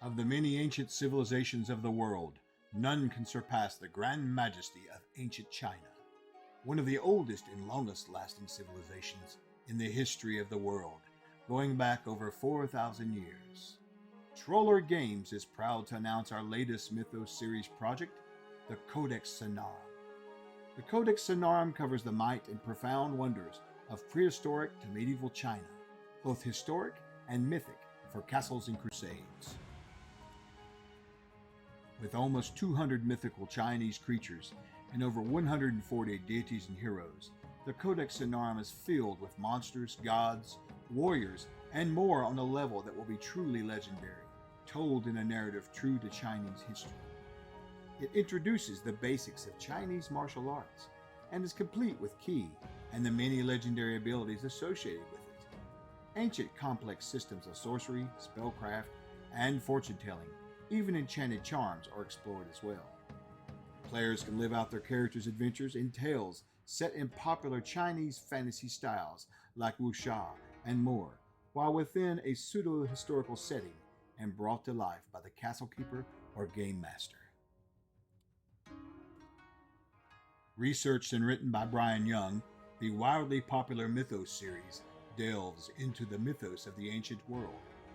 Of the many ancient civilizations of the world, none can surpass the grand majesty of ancient China, one of the oldest and longest lasting civilizations in the history of the world, going back over 4,000 years. Trollord Games is proud to announce our latest Mythos series project, the Codex Sonarum. The Codex Sonarum covers the might and profound wonders of prehistoric to medieval China, both historic and mythic for castles and crusades. With almost 200 mythical Chinese creatures and over 140 deities and heroes, the Codex Sonarum is filled with monsters, gods, warriors, and more on a level that will be truly legendary, told in a narrative true to Chinese history. It introduces the basics of Chinese martial arts and is complete with Qi and the many legendary abilities associated with it. Ancient complex systems of sorcery, spellcraft, and fortune-telling, even enchanted charms, are explored as well. Players can live out their characters' adventures in tales set in popular Chinese fantasy styles like wuxia and more, while within a pseudo-historical setting and brought to life by the castle keeper or game master. Researched and written by Brian Young, the wildly popular Mythos series delves into the mythos of the ancient world,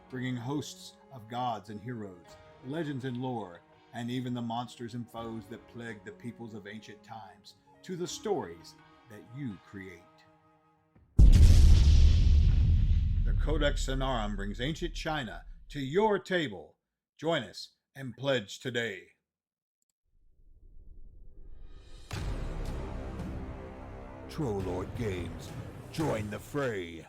bringing hosts of gods and heroes, legends and lore, and even the monsters and foes that plagued the peoples of ancient times to the stories that you create. The Codex Sonarum brings ancient China to your table. Join us and pledge today. Trollord Games, join the fray.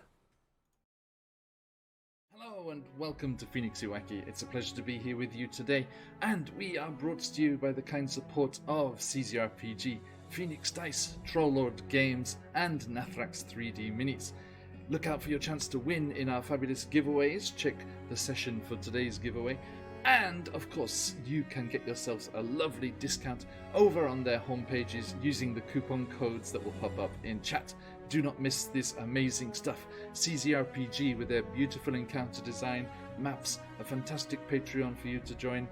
Hello and welcome to QuestJunkiesUK. It's a pleasure to be here with you today, and we are brought to you by the kind support of CZRPG, Phoenix Dice, Trollord Games, and Nathrax 3D Minis. Look out for your chance to win in our fabulous giveaways. Check the session for today's giveaway. And of course, you can get yourselves a lovely discount over on their homepages using the coupon codes that will pop up in chat. Do not miss this amazing stuff. CZRPG with their beautiful encounter design, maps, a fantastic Patreon for you to join.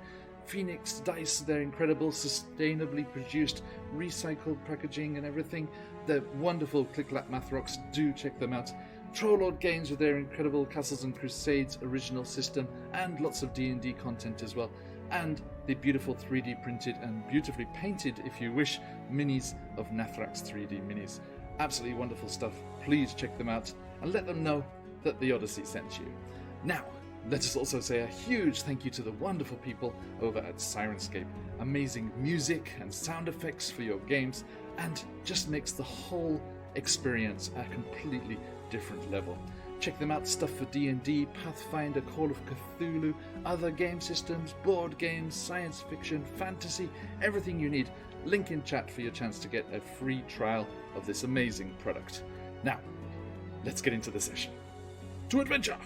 Phoenix Dice, their incredible, sustainably produced, recycled packaging and everything. The wonderful Click-Clap Math Rocks, do check them out. Trollord Games with their incredible Castles and Crusades original system and lots of D&D content as well. And the beautiful 3D printed and beautifully painted, if you wish, minis of Nathrax 3D Minis. Absolutely wonderful stuff. Please check them out and let them know that the Odyssey sent you. Now, let us also say a huge thank you to the wonderful people over at Sirenscape. Amazing music and sound effects for your games, and just makes the whole experience a completely different level. Check them out, stuff for D&D, Pathfinder, Call of Cthulhu, other game systems, board games, science fiction, fantasy, everything you need. Link in chat for your chance to get a free trial of this amazing product. Now, let's get into the session. To adventure!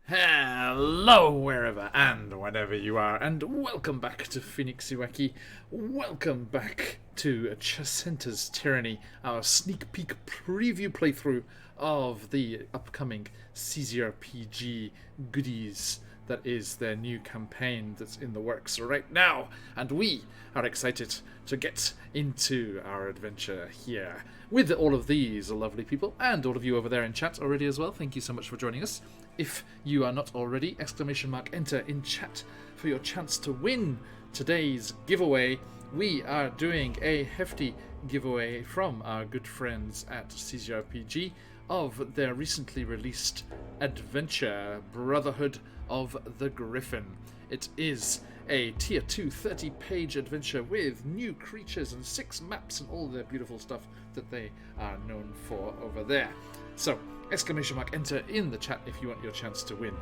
Hello, wherever and whenever you are, and welcome back to QuestJunkiesUK. Welcome back to Chessenta's Tyranny, our sneak peek preview playthrough of the upcoming CZRPG goodies that is their new campaign that's in the works right now. And we are excited to get into our adventure here with all of these lovely people and all of you over there in chat already as well. Thank you so much for joining us. If you are not already, !enter in chat for your chance to win today's giveaway. We are doing a hefty giveaway from our good friends at CZRPG of their recently released adventure, Brotherhood of the Griffin. It is a tier 2 30-page adventure with new creatures and 6 maps and all their beautiful stuff that they are known for over there. So, !enter in the chat if you want your chance to win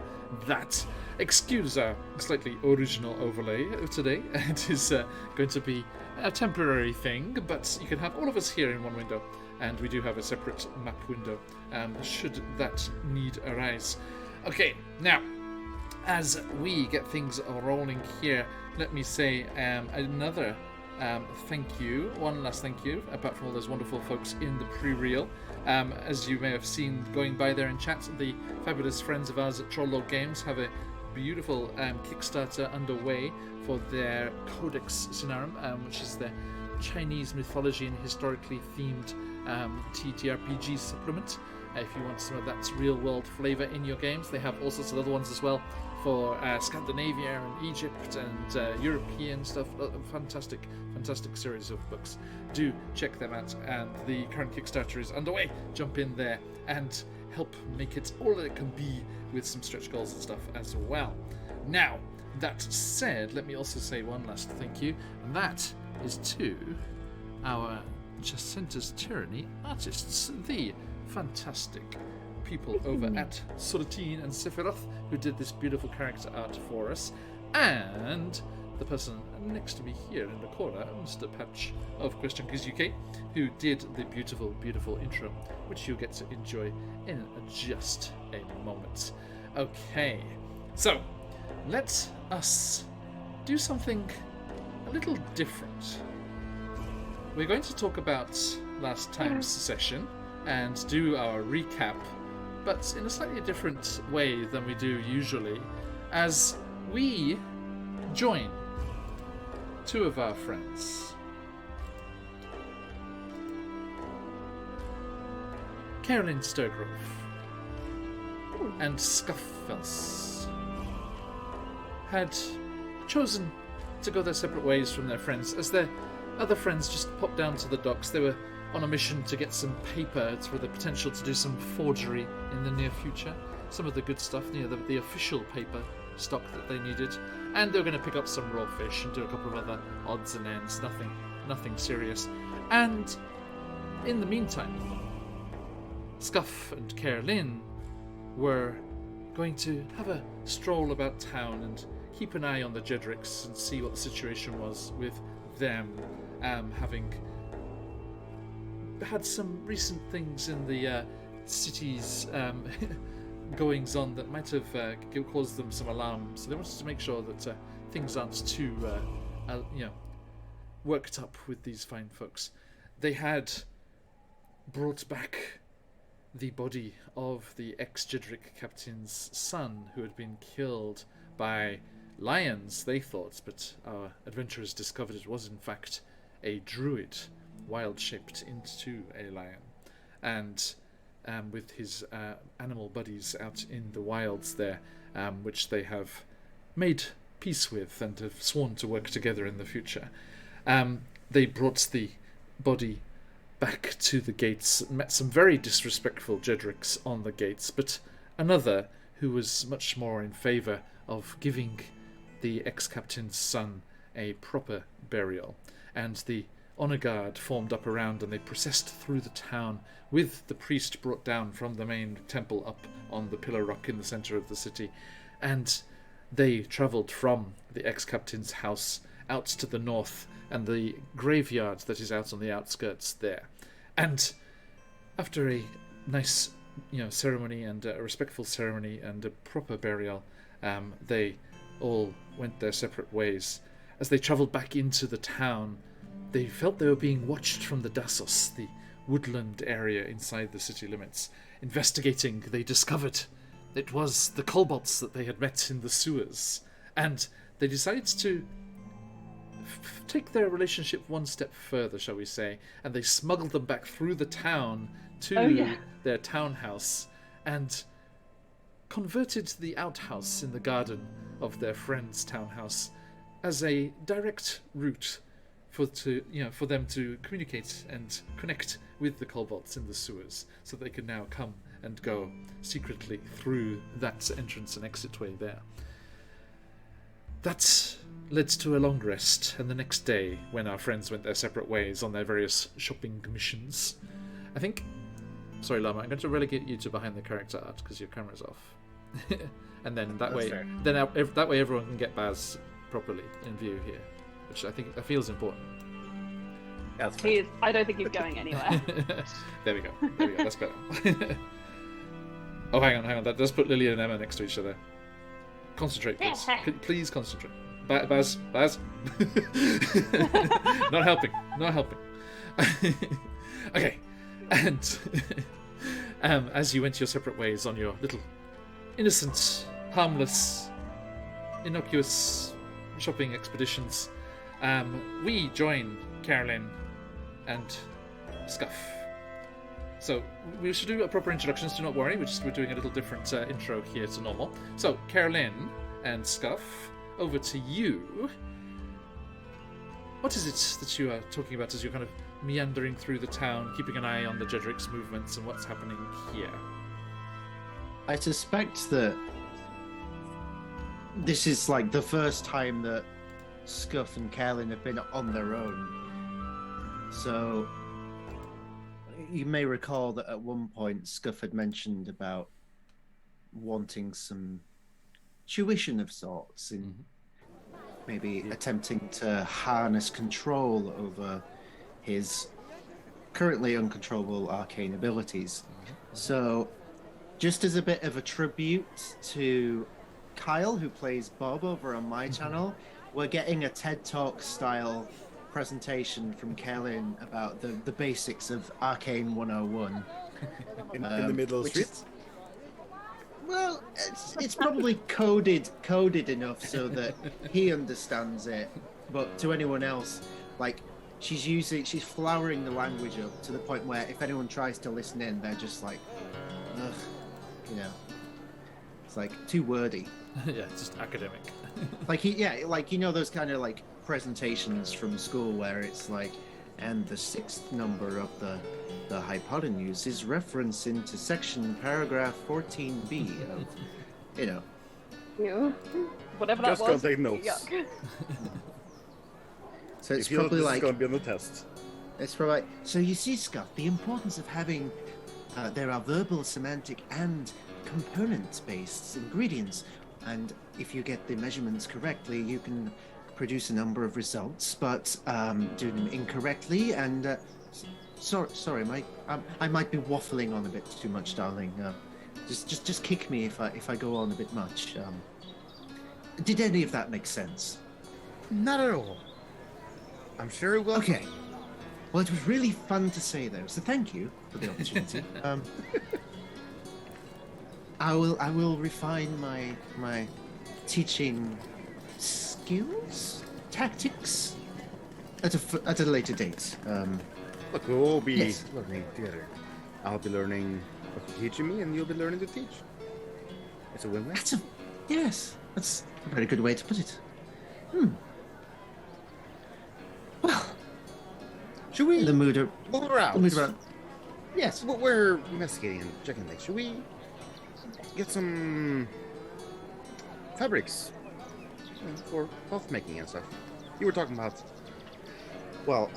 that. Excuse our slightly original overlay today. It is going to be a temporary thing, but you can have all of us here in one window, and we do have a separate map window should that need arise. Okay, now, as we get things rolling here, let me say another one last thank you, apart from all those wonderful folks in the pre-reel. As you may have seen going by there in chat, the fabulous friends of ours at Trolllord Games have a beautiful Kickstarter underway for their Codex Sinarum, which is their Chinese mythology and historically themed TTRPG supplement. If you want some of that real-world flavour in your games, they have all sorts of other ones as well for Scandinavia and Egypt and European stuff. Fantastic series of books. Do check them out, and the current Kickstarter is underway. Jump in there and help make it all that it can be with some stretch goals and stuff as well. Now, that said, let me also say one last thank you, and that is to our Chessenta's Tyranny artists, the fantastic people over at Sortine and Sephiroth, who did this beautiful character art for us, and the person next to me here in the corner, Mr. Patch of QuestJunkiesUK, who did the beautiful intro, which you'll get to enjoy in just a moment. Okay, so let us do something a little different. We're going to talk about last time's session and do our recap, but in a slightly different way than we do usually, as we join two of our friends. Carolyn Sturgrove and Scuffels had chosen to go their separate ways from their friends, as their other friends just popped down to the docks. They were on a mission to get some paper for the potential to do some forgery in the near future. Some of the good stuff, the official paper stock that they needed. And they were going to pick up some raw fish and do a couple of other odds and ends. Nothing serious. And in the meantime, Scuff and Carolyn were going to have a stroll about town and keep an eye on the Jedricks and see what the situation was with them, having had some recent things in the city's goings on that might have caused them some alarm. So they wanted to make sure that things aren't too worked up with these fine folks. They had brought back the body of the ex-Jedrick captain's son, who had been killed by lions, they thought, but our adventurers discovered it was in fact a druid, wild-shaped into a lion, and with his animal buddies out in the wilds there, which they have made peace with and have sworn to work together in the future. They brought the body back to the gates, met some very disrespectful Jedricks on the gates, but another who was much more in favour of giving the ex-captain's son a proper burial. And the honour guard formed up around, and they processed through the town with the priest brought down from the main temple up on the pillar rock in the centre of the city. And they travelled from the ex-captain's house out to the north and the graveyard that is out on the outskirts there. And after a nice ceremony and a respectful ceremony and a proper burial, they all went their separate ways. As they travelled back into the town, they felt they were being watched from the Dassos, the woodland area inside the city limits. Investigating, they discovered it was the kobolds that they had met in the sewers, and they decided to take their relationship one step further, shall we say, and they smuggled them back through the town to their townhouse and converted the outhouse in the garden of their friend's townhouse as a direct route for them to communicate and connect with the kobolds in the sewers, so they could now come and go secretly through that entrance and exit way there. That led to a long rest, and the next day, when our friends went their separate ways on their various shopping missions, I think... Sorry, Llama, I'm going to relegate you to behind the character art because your camera's off. And then that way everyone can get Baz properly in view here, which I feel is important. That's He is. I don't think he's going anywhere. There we go. That's better. Oh, hang on. That does put Lily and Emma next to each other. Concentrate, please. Please concentrate. Baz. Not helping. Okay, and as you went your separate ways on your little innocent, harmless, innocuous shopping expeditions, we join Carolyn and Scuff. So we should do a proper introductions, do not worry, we're doing a little different intro here to normal. So Carolyn and Scuff, over to you. What is it that you are talking about as you're kind of meandering through the town, keeping an eye on the Jedric's movements and what's happening here? I suspect that this is like the first time that Scuff and Carolyn have been on their own. So you may recall that at one point Scuff had mentioned about wanting some tuition of sorts in maybe attempting to harness control over his currently uncontrollable arcane abilities. So just as a bit of a tribute to Kyle, who plays Bob over on my channel, we're getting a TED Talk style presentation from Kellen about the basics of Arcane 101. In the middle of the street? Well, it's probably coded enough so that he understands it, but to anyone else, like, she's flowering the language up to the point where if anyone tries to listen in, they're just like, ugh, you know, it's like too wordy. Yeah, it's just academic. like you know those kind of like presentations from school where it's like, and the sixth number of the hypotenuse is referenced into section paragraph 14b of, you know. Ew. Whatever that Just was. gonna take notes. Yuck. So it's If you know probably this like is gonna be on the test. it's probably like, so you see, Scott, the importance of having there are verbal, semantic, and component-based ingredients, and if you get the measurements correctly, you can produce a number of results, but do them incorrectly, and sorry, Mike, I might be waffling on a bit too much, darling. Just kick me if I go on a bit much. Did any of that make sense? Not at all. I'm sure it will. Okay. Well, it was really fun to say, though, so thank you for the opportunity. I will refine my teaching skills, tactics at a later date. Look, we'll all be Yes. learning together. I'll be learning what you're teaching me, and you'll be learning to teach. It's a win-win. Yes, that's a very good way to put it. Well, Should we the mood are. move around? The mood around. Yes. Well, we're investigating and checking things. Should we get some fabrics for cloth making and stuff? You were talking about, well,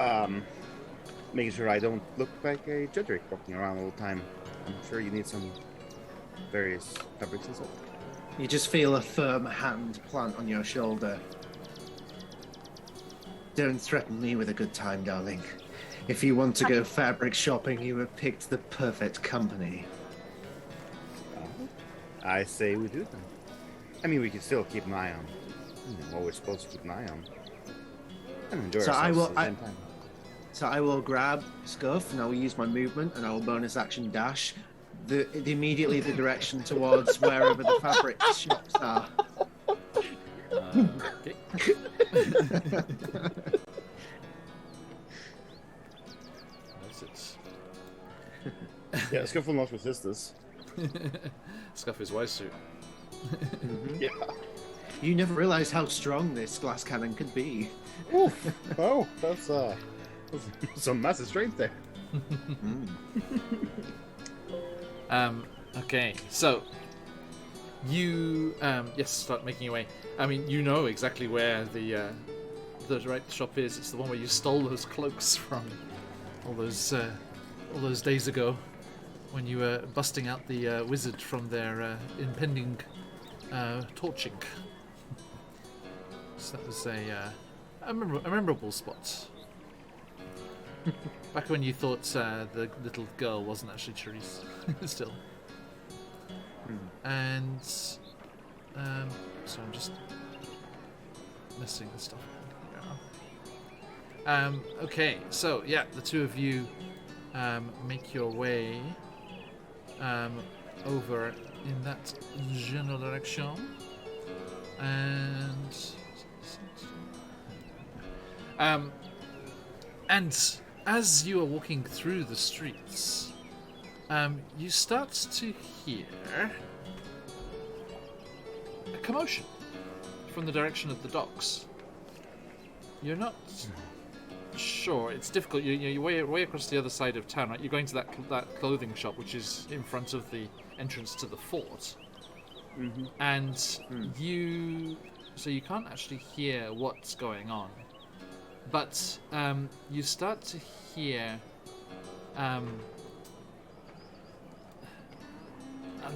making sure I don't look like a Jedrick walking around all the time. I'm sure you need some various fabrics and stuff. You just feel a firm hand plant on your shoulder. Don't threaten me with a good time, darling. If you want to go fabric shopping, you have picked the perfect company. I say we do then. I mean, we can still keep an eye on what we're supposed to keep an eye on. And enjoy So I ourselves will- at the same time. So I will grab Scuff and I will use my movement and I will bonus action dash immediately the direction towards wherever the fabric shops are. Okay. That's it. Yeah, Scuff will not resist this. Scuff his wise suit. Yeah. You never realized how strong this glass cannon could be. Oh, that's some massive strength there. Okay, so you start making your way. I mean, you know exactly where the right shop is. It's the one where you stole those cloaks from all those days ago when you were busting out the wizard from their impending torching. So that was a memorable spot. Back when you thought the little girl wasn't actually Therese, still. And So I'm just messing this stuff up. Okay, so yeah, the two of you make your way over in that general direction, and as you are walking through the streets, you start to hear a commotion from the direction of the docks. You're not sure. It's difficult. You're way across the other side of town, right? You're going to that clothing shop, which is in front of the entrance to the fort. Mm-hmm. And you can't actually hear what's going on. But you start to hear a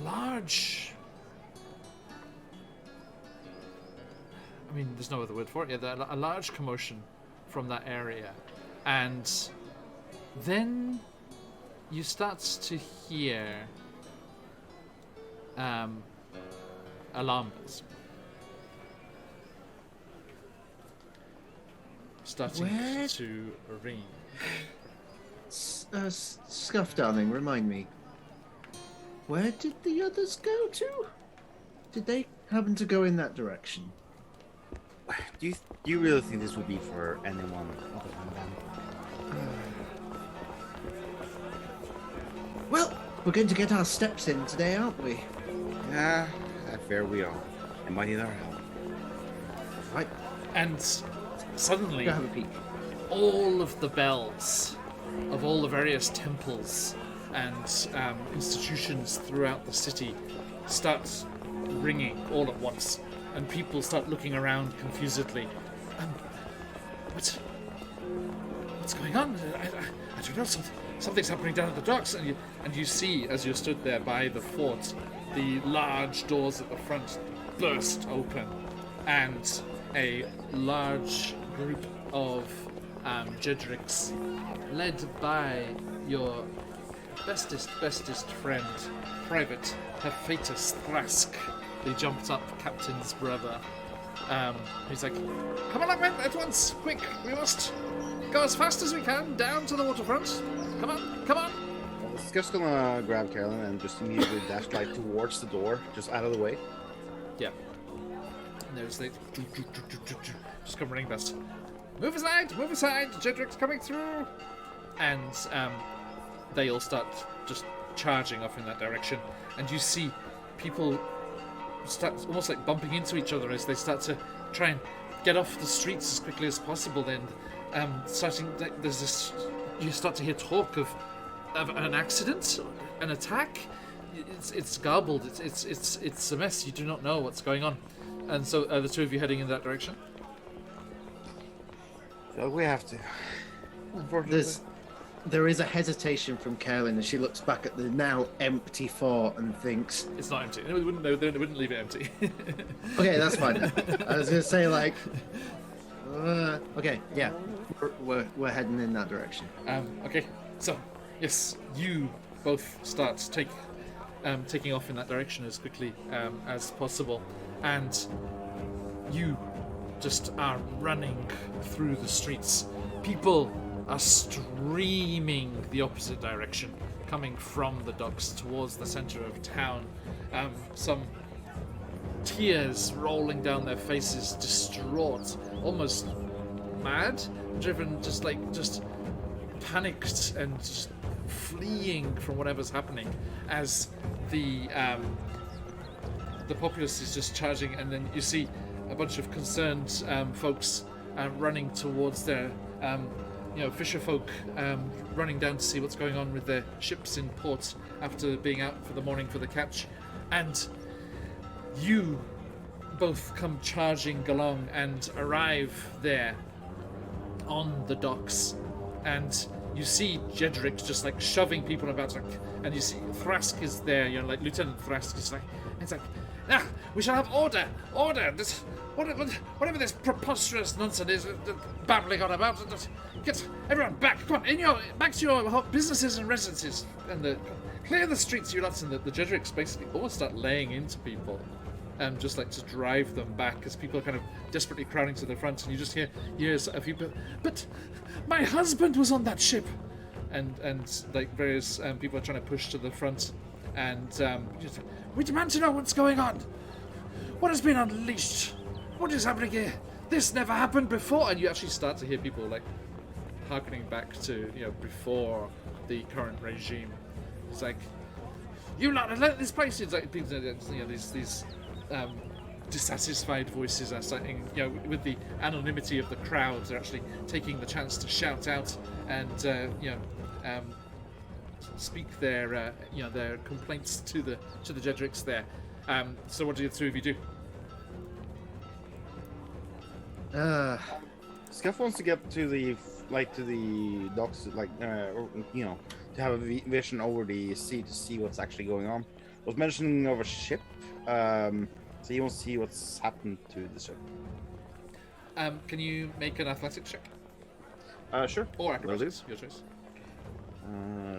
large... I mean, there's no other word for it. Yeah, a large commotion from that area. And then you start to hear alarm bells starting to ring. Scuff, darling, remind me. Where did the others go to? Did they happen to go in that direction? Do you really think this would be for anyone other than them? Well, we're going to get our steps in today, aren't we? Yeah, fair we are. And might need our help. Right. And suddenly, Go have a peek. all of the bells of all the various temples and institutions throughout the city start ringing all at once, and people start looking around confusedly. What's going on? I don't know. Something's happening down at the docks, and you see, as you stood there by the fort, the large doors at the front burst open, and a large group of Jedricks, led by your bestest friend, Private Hephaestus Thrask, the jumped up captain's brother. He's like, "Come along, men, at once! Quick, we must go as fast as we can down to the waterfront. Come on!" Well, Scuff's gonna grab Carolyn and just immediately dash like towards the door, just out of the way. Yeah. And there's the just come running past. Move aside! Jedric's coming through! And they all start just charging off in that direction. And you see people start almost like bumping into each other as they start to try and get off the streets as quickly as possible. Then you start to hear talk of an accident, an attack. It's garbled. It's a mess. You do not know what's going on. And so the two of you heading in that direction? So we have to. Unfortunately. There is a hesitation from Carolyn as she looks back at the now empty fort and thinks, It's not empty. They wouldn't leave it empty. okay, that's fine. I was going to say, like, okay, yeah, we're heading in that direction. Okay, so, yes, you both start taking off in that direction as quickly as possible, and you just are running through the streets. People are streaming the opposite direction, coming from the docks towards the center of town. Some tears rolling down their faces, distraught, almost mad, driven, just panicked and just fleeing from whatever's happening as the populace is just charging. And then you see a bunch of concerned folks running towards their fisher folk running down to see what's going on with their ships in port after being out for the morning for the catch. And you both come charging along and arrive there on the docks, and you see Jedrick just like shoving people about, and you see Thrask is there, Lieutenant Thrask is like, it's like, we shall have order, this, whatever this preposterous nonsense is babbling on about, get everyone back, come on, back to your businesses and residences, and clear the streets, you lots. And the Jedricks basically almost start laying into people, just like to drive them back as people are kind of desperately crowding to the front, and you just hear a few people, but my husband was on that ship, and like various people are trying to push to the front, and we demand to know what's going on. What has been unleashed? What is happening here? This never happened before. And you actually start to hear people like harkening back to before the current regime. It's like, you lot let this place. It's like these dissatisfied voices are starting, with the anonymity of the crowds, they're actually taking the chance to shout out and speak their their complaints to the Jedricks there. So what do the two of you do? Scuff wants to get to the docks, to have a vision over the sea to see what's actually going on. I was mentioning of a ship, so he wants to see what's happened to the ship. Can you make an athletics check? Sure. Or acrobatics, your choice.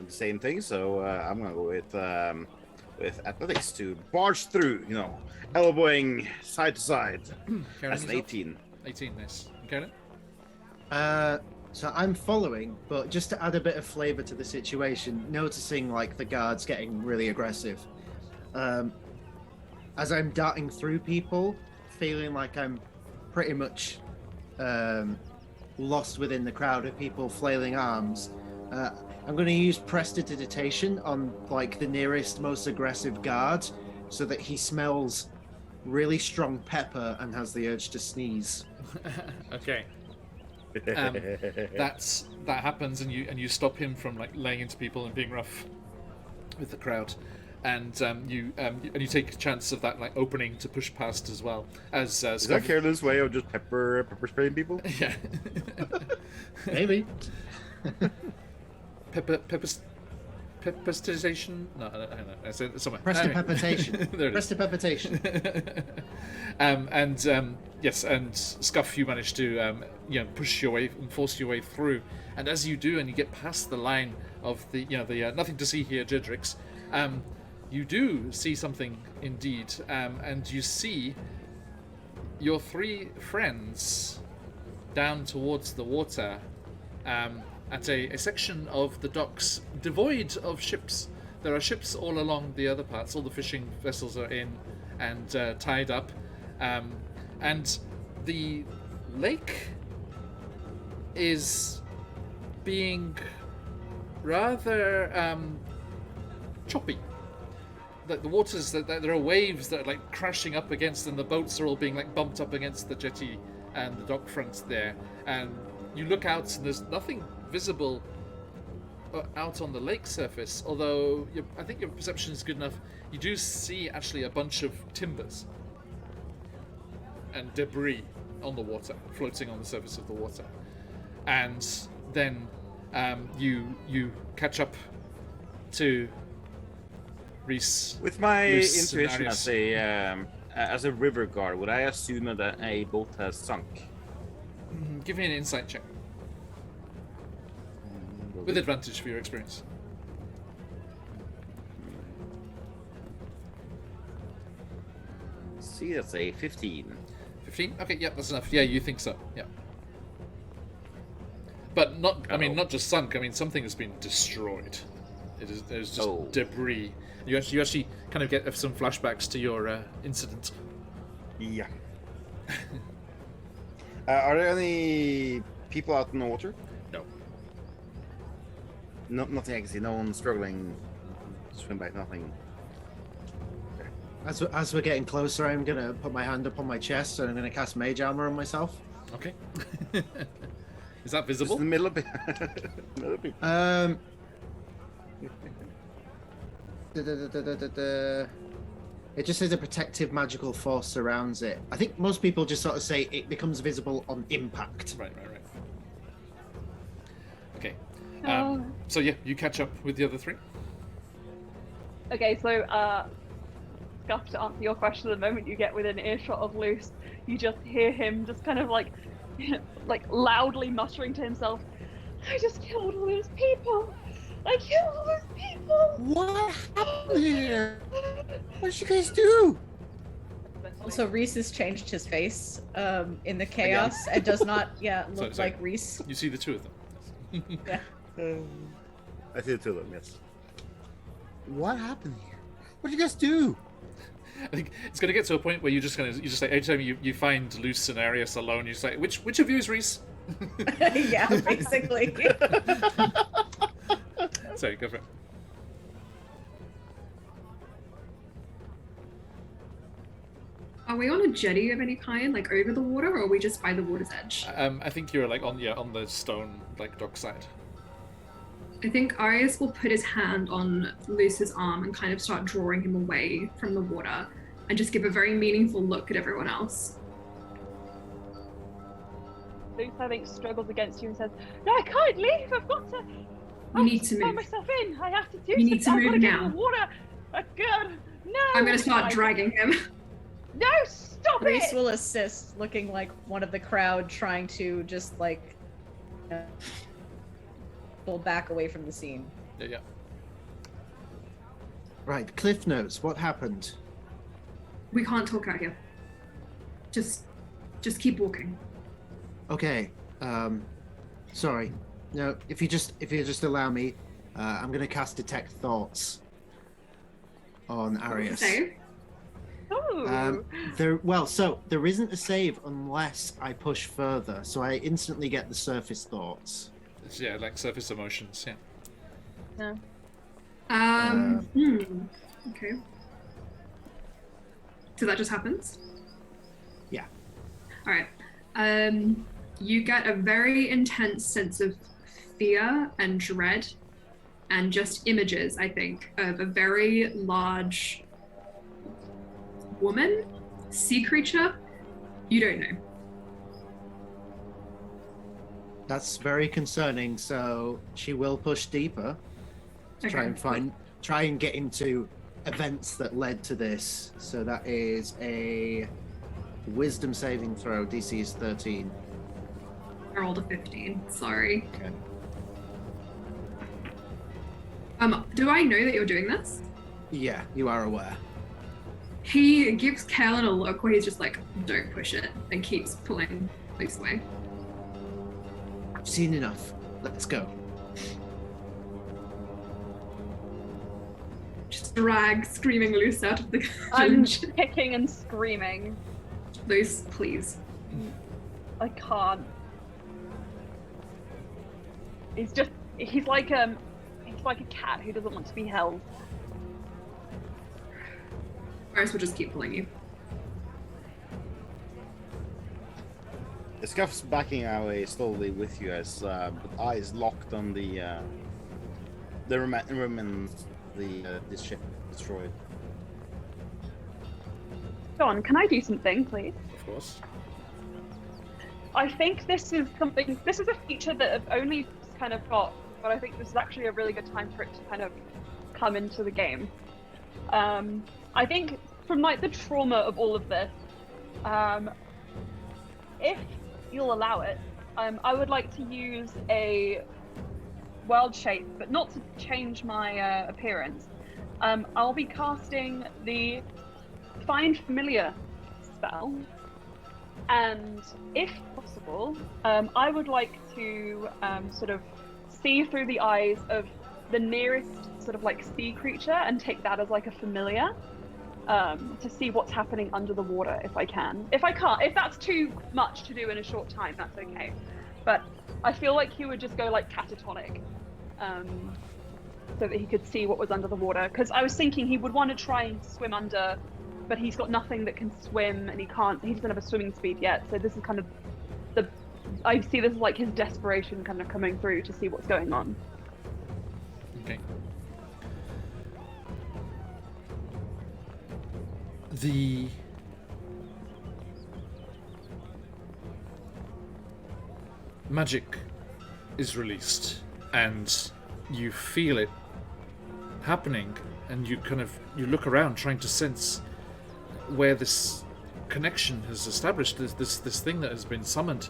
The same thing, so I'm gonna go with athletics to barge through, elbowing side to side. That's an 18. 18, nice. And Karen? So I'm following, but just to add a bit of flavour to the situation, noticing like the guards getting really aggressive. As I'm darting through people, feeling like I'm pretty much lost within the crowd of people flailing arms, I'm going to use prestidigitation on like the nearest, most aggressive guard, so that he smells really strong pepper and has the urge to sneeze. Okay. That happens, and you stop him from like laying into people and being rough with the crowd, and you take a chance of that like opening to push past as well as. Is that a careless way of just pepper spraying people? Yeah. Maybe. Pepperization? No, I don't know. I said it somewhere. Prestidigitation. There it is. Prestidigitation. Yes, and Scuff, you manage to push your way and force your way through, and as you do, and you get past the line of the nothing to see here, Jedricks, you do see something indeed, and you see your three friends down towards the water, at a section of the docks devoid of ships. There are ships all along the other parts. All the fishing vessels are in and tied up. And the lake is being rather choppy. The waters, there are waves that are like crashing up against, and the boats are all being like bumped up against the jetty and the dock front there. And you look out, and there's nothing visible out on the lake surface, although I think your perception is good enough. You do see actually a bunch of timbers and debris on the water, floating on the surface of the water. And then you catch up to Reese. With my Luce, intuition as a river guard, would I assume that a boat has sunk? Give me an insight check. With advantage for your experience. See, that's a 15. 15? Okay, yeah, that's enough. Yeah, you think so. Yeah. But not just sunk. I mean, something has been destroyed. There's just debris. You actually kind of get some flashbacks to your incident. Yeah. Are there any people out in the water? No, nothing I can see. No one struggling to swim back. Nothing. Okay. As we're getting closer, I'm gonna put my hand up on my chest and I'm gonna cast Mage Armor on myself. Okay. Is that visible? Just in the middle of it. It just says a protective magical force surrounds it. I think most people just sort of say it becomes visible on impact. Right. Okay. So yeah, you catch up with the other three. Okay, so Scuff, to answer your question, the moment you get within earshot of Luce, you just hear him just kind of like loudly muttering to himself, "I just killed all those people! I killed all those people! What happened here? What did you guys do?" Then Also, Reese has changed his face in the chaos and does not look Sorry. like Reese. You see the two of them. Yeah. I see the two of them, yes. What happened here? What did you guys do? I think it's going to get to a point where you just like every time you find Luce and Arius alone, you say, which of you is Reese? Yeah, basically. Sorry, go for it. Are we on a jetty of any kind, like over the water, or are we just by the water's edge? I think you're like on the stone like dock side. I think Arius will put his hand on Luce's arm and kind of start drawing him away from the water and just give a very meaningful look at everyone else. Luce, I think, struggles against you and says, "No, I can't leave. I've got to. You need to throw move. myself in. I have to do You need to something. move I've got to now. get in the water. God, no. I'm gonna start dragging him. No, stop Reese it. will assist, looking like one of the crowd, trying to just like pull back away from the scene. Yeah. Right, Cliff Notes, what happened? We can't talk out here. Just keep walking. Okay, sorry. No, if you just allow me, I'm gonna cast Detect Thoughts on Arius. Save. Ooh. There isn't a save unless I push further, so I instantly get the surface thoughts. It's, like surface emotions. Yeah. Okay. So that just happens? Yeah. All right. You get a very intense sense of fear and dread and just images, I think, of a very large woman, sea creature. You don't know. That's very concerning, so she will push deeper to try and get into events that led to this. So that is a wisdom saving throw. DC is 13. I rolled a 15. Sorry. Okay. Do I know that you're doing this? Yeah, you are aware. He gives Kalen a look where he's just like, don't push it, and keeps pulling Luce away. I've seen enough. Let's go. Just drag screaming Luce out of the I'm dungeon. kicking and screaming. Luce, please. I can't. He's like a cat who doesn't want to be held. Iris will just keep pulling you. The Scuff's backing away slowly with you as with eyes locked on the remnants this ship destroyed. John, can I do something, please? Of course. I think this is a feature that I've only kind of got, but I think this is actually a really good time for it to kind of come into the game. I think from like the trauma of all of this, if you'll allow it, I would like to use a world shape, but not to change my appearance. I'll be casting the Find Familiar spell, and if possible, I would like to sort of see through the eyes of the nearest sort of like sea creature and take that as like a familiar, to see what's happening under the water if I can. If I can't, if that's too much to do in a short time, that's okay. But I feel like he would just go like catatonic, so that he could see what was under the water. Because I was thinking he would want to try and swim under, but he's got nothing that can swim, and he doesn't have a swimming speed yet. So this is kind of I see this as like his desperation kind of coming through to see what's going on. Okay. The magic is released, and you feel it happening, and you look around trying to sense where this connection has established, this thing that has been summoned,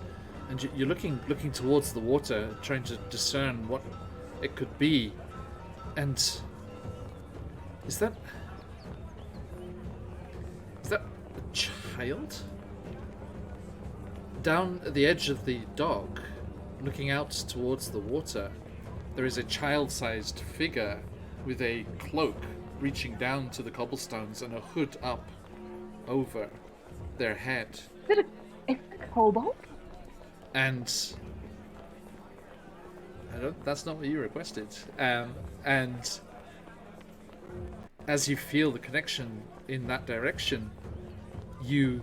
and you're looking towards the water, trying to discern what it could be. And is that a child. Down at the edge of the dock, looking out towards the water, there is a child-sized figure with a cloak reaching down to the cobblestones and a hood up over their head. It's a kobold? And that's not what you requested. And as you feel the connection in that direction, you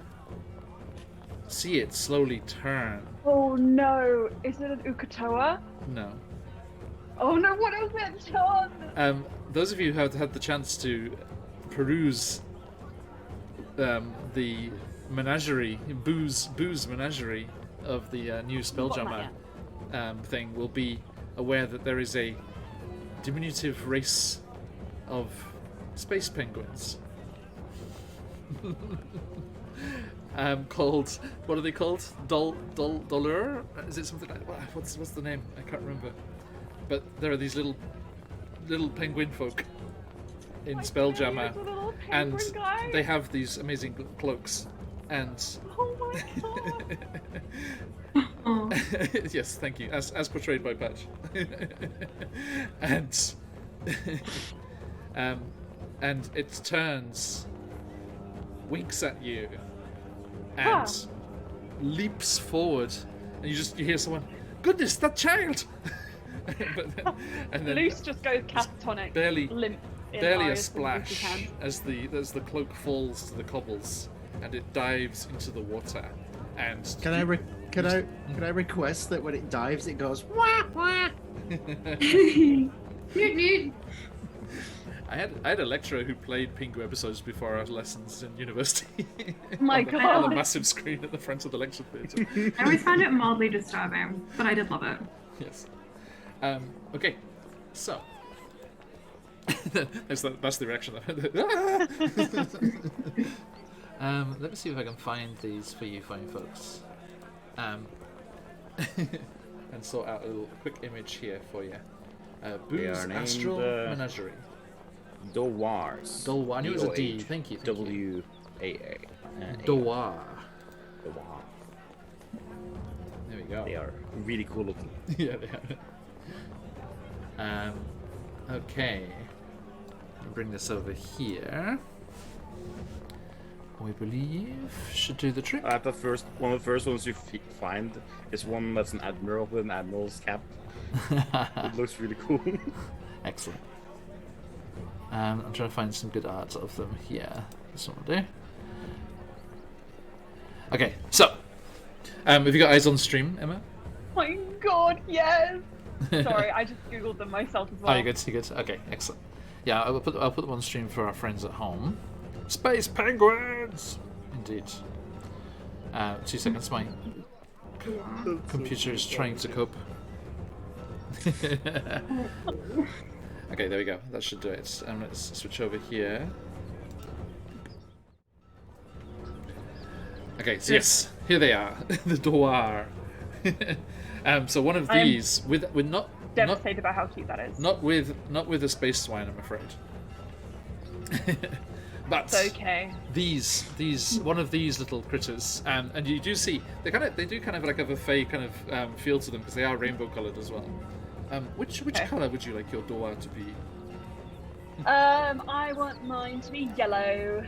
see it slowly turn. Oh no! Is it an Ukatoa? No. Oh no! What else is it, John? Those of you who have had the chance to peruse the menagerie, booze menagerie of the new Spelljammer thing will be aware that there is a diminutive race of space penguins called, what are they called? Dolur? Is it something like what's the name? I can't remember. But there are these little penguin folk in Spelljammer, and they have these amazing cloaks. And Oh my god! Oh. yes, thank you. As portrayed by Patch. and and it turns, winks at you, and leaps forward, and you hear someone, "Goodness, that child!" and then Luce just goes catatonic, barely limp. in a eyes as quick as he splash can. as the cloak falls to the cobbles, and it dives into the water. And Can I request that when it dives, it goes wah wah? Neat, neat. I had a lecturer who played Pingu episodes before our lessons in university. Oh my on the god! massive screen at the front of the lecture theatre. I always found it mildly disturbing, but I did love it. Yes. Okay, so that's the reaction. Let me see if I can find these for you fine folks, and sort out a little quick image here for you. Boo's are named, Astral Menagerie. Dowars. Dowar. I knew it was a D. Thank you. W-A-A. Dowar. Dowar. There we go. They are really cool looking. Yeah, they are. Okay. I'll bring this over here. We believe should do the trick. One of the first ones you find is one that's an admiral with an admiral's cap. It looks really cool. Excellent. I'm trying to find some good art of them here. This one will do. Okay, so have you got eyes on stream, Emma? Oh my god, yes! Sorry, I just googled them myself as well. Oh, you're good. You're good. Okay, excellent. Yeah, I'll put them on stream for our friends at home. Space penguins, indeed. 2 seconds. My computer is trying to cope. Okay, there we go. That should do it. Let's switch over here. Okay, so yes, here they are, the Dowar. So one of these with not Devastated about how cute that is. not with a space swine, I'm afraid. But It's okay. these one of these little critters, and you do see they do kind of like have a fey kind of feel to them because they are rainbow coloured as well. Which Okay. colour would you like your Dowar to be? I want mine to be yellow.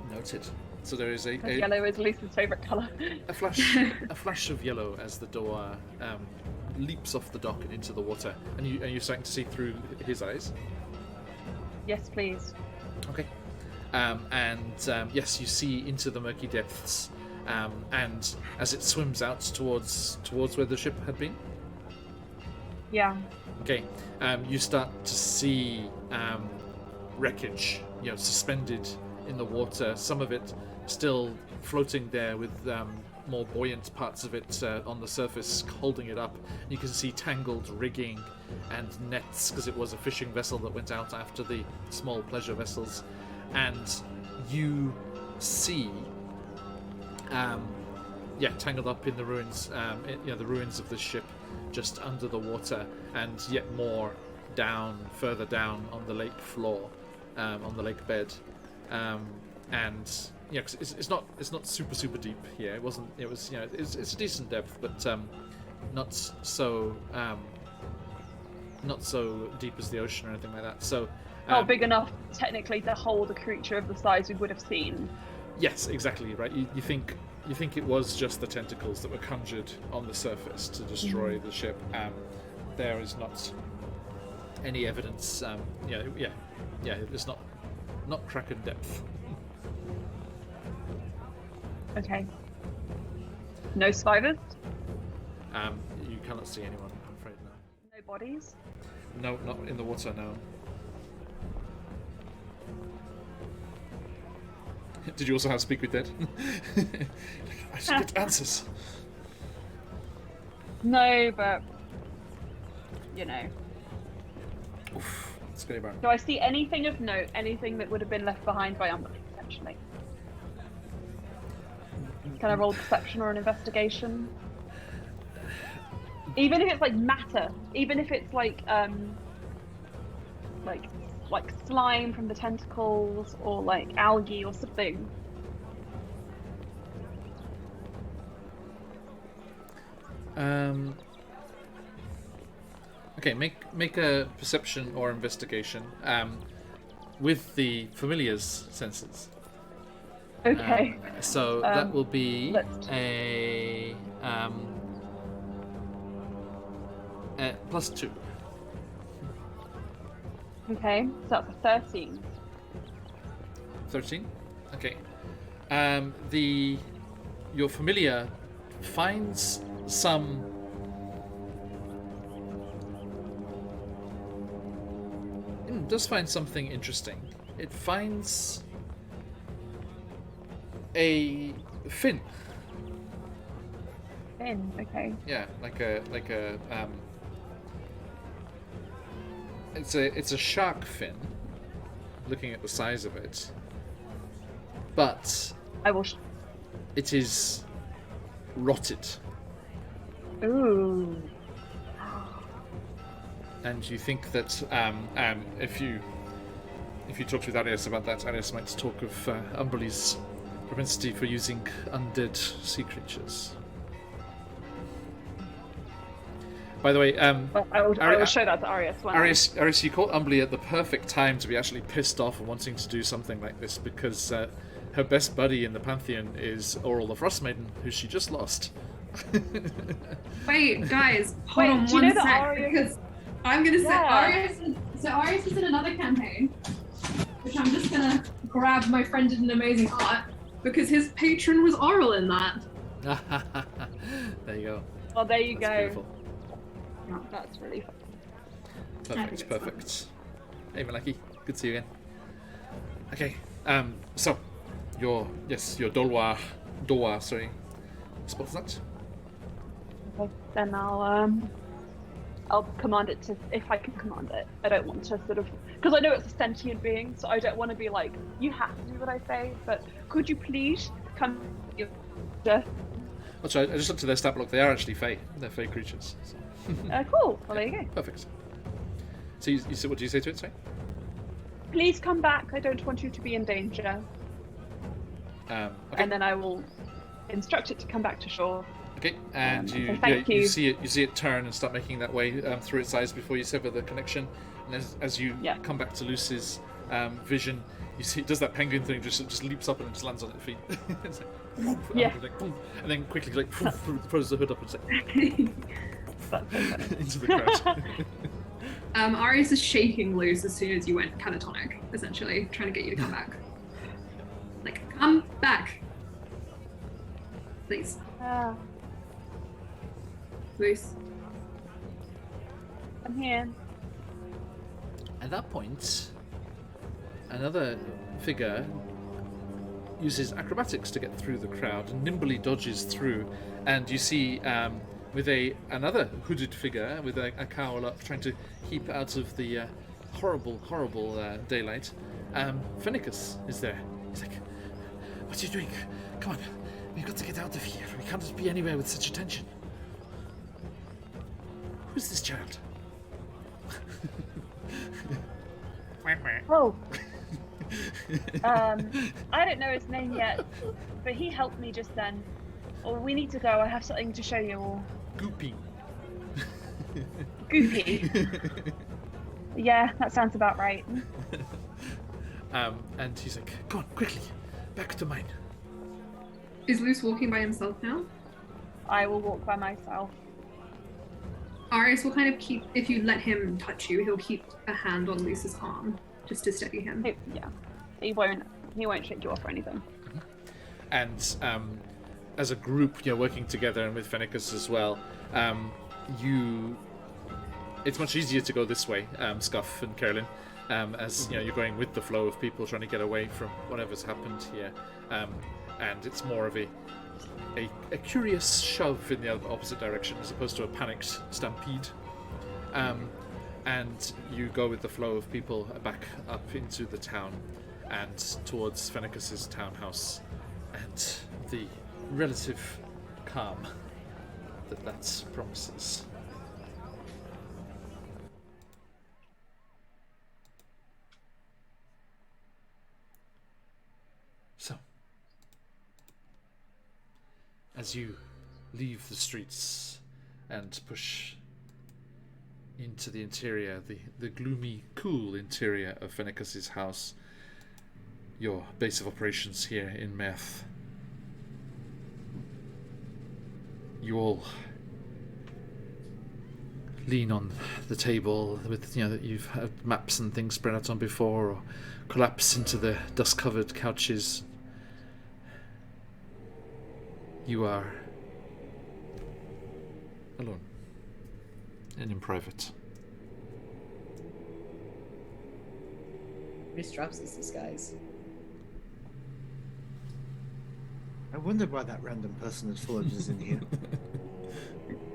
Noted. So there is a Yellow is Lucy's favourite colour. a flash of yellow as the Dowar leaps off the dock and into the water, and you're starting to see through his eyes. Yes, please. Okay. Yes, you see into the murky depths, and as it swims out towards where the ship had been. Yeah. Okay. You start to see wreckage, suspended in the water. Some of it still floating there with more buoyant parts of it on the surface holding it up. You can see tangled rigging and nets because it was a fishing vessel that went out after the small pleasure vessels. And you see, tangled up in the ruins, the ruins of the ship just under the water, and yet more further down on the lake floor, on the lake bed. and yeah, 'cause it's not super deep here. It wasn't. It was it's a decent depth, but not so deep as the ocean or anything like that. So not big enough technically to hold a creature of the size we would have seen. Yes, exactly right. You think it was just the tentacles that were conjured on the surface to destroy the ship. There is not any evidence. It's not Kraken depth. Okay. No survivors? You cannot see anyone, I'm afraid, no. No bodies? No, not in the water, no. Did you also have Speak with Dead? I should get answers. No, but Oof, scary burn. Do I see anything of note? Anything that would have been left behind by Umberly, potentially? Can I roll perception or an investigation? Even if it's like matter, even if it's like slime from the tentacles or like algae or something. Okay, make a perception or investigation with the familiar's senses. Okay. So that will be let's- a +2. Okay, so that's a 13. 13. Okay. Your familiar finds some does find something interesting. It finds a fin. Fin, okay. Yeah, like a it's a shark fin. Looking at the size of it, but I will. It is rotted. Ooh. And you think that if you talked with Arias about that, Arias might talk of Umberly's propensity for using undead sea creatures. By the way, I will show that to Arias. Arias, you caught Umberly at the perfect time to be actually pissed off and wanting to do something like this because her best buddy in the Pantheon is Oral the Frost Maiden, who she just lost. Wait, guys, hold on do you one know that sec, Arias- because I'm gonna say Yeah. Arias is in another campaign, which I'm just gonna grab my friend did an amazing art because his patron was Oral in that. There you go. Well, there you That's go. beautiful. That's really fun. Perfect. Hey Malaki, good to see you again. Okay, so your Dolwa, sorry, spots that. Okay, then I'll command it to, if I can command it. I don't want to sort of, because I know it's a sentient being, so I don't want to be like, you have to do what I say, but could you please come? That's right. I just looked at their stat block. They are actually Fae. They're Fae creatures. So. Cool. Well, there you go. Perfect. So you said, what do you say to it? Sorry. Please come back. I don't want you to be in danger. Okay. And then I will instruct it to come back to shore. Okay. And you see it turn and start making that way through its eyes before you sever the connection. And as you come back to Lucy's vision, you see it does that penguin thing. Just leaps up and just lands on its feet. It's like, and then quickly throws the hood up and into the crowd. Arias is shaking loose as soon as you went catatonic, essentially, trying to get you to come back. Like, come back. Please. Loose. I'm here. At that point, another figure uses acrobatics to get through the crowd and nimbly dodges through, and you see with another hooded figure with a cowl up trying to keep out of the horrible daylight. Phoenicus is there. He's like, what are you doing? Come on, we've got to get out of here. We can't just be anywhere with such attention. Who's this child? Oh. I don't know his name yet, but he helped me just then. Or we need to go. I have something to show you all. Goopy. Goopy. Yeah, that sounds about right. And he's like, "Come on, quickly, back to mine." Is Luce walking by himself now? I will walk by myself. Arius will kind of keep, if you let him touch you, he'll keep a hand on Luce's arm just to steady him. Yeah, he won't shake you off or anything. And as a group, you're working together, and with Fennicus as well. It's much easier to go this way, Scuff and Carolyn, as you're going with the flow of people trying to get away from whatever's happened here, and it's more of a curious shove in the opposite direction as opposed to a panicked stampede. And you go with the flow of people back up into the town and towards Fennicus's townhouse, and the relative calm that promises. So, as you leave the streets and push into the interior, the gloomy, cool interior of Fennicus's house, your base of operations here in Meth, you all lean on the table with that you've had maps and things spread out on before, or collapse into the dust-covered couches. You are alone and in private. Just drops his disguise. I wonder why that random person has followed us in here.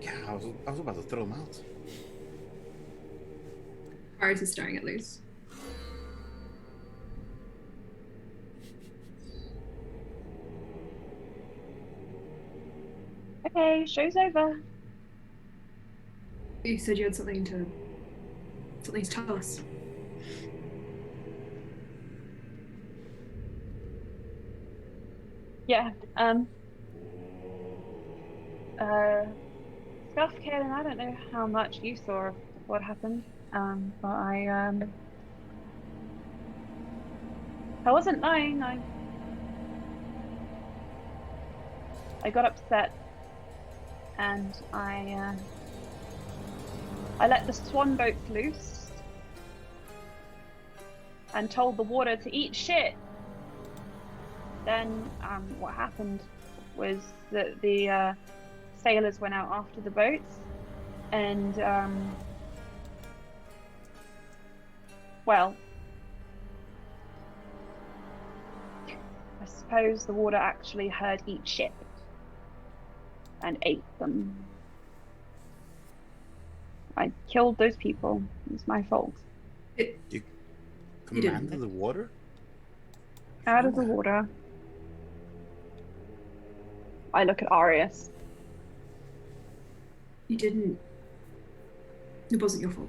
Yeah, I was about to throw him out. Arius is staring at Luce. Okay, show's over. You said you had something to tell us. Yeah, Scuff, Kaelin, I don't know how much you saw of what happened, but I wasn't lying. I got upset, and I let the swan boats loose and told the water to eat shit. Then what happened was that the sailors went out after the boats, and well, I suppose the water actually heard eat ship and ate them. I killed those people. It's my fault. You commanded the water? Out of the water. I look at Arius. You didn't. It wasn't your fault.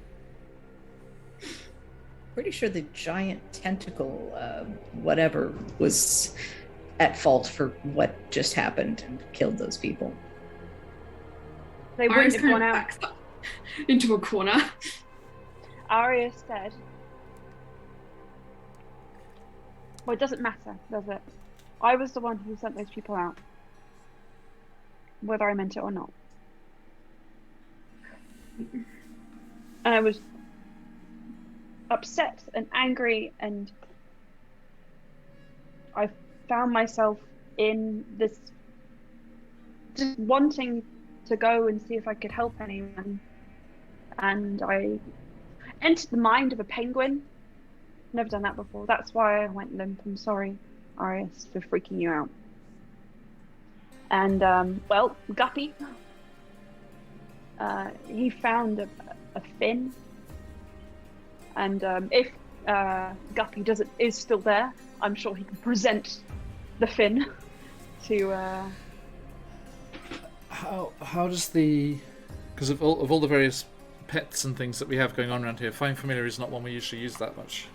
Pretty sure the giant tentacle, whatever, was at fault for what just happened and killed those people. They wouldn't have gone out. Backs up into a corner. Arius said, well, it doesn't matter, does it? I was the one who sent those people out, whether I meant it or not. And I was upset and angry, and I found myself in this, just wanting to go and see if I could help anyone. And I entered the mind of a penguin. Never done that before. That's why I went limp. I'm sorry, Arius, for freaking you out. And, well, Guppy, he found a fin. And if Guppy is still there, I'm sure he can present the fin to... How does the... Because of all the various pets and things that we have going on around here, Find Familiar is not one we usually use that much.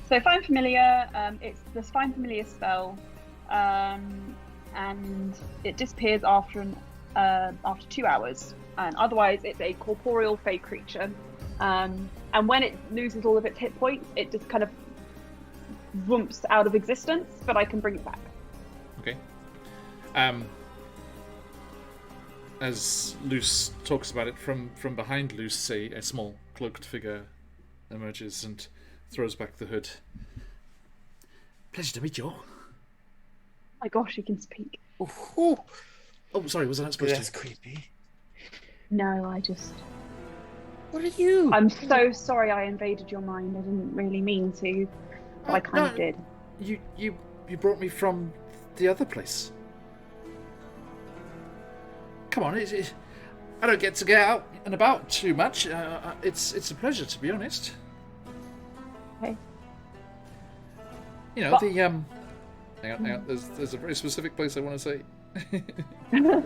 So Find Familiar, it's this Find Familiar spell, and it disappears after 2 hours. And otherwise, it's a corporeal fey creature. And when it loses all of its hit points, it just kind of whoops out of existence. But I can bring it back. Okay. As Luce talks about it, from behind Luce, a small cloaked figure emerges and throws back the hood. Pleasure to meet you all. My gosh, you can speak. Oh, sorry, was I not supposed That's to? creepy. No, I just... What are you? I'm so sorry I invaded your mind. I didn't really mean to, but I kind of did. You brought me from the other place. Come on, I don't get to get out and about too much. It's a pleasure, to be honest. Okay. You know, But- hang on. There's a very specific place I want to say. I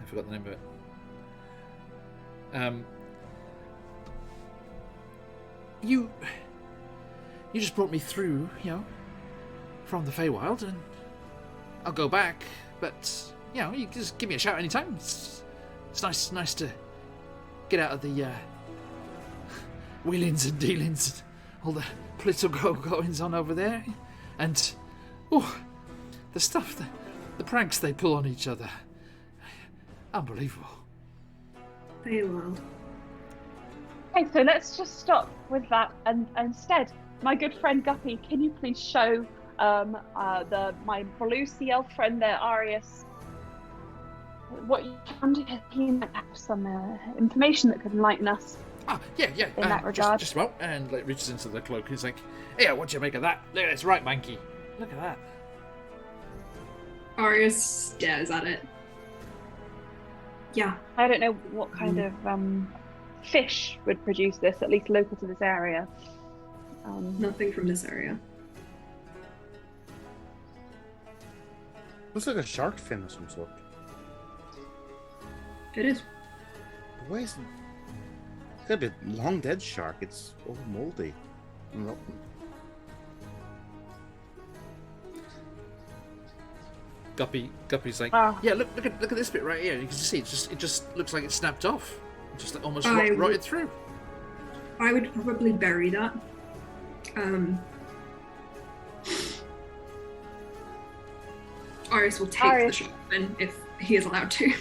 forgot the name of it. You just brought me through, from the Feywild, and I'll go back. But you can just give me a shout anytime. It's nice to get out of the wheelings and dealings, and all the political goings on over there, and the stuff, the pranks they pull on each other, unbelievable. Feywild. Okay, so let's just stop with that, and instead, my good friend Guppy, can you please show my Belusi elf friend there, Arius, what you found? He might have some information that could enlighten us. Yeah. In that regard. Just well, and reaches into the cloak. He's like, "Hey, what do you make of that? Look, it's right, Manky. Look at that." Arius stares at it. Yeah. I don't know what kind of fish would produce this, at least local to this area. Nothing from this area. Looks like a shark fin of some sort. It is. Why is it? It's gotta be a long dead shark. It's all moldy and rotten. Guppy's like, Ah. "Yeah, look at this bit right here. You can see it just looks like it snapped off, just almost I would- rotted through." I would probably bury that. Arius will take the Arius. shotgun if he is allowed to.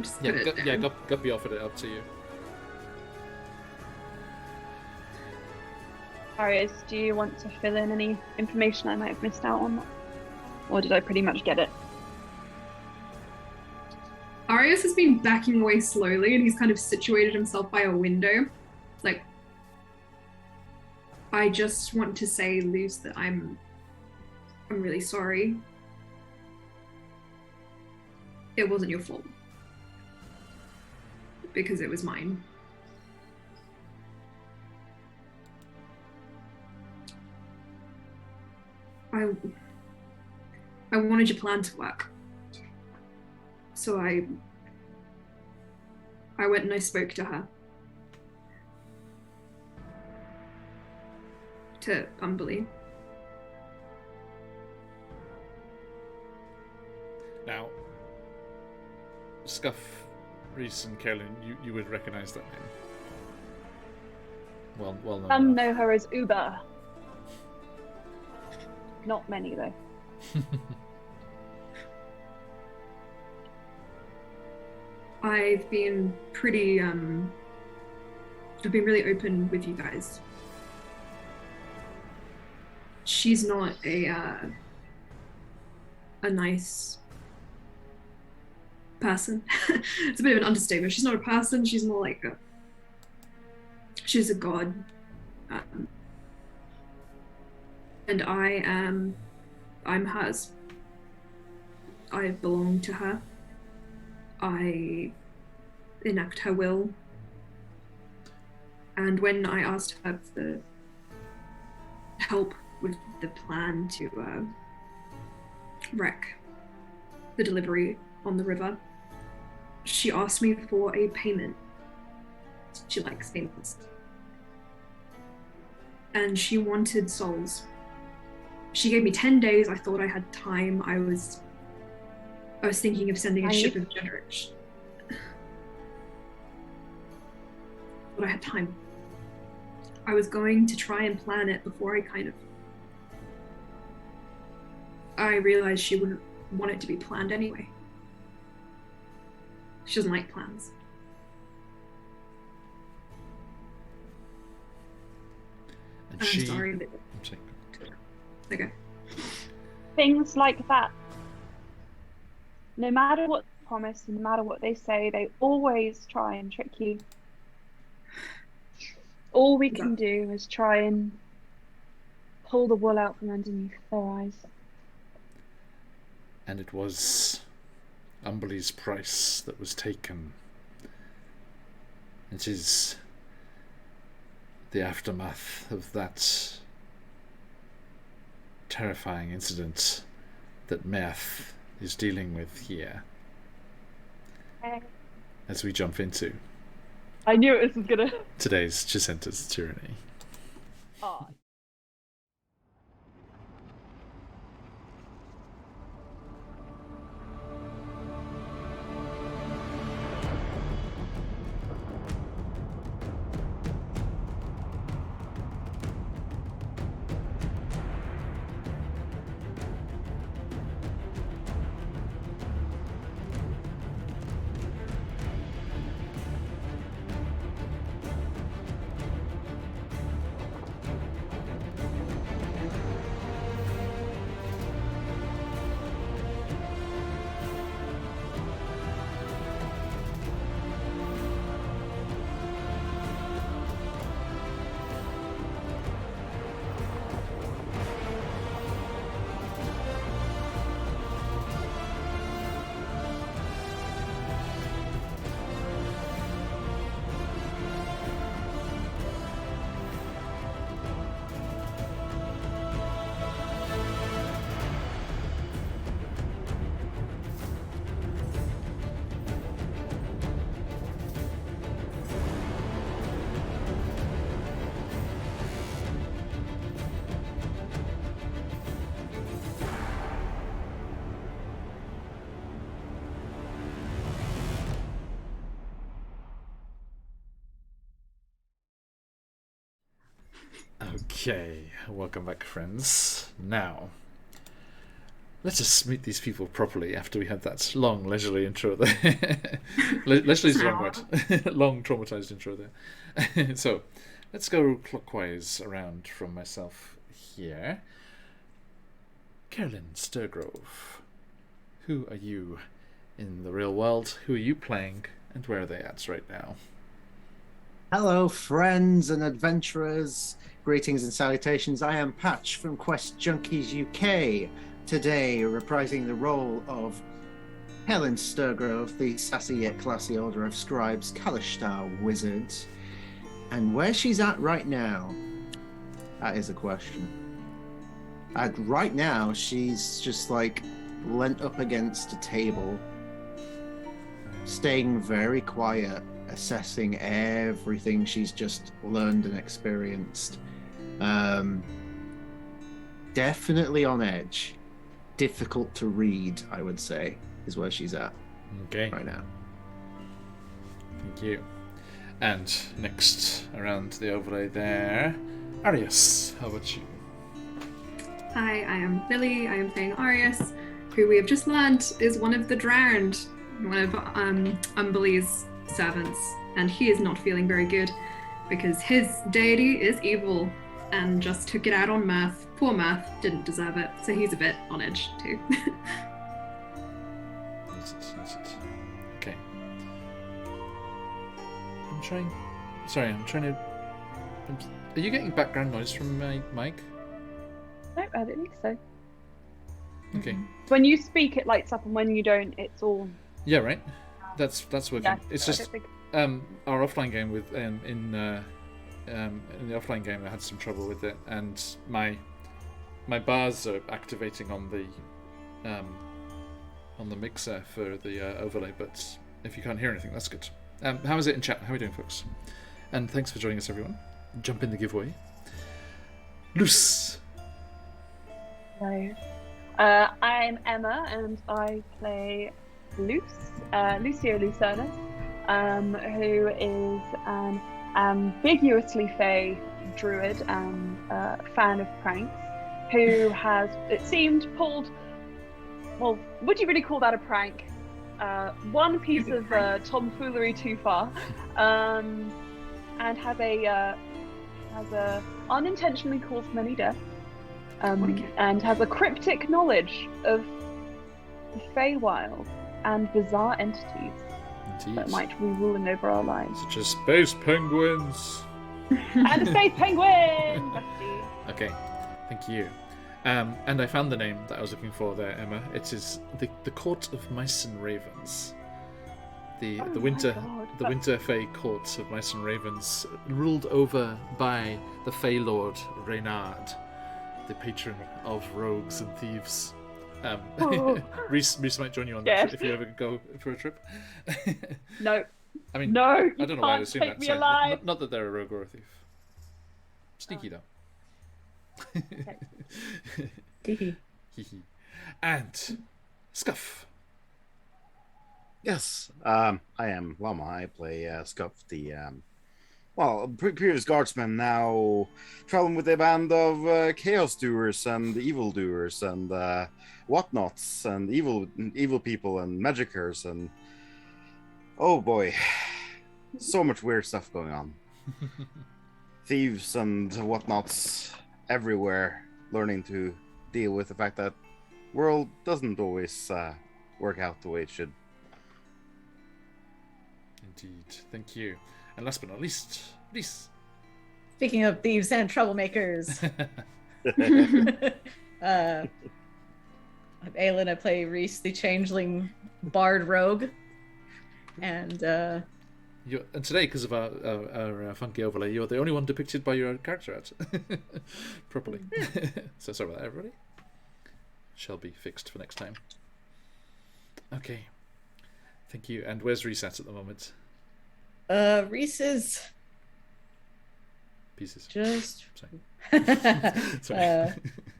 Just put it down. Guppy offered it up to you. Arius, do you want to fill in any information I might have missed out on? Or did I pretty much get it? Arius has been backing away slowly, and he's kind of situated himself by a window. Like, I just want to say, Luce, that I'm really sorry. It wasn't your fault. Because it was mine. I wanted your plan to work. So I went and I spoke to her. To Umberly. Now, Scuff, Reese, and Carolyn, you would recognise that name. Well known. Some enough. know her as Uber. Not many, though. I've been pretty I've been really open with you guys. She's not a nice person. It's a bit of an understatement. She's not a person, she's more like she's a god. And I'm hers. I belong to her. I enact her will. And when I asked her for help with the plan to wreck the delivery on the river, she asked me for a payment. She likes payments. and she wanted souls. She gave me 10 days. I thought I had time. I was thinking of sending a ship of generation. But I had time. I was going to try and plan it before I realized she wouldn't want it to be planned anyway. She doesn't like plans. And I'm sorry. I'm sorry. Okay. Things like that. No matter what they promise, no matter what they say, they always try and trick you. All we can do is try and pull the wool out from underneath their eyes. And it was Umberly's price that was taken. It is the aftermath of that terrifying incident that Meth is dealing with here. As we jump into I knew this was gonna. today's Chessenta's Tyranny. Oh. Okay, welcome back, friends. Now, let's just meet these people properly after we had that long, leisurely intro there. Leisurely's the wrong word. Long, traumatized intro there. So, let's go clockwise around from myself here. Carolyn Sturgrove, who are you in the real world? Who are you playing, and where are they at right now? Hello, friends and adventurers. Greetings and salutations. I am Patch from QuestJunkiesUK. Today, reprising the role of Helen Sturgrove, the sassy yet classy Order of Scribes Kalishtar wizard. And where she's at right now, that is a question. And right now, she's just like leant up against a table, staying very quiet, assessing everything she's just learned and experienced. Definitely on edge. Difficult to read, I would say, is where she's at right now. Thank you. And next around the overlay there, Arius, how about you? Hi, I am Lily. I am playing Arius, who we have just learned is one of the drowned, one of Umberly's servants, and he is not feeling very good because his deity is evil and just took it out on Math. Poor Math didn't deserve it, so he's a bit on edge too. Okay. I'm trying to. Are you getting background noise from my mic? No, I don't think so. Okay. When you speak, it lights up, and when you don't, it's all. Yeah, right. That's working. Yeah, It's I just don't think- our offline game with in the offline game I had some trouble with it, and my bars are activating on the mixer for the overlay. But if you can't hear anything, that's good. How is it in chat? How are we doing, folks? And thanks for joining us, everyone. Jump in the giveaway. Luce. Hello. I'm Emma, and I play Lucio Lucernus, who is an ambiguously fey druid and fan of pranks, who has, it seemed, pulled, well, would you really call that a prank? One piece of tomfoolery too far, and has unintentionally caused many deaths, and has a cryptic knowledge of the Feywild and bizarre entities that might be ruling over our lives. Such as space penguins. And a space penguin! Bestie. Okay, thank you. And I found the name that I was looking for there, Emma. It is the Court of Mice and Ravens. The Winter Fey Court of Mice and Ravens, ruled over by the Fey Lord Reynard, the patron of rogues and thieves. Reese might join you on that if you ever go for a trip. No. I mean, no, I don't know why I assume that. Sorry. Not that they're a rogue or a thief. Sneaky though. And Scuff. Yes, I am Lama. I play Scuff, the previous guardsman, now traveling with a band of chaos doers and evil doers and whatnots and evil people and magicers and oh boy, so much weird stuff going on. Thieves and whatnots everywhere, learning to deal with the fact that world doesn't always work out the way it should. Indeed, thank you. And last but not least, Reese. Speaking of thieves and troublemakers, I'm Aelin. I play Reese, the changeling bard rogue, and today, because of our funky overlay, you're the only one depicted by your character art properly. So sorry about that, everybody. Shall be fixed for next time. Okay, thank you. And where's Reese at the moment? Reese is pieces. Just Sorry.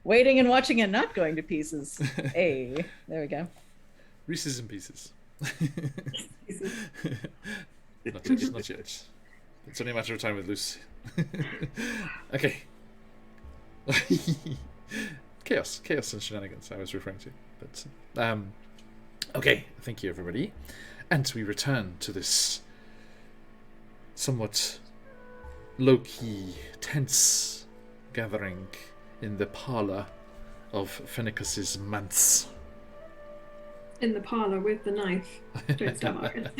Waiting and watching and not going to pieces. Hey, there we go. Reese is in pieces. Not yet. It's only a matter of time with Lucy. Okay. Chaos and shenanigans I was referring to. But okay, thank you everybody. And we return to this somewhat low-key, tense gathering in the parlour of Fenicus's manse. In the parlour with the knife. Don't stop, Marcus.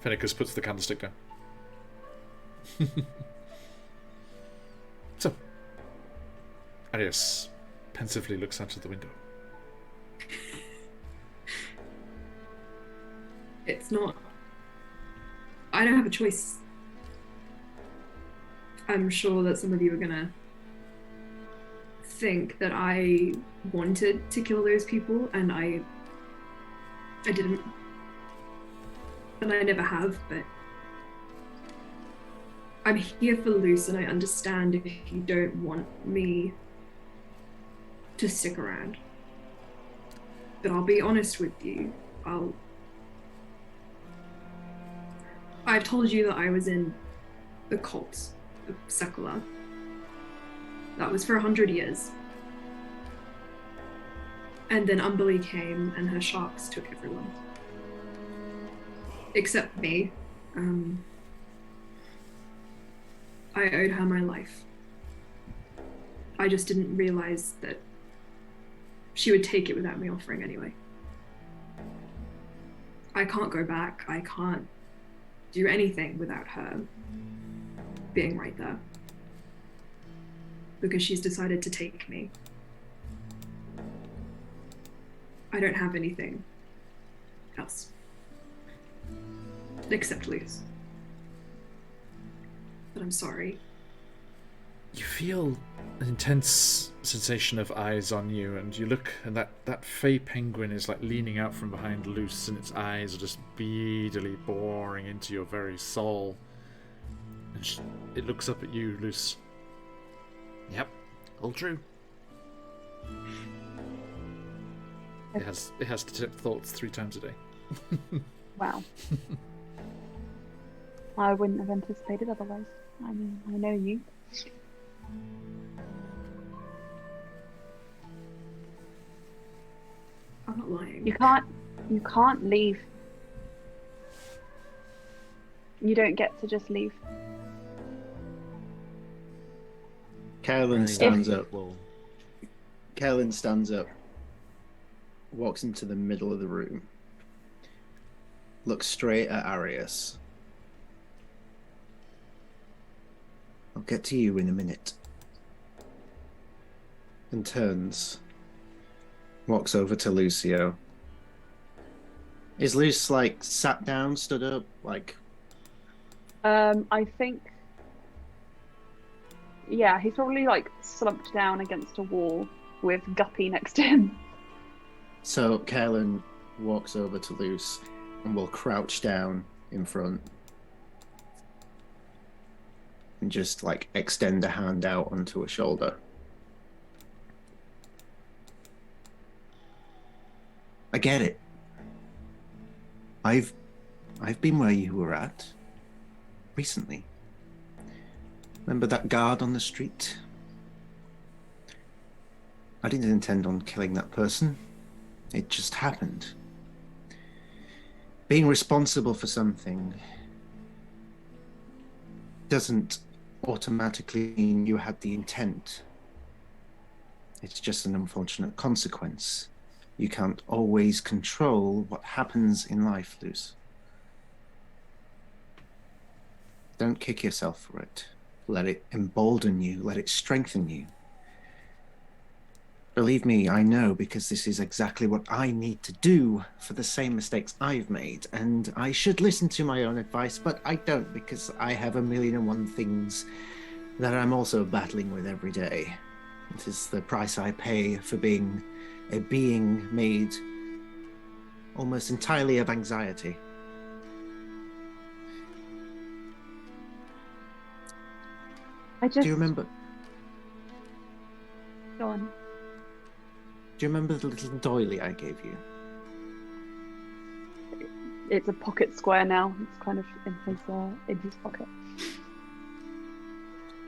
Fenicus puts the candlestick down. So, Arius pensively looks out of the window. It's not... I don't have a choice. I'm sure that some of you are gonna think that I wanted to kill those people, and I didn't. And I never have, but I'm here for Luce, and I understand if you don't want me to stick around. But I'll be honest with you, I've told you that I was in the cult of Sekula. That was for 100 years. And then Umberly came and her sharks took everyone. Except me. I owed her my life. I just didn't realize that she would take it without me offering anyway. I can't go back. I can't do anything without her being right there. Because she's decided to take me. I don't have anything else. Except Luce. But I'm sorry. You feel an intense sensation of eyes on you, and you look, and that fey penguin is like leaning out from behind Luce, and its eyes are just beadily boring into your very soul. And it looks up at you, Luce. Yep, all true. It has thoughts 3 times a day. Wow. I wouldn't have anticipated otherwise. I mean, I know you. I'm not lying. You can't leave. You don't get to just leave. Carolyn stands up. Well, Carolyn stands up, walks into the middle of the room, looks straight at Arius. I'll get to you in a minute. And turns, walks over to Lucio. Is Luce, like, sat down, stood up, like... I think... Yeah, he's probably, like, slumped down against a wall with Guppy next to him. So Carolyn walks over to Luce and will crouch down in front and just, like, extend a hand out onto a shoulder. I get it. I've been where you were at recently. Remember that guard on the street? I didn't intend on killing that person. It just happened. Being responsible for something doesn't automatically mean you had the intent. It's just an unfortunate consequence. You can't always control what happens in life, Luce. Don't kick yourself for it. Let it embolden you. Let it strengthen you. Believe me, I know, because this is exactly what I need to do for the same mistakes I've made. And I should listen to my own advice, but I don't, because I have 1,000,001 things that I'm also battling with every day. It is the price I pay for being a being made almost entirely of anxiety. Do you remember? Go on. Do you remember the little doily I gave you? It's a pocket square now. It's kind of in his pocket. Do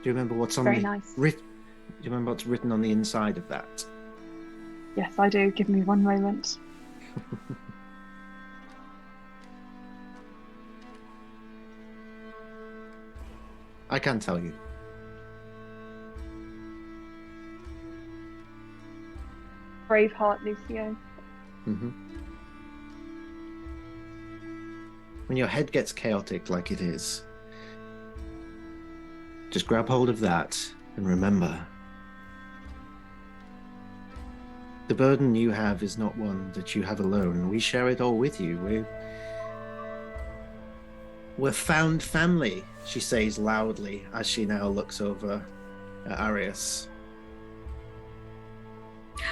you remember what's on Very the nice. Do you remember what's written on the inside of that? Yes, I do. Give me one moment. I can tell you. Braveheart, Lucio. Mm-hmm. When your head gets chaotic like it is, just grab hold of that and remember, the burden you have is not one that you have alone. We share it all with you. We're found family, she says loudly as she now looks over at Arius.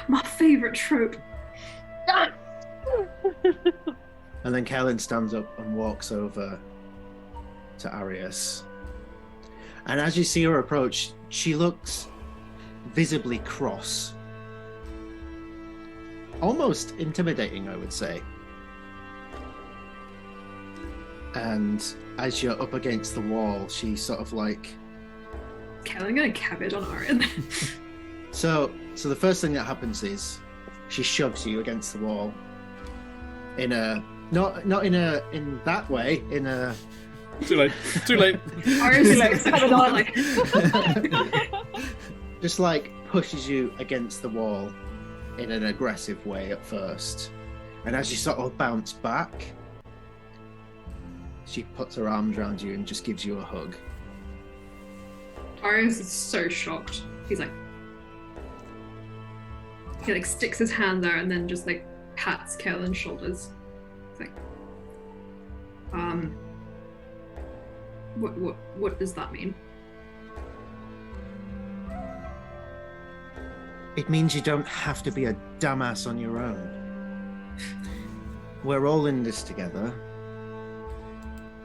My favorite trope. And then Kellen stands up and walks over to Arius. And as you see her approach, she looks visibly cross. Almost intimidating, I would say. And as you're up against the wall, she sort of like... Kelly gonna cabbage on Arian. So the first thing that happens is she shoves you against the wall. In a... Not in that way, in a... Too late. Too late. Arian's coming on. like... Just like pushes you against the wall in an aggressive way at first. And as you sort of bounce back, she puts her arms around you and just gives you a hug. Arius is so shocked. He's like... He like sticks his hand there and then just like pats Kellen's shoulders. It's like... What does that mean? It means you don't have to be a dumbass on your own. We're all in this together,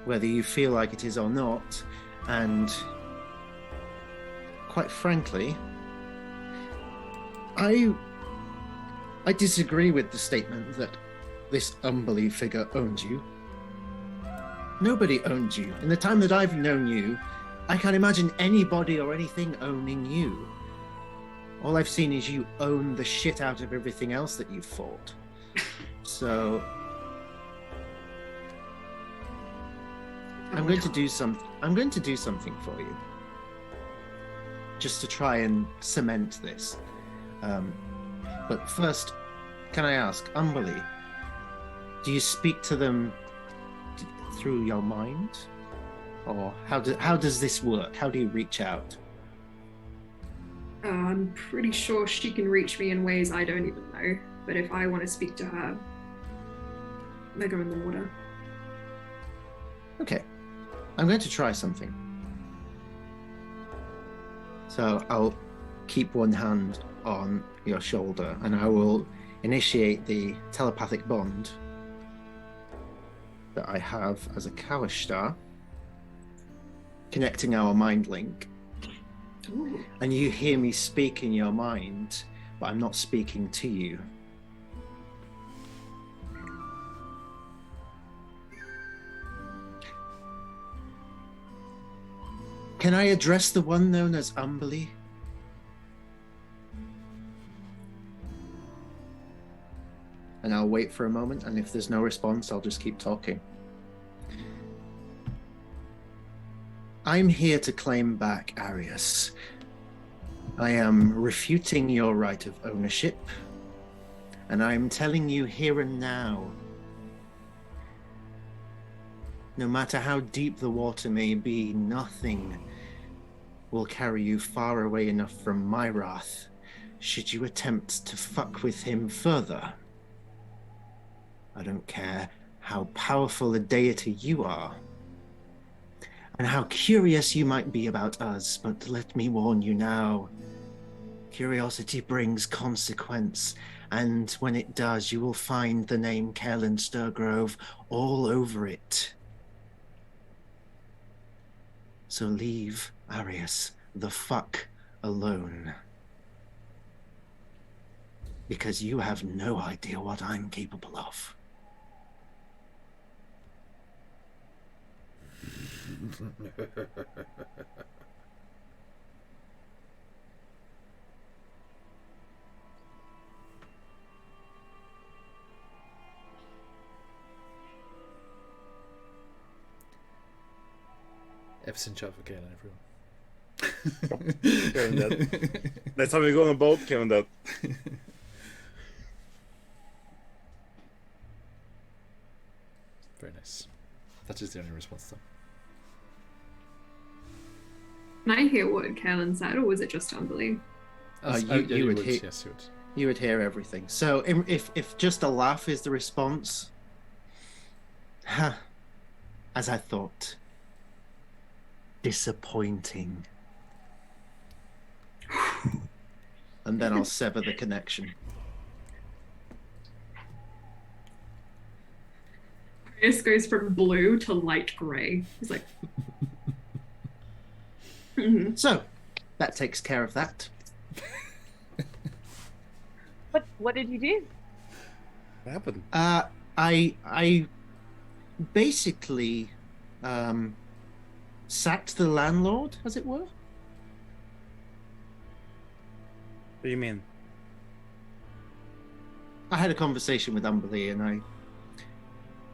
whether you feel like it is or not, and quite frankly, I disagree with the statement that this unbelief figure owned you. Nobody owned you. In the time that I've known you, I can't imagine anybody or anything owning you. All I've seen is you own the shit out of everything else that you've fought. So I'm going to do something for you. Just to try and cement this. But first, can I ask, Umberly, do you speak to them through your mind? Or how does this work? How do you reach out? I'm pretty sure she can reach me in ways I don't even know. But if I want to speak to her, I go in the water. Okay. I'm going to try something. So I'll keep one hand on your shoulder and I will initiate the telepathic bond that I have as a Kawish star, connecting our mind link. Ooh. And you hear me speak in your mind, but I'm not speaking to you. Can I address the one known as Umberly? And I'll wait for a moment, and if there's no response, I'll just keep talking. I'm here to claim back Arius. I am refuting your right of ownership, and I'm telling you here and now, no matter how deep the water may be, nothing will carry you far away enough from my wrath, should you attempt to fuck with him further. I don't care how powerful a deity you are, and how curious you might be about us, but let me warn you now. Curiosity brings consequence, and when it does, you will find the name Caelan Sturgrove all over it. So leave Arius the fuck alone. Because you have no idea what I'm capable of. F's in chat for Caelan, everyone. Kevin that. Next time we go on a boat, Kevin that. Very nice. That is the only response though. Can I hear what Caelan said, or was it just Umberly? You would hear. Yes, you would. You would hear everything. So if just a laugh is the response, as I thought, disappointing. And then I'll sever the connection. This goes from blue to light grey. He's like, So that takes care of that. What did you do? What happened? I basically sacked the landlord, as it were. What do you mean? I had a conversation with Umberly and I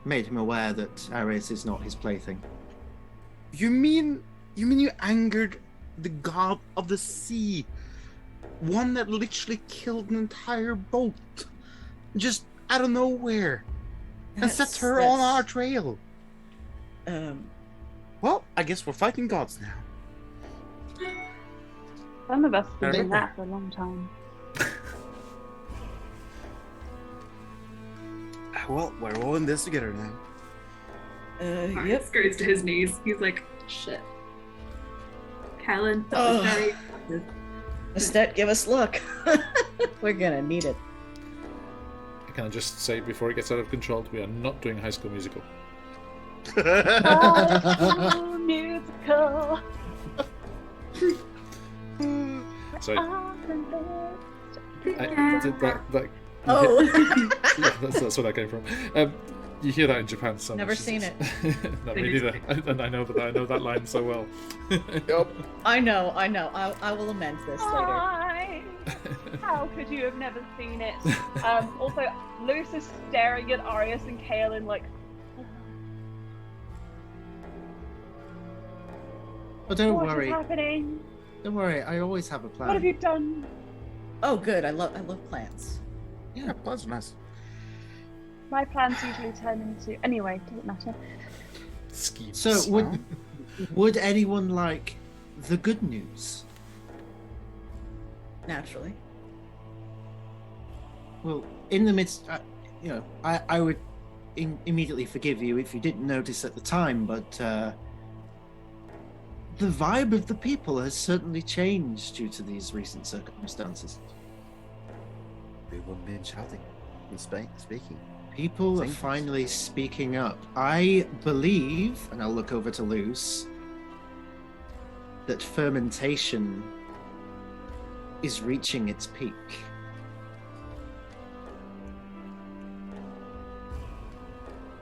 made him aware that Arius is not his plaything. You mean you angered the god of the sea? One that literally killed an entire boat. Just out of nowhere. And set her on our trail. Well, I guess we're fighting gods now. Some of us have been Fair doing enough. that for a long time. Well, we're all in this together now. Arius goes to his knees. He's like, shit. Caelan, that was very effective. Estet, give us luck. We're gonna need it. Can I just say before it gets out of control, we are not doing High School Musical. Oh, musical. Sorry. Oh. Yeah, that's where that came from. You hear that in Japan so Never much. seen it. No, me neither. And I know that line so well. Yup. I know. I will amend this later. Hi. How could you have never seen it? Also, Luce is staring at Arius and Kaelin like. But don't What is worry. happening? Don't worry. I always have a What have plan. you done? Oh, good. I love plants. Yeah, plants are nice. My plans usually turn into. Anyway, doesn't matter. Schemes. So would anyone like the good news? Naturally. Well, in the midst, I would immediately forgive you if you didn't notice at the time, but the vibe of the people has certainly changed due to these recent circumstances. People have been shouting and speaking. People are Thank you. finally speaking up. I believe, and I'll look over to Luce, that fermentation is reaching its peak.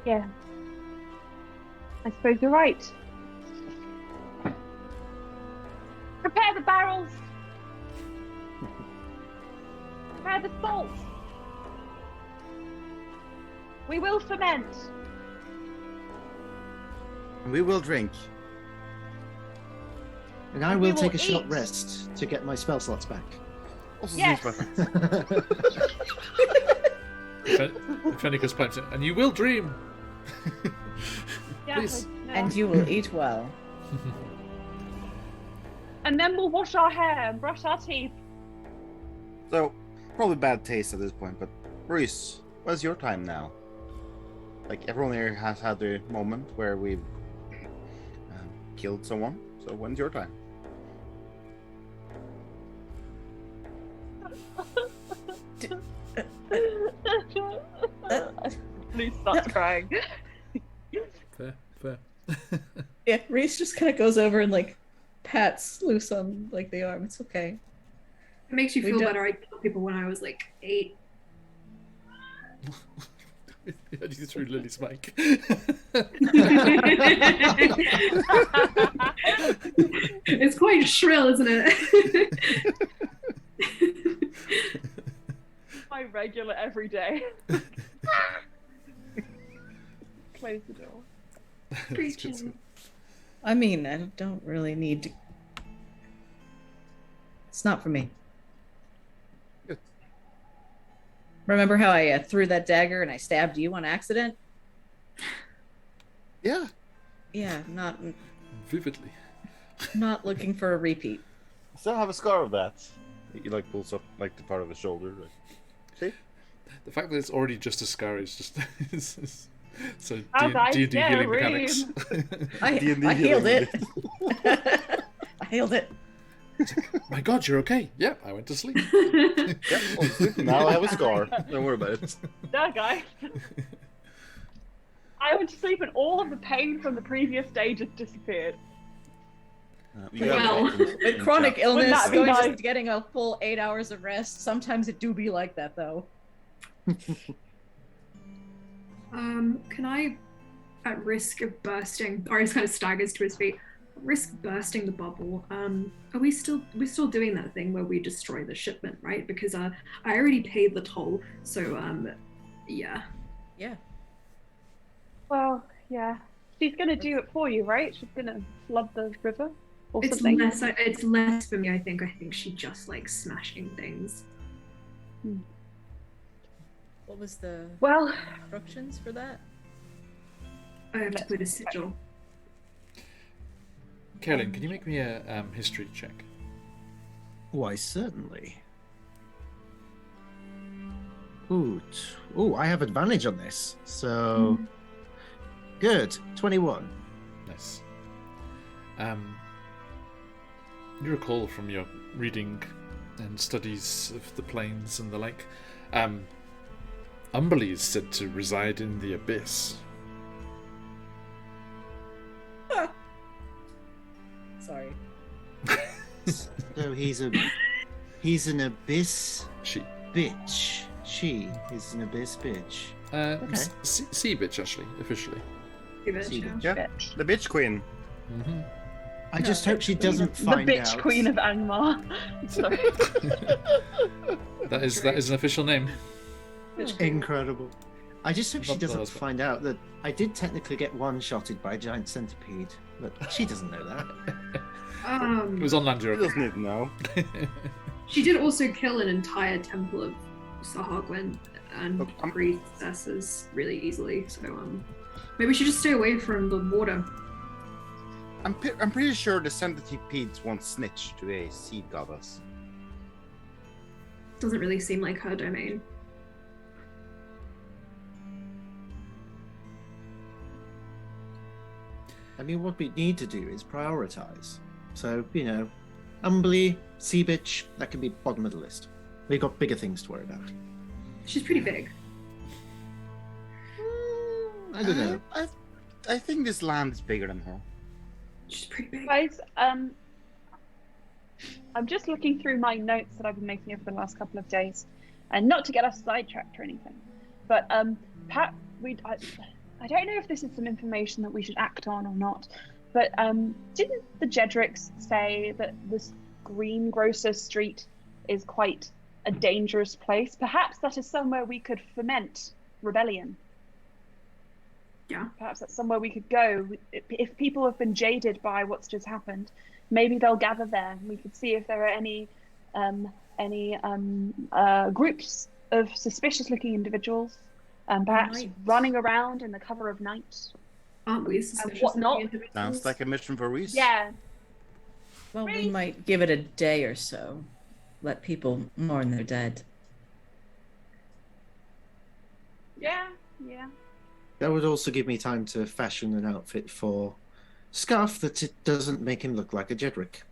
Yeah. I suppose you're right. Prepare the barrels. Prepare the salt. We will ferment. We will drink. And I And will we take will a short eat. rest to get my spell slots back. Also Yes. seems perfect. Fennicus pipes in, and you will dream. Yeah, Please. And you will eat well. And then we'll wash our hair and brush our teeth. So, probably bad taste at this point, but Reese, what's your time now? Like, everyone here has had their moment where we've killed someone, so when's your time? Luce starts crying. Fair. Yeah, Reese just kind of goes over and like pats Luce on like the arm. It's okay. It makes you We feel don't- better. I killed people when I was like 8. You threw Lily's mic. It's quite shrill, isn't it? My regular everyday. Close the door. Preaching. I mean, I don't really need to. It's not for me. Good. Remember how I threw that dagger and I stabbed you on accident? Yeah. Yeah, Vividly. not looking for a repeat. I still have a scar of that. He like pulls up like the part of his shoulder. Like, see? The fact that it's already just a scar is just so How's I D&D healing scary? mechanics. I D&D healed healing. it. I healed it. My God, you're okay. Yeah, I went to sleep. Yeah, honestly, now I have a scar. Don't worry about it. There, guys. I went to sleep and all of the pain from the previous day just disappeared. You have Well, options With in chronic chat. illness, that be going nice? just getting a full 8 hours of rest. Sometimes it do be like that, though. Can I, at risk of bursting, or he kind of staggers to his feet, at risk of bursting the bubble, are we still doing that thing where we destroy the shipment, right? Because I already paid the toll, so yeah. Yeah. Well, yeah. She's gonna do it for you, right? She's gonna flood the river or It's something. less for me, I think. I think she just likes smashing things. What was the Well, instructions for that? I have to put a sigil. Kaelin, can you make me a history check? Why, certainly. Ooh, I have advantage on this. So, good. 21. Nice. You recall from your reading and studies of the planes and the like, Umberly is said to reside in the abyss. Sorry. So he's a He's an abyss She. bitch. She is an abyss bitch. Okay. Sea bitch, actually, officially. Give it a See, chance. Yeah, Bitch. the bitch queen. Mm-hmm. I just hope she doesn't The find bitch out. queen of Angmar. Sorry. That is an official name. Incredible. I just hope she Love doesn't those. find out that I did technically get one-shotted by a giant centipede, but she doesn't know that. It was on land She Europe. doesn't even know. She did also kill an entire temple of Sahagwent and Look, priestesses really easily. So maybe we should just stay away from the water. I'm pretty sure the centipedes won't snitch to a seed goddess. Doesn't really seem like her domain. I mean, what we need to do is prioritize. So, Umbly, Sea Bitch, that can be bottom of the list. We've got bigger things to worry about. She's pretty big. I don't know. I think this land is bigger than her. She's pretty big. Guys, I'm just looking through my notes that I've been making over the last couple of days, and not to get us sidetracked or anything, but Pat, I don't know if this is some information that we should act on or not, but didn't the Jedricks say that this Greengrocer Street is quite a dangerous place? Perhaps that is somewhere we could foment rebellion. Yeah. Perhaps that's somewhere we could go. If people have been jaded by what's just happened, maybe they'll gather there. We could see if there are any groups of suspicious-looking individuals, perhaps Right. running around in the cover of night. Aren't we suspicious? whatnot. of the individuals? Sounds like a mission for Reese. Yeah, Well, we Right. might give it a day or so. Let people mourn their dead. yeah. That would also give me time to fashion an outfit for Scarf that it doesn't make him look like a Jedrick.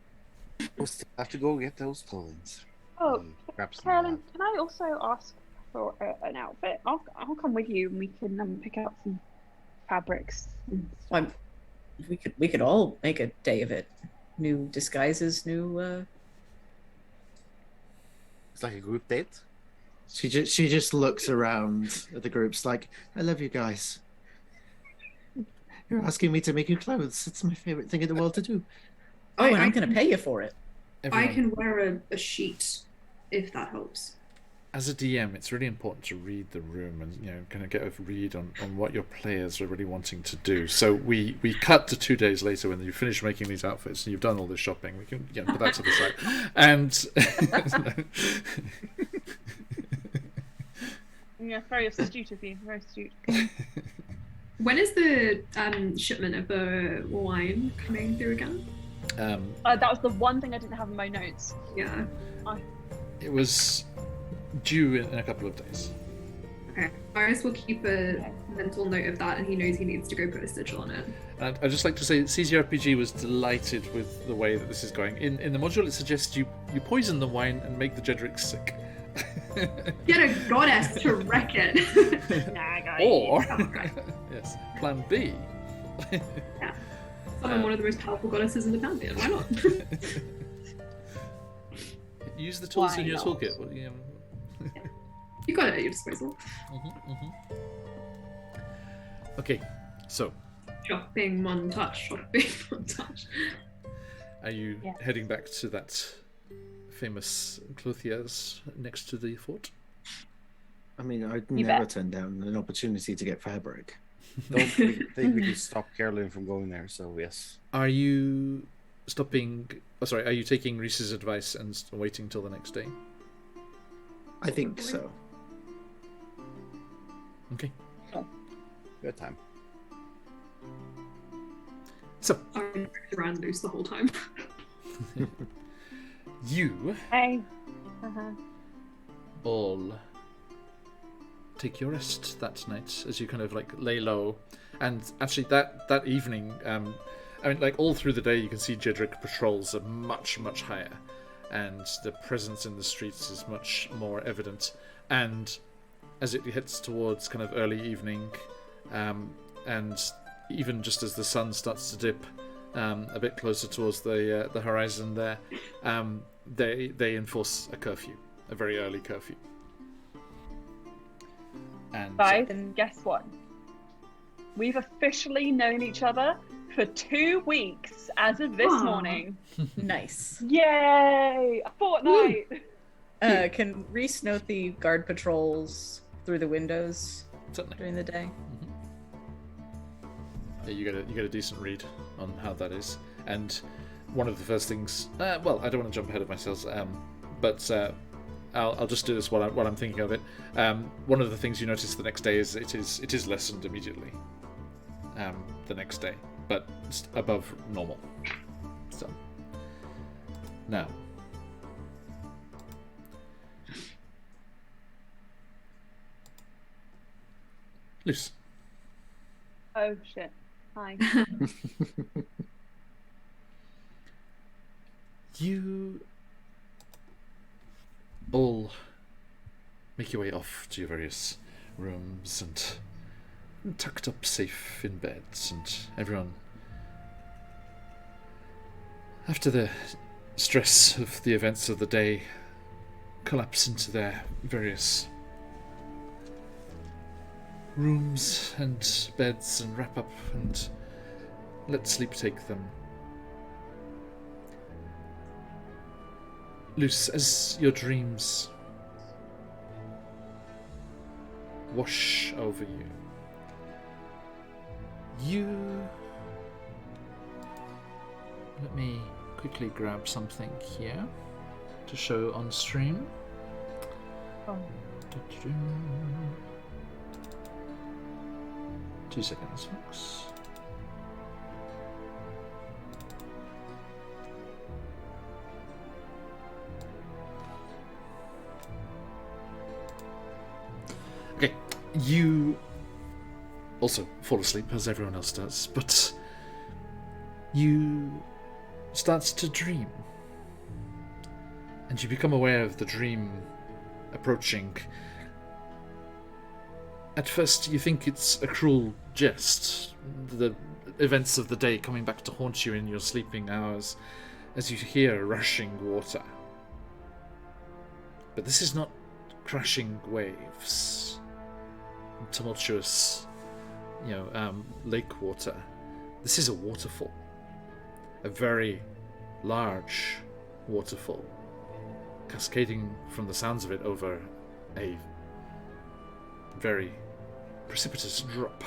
We'll still have to go get those clothings. Oh, Grab some Carolyn, of can I also ask for an outfit? I'll come with you, and we can pick out some fabrics. Well, we could all make a day of it. New disguises, new. It's like a group date. She just looks around at the groups like, I love you guys. You're asking me to make you clothes. It's my favorite thing in the world to do. Oh, and I'm going to pay you for it. Everyone, I can wear a sheet if that helps. as a DM, it's really important to read the room and kind of get a read on what your players are really wanting to do. So we cut to 2 days later when you finish making these outfits and you've done all this shopping. We can put that to the side. And Yeah, very astute of you. Very astute. When is the shipment of the wine coming through again? That was the one thing I didn't have in my notes. Yeah. it was due in a couple of days. Okay. Iris will keep a mental note of that, and he knows he needs to go put a sigil on it. And I'd just like to say that CZRPG was delighted with the way that this is going. In the module, it suggests you poison the wine and make the Jedricks sick. Get a goddess to wreck it. Nah, guys. Or, Right. yes, plan B. Summon one of the most powerful goddesses in the pantheon. Why not? Use the tools Why in your not? toolkit. You got it at your disposal. Okay, so Shopping montage. Shopping montage. are you Yeah. heading back to that famous clothier's next to the fort? I mean, I'd You never bet. turn down an opportunity to get fabric. Don't think we can stop Carolyn from going there, so yes. Are you stopping? Oh, sorry. Are you taking Reese's advice and waiting till the next day? I think so. Okay. Good time. So I ran loose the whole time. you Hey. all take your rest that night as you kind of like lay low, and actually that evening, I mean, like all through the day, you can see Jedrick patrols are much higher, and the presence in the streets is much more evident. And as it hits towards kind of early evening, and even just as the sun starts to dip a bit closer towards the horizon there, they enforce a curfew, a very early curfew. And Guys, guess what? We've officially known each other for 2 weeks as of this Aw. morning. Nice. Yay! A fortnight! Can Reese note the guard patrols through the windows certainly. during the day? Yeah, you get a decent read on how that is. And one of the first things, well, I don't want to jump ahead of myself, but I'll just do this while I'm thinking of it. One of the things you notice the next day is it is lessened immediately. The next day, but it's above normal. So now, Luce. Oh shit. Hi. You all make your way off to your various rooms and tucked up safe in beds, and everyone, after the stress of the events of the day, collapse into their various rooms and beds and wrap up and let sleep take them. Luce, as your dreams wash over you, let me quickly grab something here to show on stream. Oh. 2 seconds, folks. Okay, you also fall asleep as everyone else does, but you start to dream. And you become aware of the dream approaching. At first, you think it's a cruel jest, the events of the day coming back to haunt you in your sleeping hours as you hear rushing water. But this is not crashing waves, tumultuous, lake water. This is a waterfall, a very large waterfall, cascading from the sounds of it over a very precipitous drop.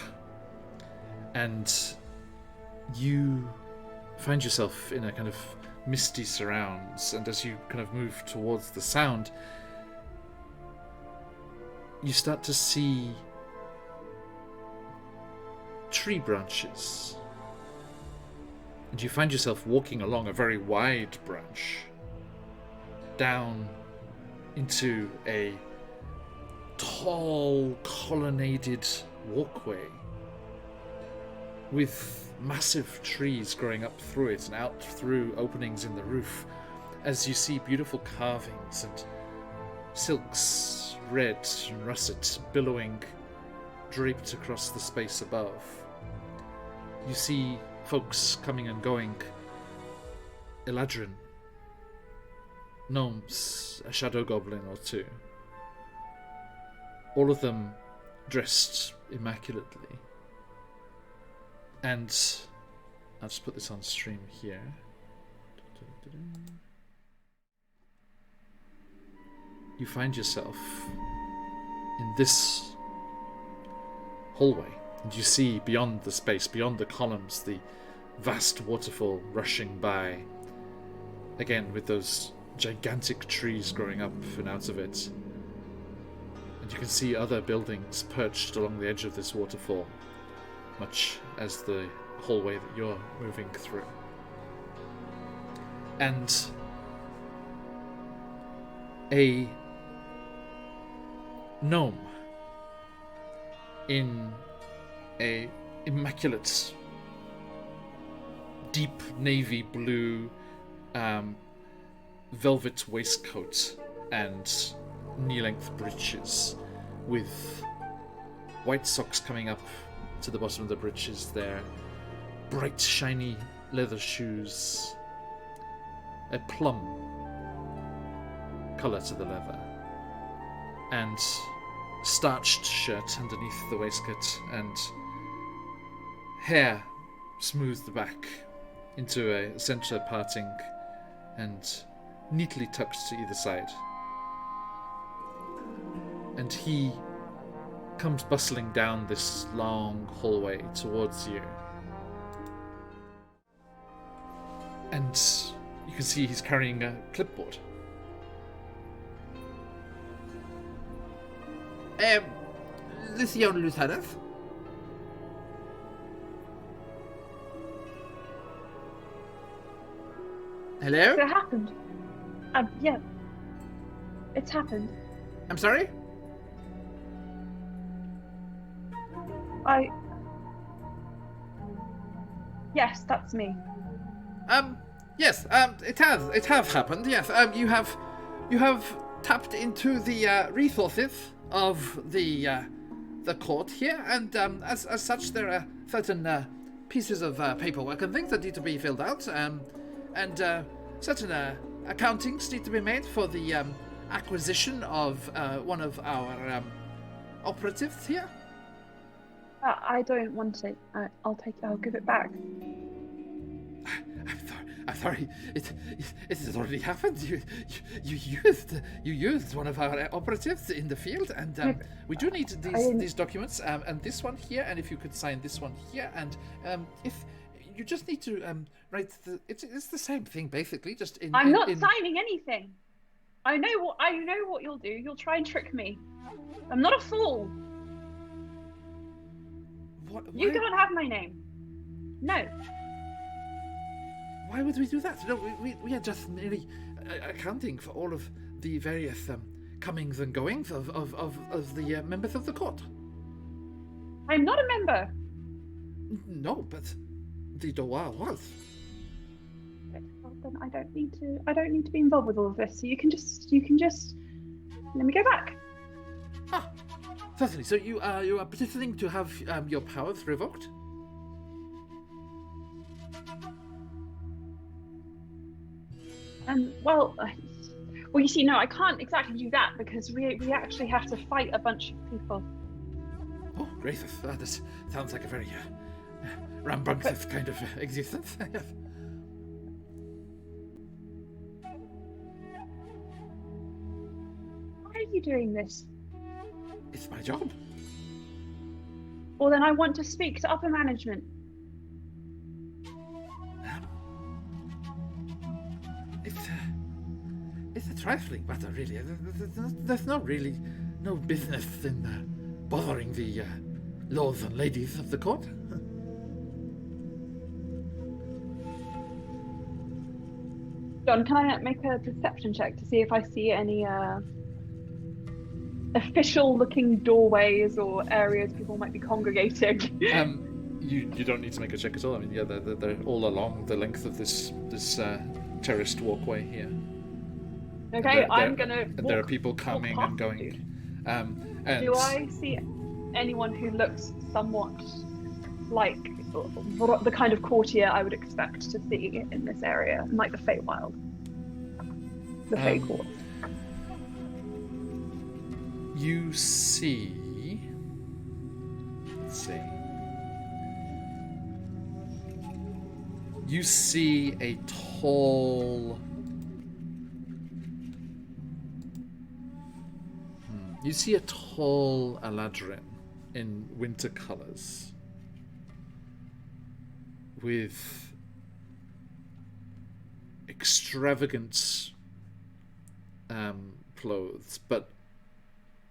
And you find yourself in a kind of misty surrounds, and as you kind of move towards the sound, you start to see tree branches, and you find yourself walking along a very wide branch down into a tall colonnaded walkway with massive trees growing up through it and out through openings in the roof, as you see beautiful carvings and silks, red and russet, billowing, draped across the space above. You see folks coming and going, Eladrin, gnomes, a shadow goblin or two, all of them dressed immaculately. And I'll just put this on stream here. You find yourself in this hallway, and you see beyond the space, beyond the columns, the vast waterfall rushing by, again with those gigantic trees growing up and out of it. And you can see other buildings perched along the edge of this waterfall, much as the hallway that you're moving through. And a gnome in a immaculate deep navy blue velvet waistcoat and knee-length breeches, with white socks coming up to the bottom of the breeches there, bright shiny leather shoes, a plum colour to the leather, and starched shirt underneath the waistcoat, and hair smoothed back into a centre parting and neatly tucked to either side. And he comes bustling down this long hallway towards you. And you can see he's carrying a clipboard. Lucian Lieutenant? Hello? It happened. Yeah. It's happened. I'm sorry? Yes, that's me. Yes, it has happened, yes. You have tapped into the resources of the court here, and as such there are certain pieces of paperwork and things that need to be filled out, and certain accountings need to be made for the acquisition of one of our operatives here. I don't want it. I'll give it back. I'm sorry. It has already happened. You used one of our operatives in the field, and we do need these documents, and this one here, and if you could sign this one here, and if you just need to write it's the same thing basically. Just in. I'm not signing anything. I know what you'll do. You'll try and trick me. I'm not a fool. You can't have my name. No. Why would we do that? No, we are just merely accounting for all of the various comings and goings of the members of the court. I'm not a member. No, but the Doa was. Well, then I don't need to be involved with all of this. So you can just let me go back. Ah, certainly. So you are petitioning to have your powers revoked? Well, you see, no, I can't exactly do that because we actually have to fight a bunch of people. Oh, gracious! This sounds like a very rambunctious kind of existence. Why are you doing this? It's my job. Well, then I want to speak to upper management. It's a trifling matter, really. There's no business in bothering the lords and ladies of the court. John, can I make a perception check to see if I see any official-looking doorways or areas people might be congregating? You don't need to make a check at all. I mean, yeah, they're all along the length of this terraced walkway here. Okay, I'm gonna. There are people coming and going. And do I see anyone who looks somewhat like the kind of courtier I would expect to see in this area, like the Feywild, the Fey court? You see. Let's see. You see a tall. You see a tall Aladrin in winter colours with extravagant clothes, but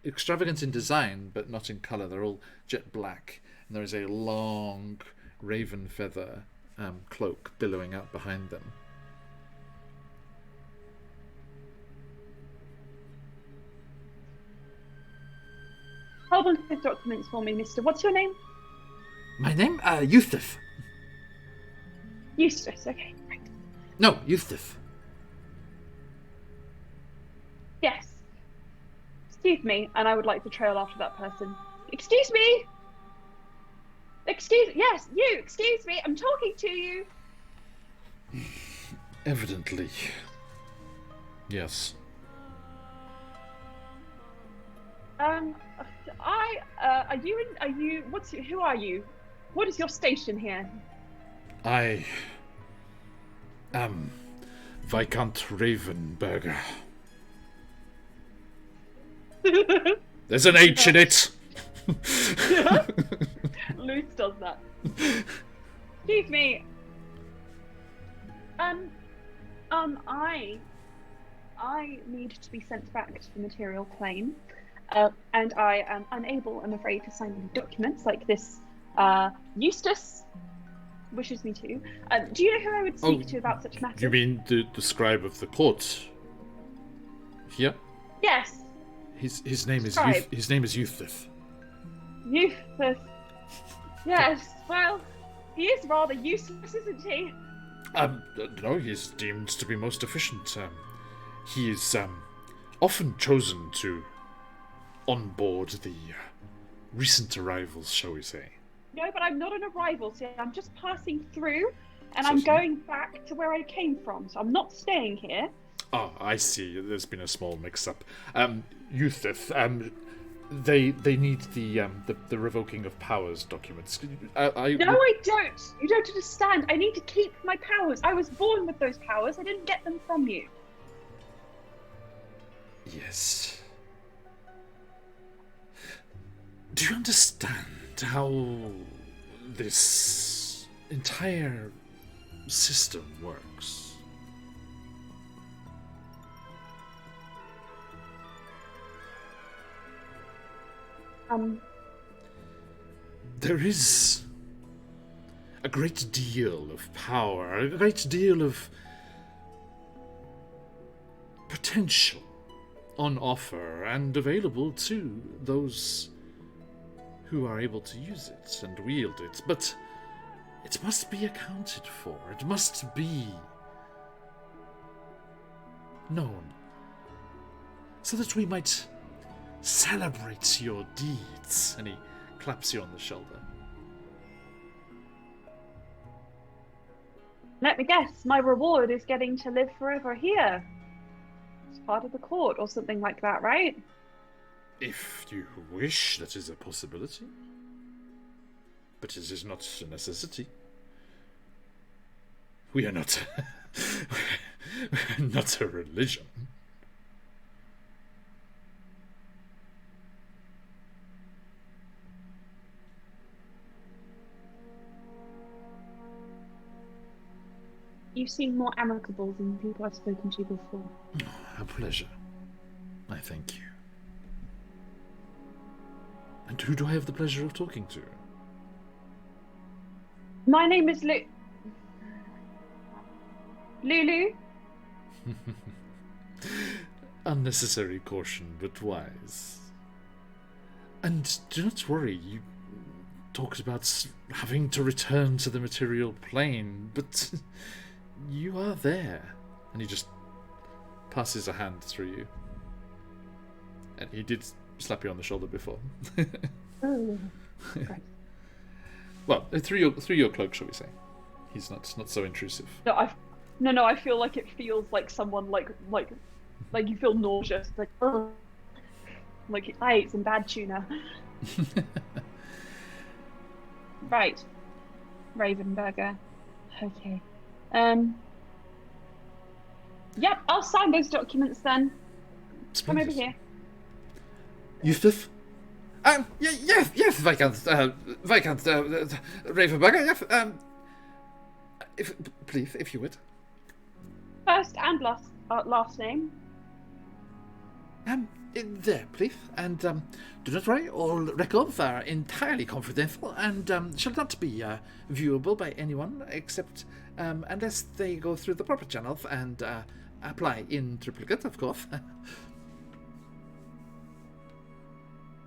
extravagant in design, but not in colour. They're all jet black, and there is a long raven feather cloak billowing out behind them. Hold on to these documents for me, mister. What's your name? My name? Eustace. Eustace, okay, right. No, Eustace. Yes. Excuse me, and I would like to trail after that person. Excuse me! Yes, you! Excuse me, I'm talking to you! Evidently. Yes. Who are you? What is your station here? I am Viscount Ravenberger. There's an H in it! Luce does that. Excuse me. I need to be sent back to the material plane, and I am unable, I'm afraid, to sign any documents like this. Eustace wishes me to. Do you know who I would speak to about such matters? You mean the scribe of the court? Here? Yes. His name is Eustace. Eustace. Yes. Well, he is rather useless, isn't he? No, he's deemed to be most efficient. He is often chosen to onboard the recent arrivals, shall we say. No, but I'm not an arrival, so I'm just passing through, and Certainly. I'm going back to where I came from, so I'm not staying here. Oh, I see. There's been a small mix-up. Eustace, they need the revoking of powers documents. No, I don't. You don't understand. I need to keep my powers. I was born with those powers. I didn't get them from you. Yes. Do you understand how this entire system works? There is a great deal of power, a great deal of potential on offer and available to those who are able to use it and wield it, but it must be accounted for. It must be known, so that we might celebrate your deeds. And he claps you on the shoulder. Let me guess, my reward is getting to live forever here. It's part of the court or something like that, right? If you wish, that is a possibility. But it is not a necessity. We are not not a religion. You seem more amicable than people I've spoken to before. A pleasure. I thank you. And who do I have the pleasure of talking to? My name is Lulu. Unnecessary caution, but wise. And do not worry, you talked about having to return to the material plane, but you are there. And he just passes a hand through you. And he did slap you on the shoulder before. Oh, right. Well, through your cloak, shall we say? He's not so intrusive. No, I feel like it feels like someone like you feel nauseous. Like, ugh. Like I ate some bad tuna. Right, Ravenberger. Okay. Yep, I'll sign those documents then. Come over here. Eustace? Yes, Viscount Ravenberger, yes, please, if you would. First and last name. In there, please, and do not worry, all records are entirely confidential and shall not be viewable by anyone except unless they go through the proper channels and apply in triplicate, of course.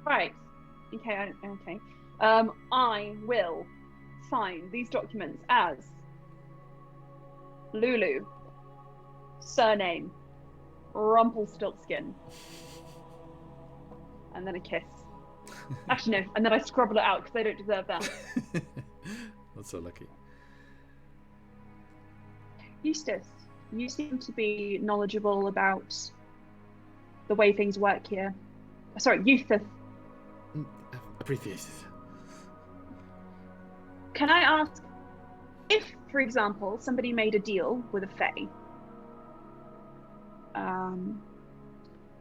Right. Okay. I will sign these documents as Lulu, surname Rumpelstiltskin, and then a kiss. Actually, no, and then I scribble it out because they don't deserve that. That's so lucky. Eustace, you seem to be knowledgeable about the way things work here. Sorry, Eustace. Appreciated. Can I ask if, for example, somebody made a deal with a fae?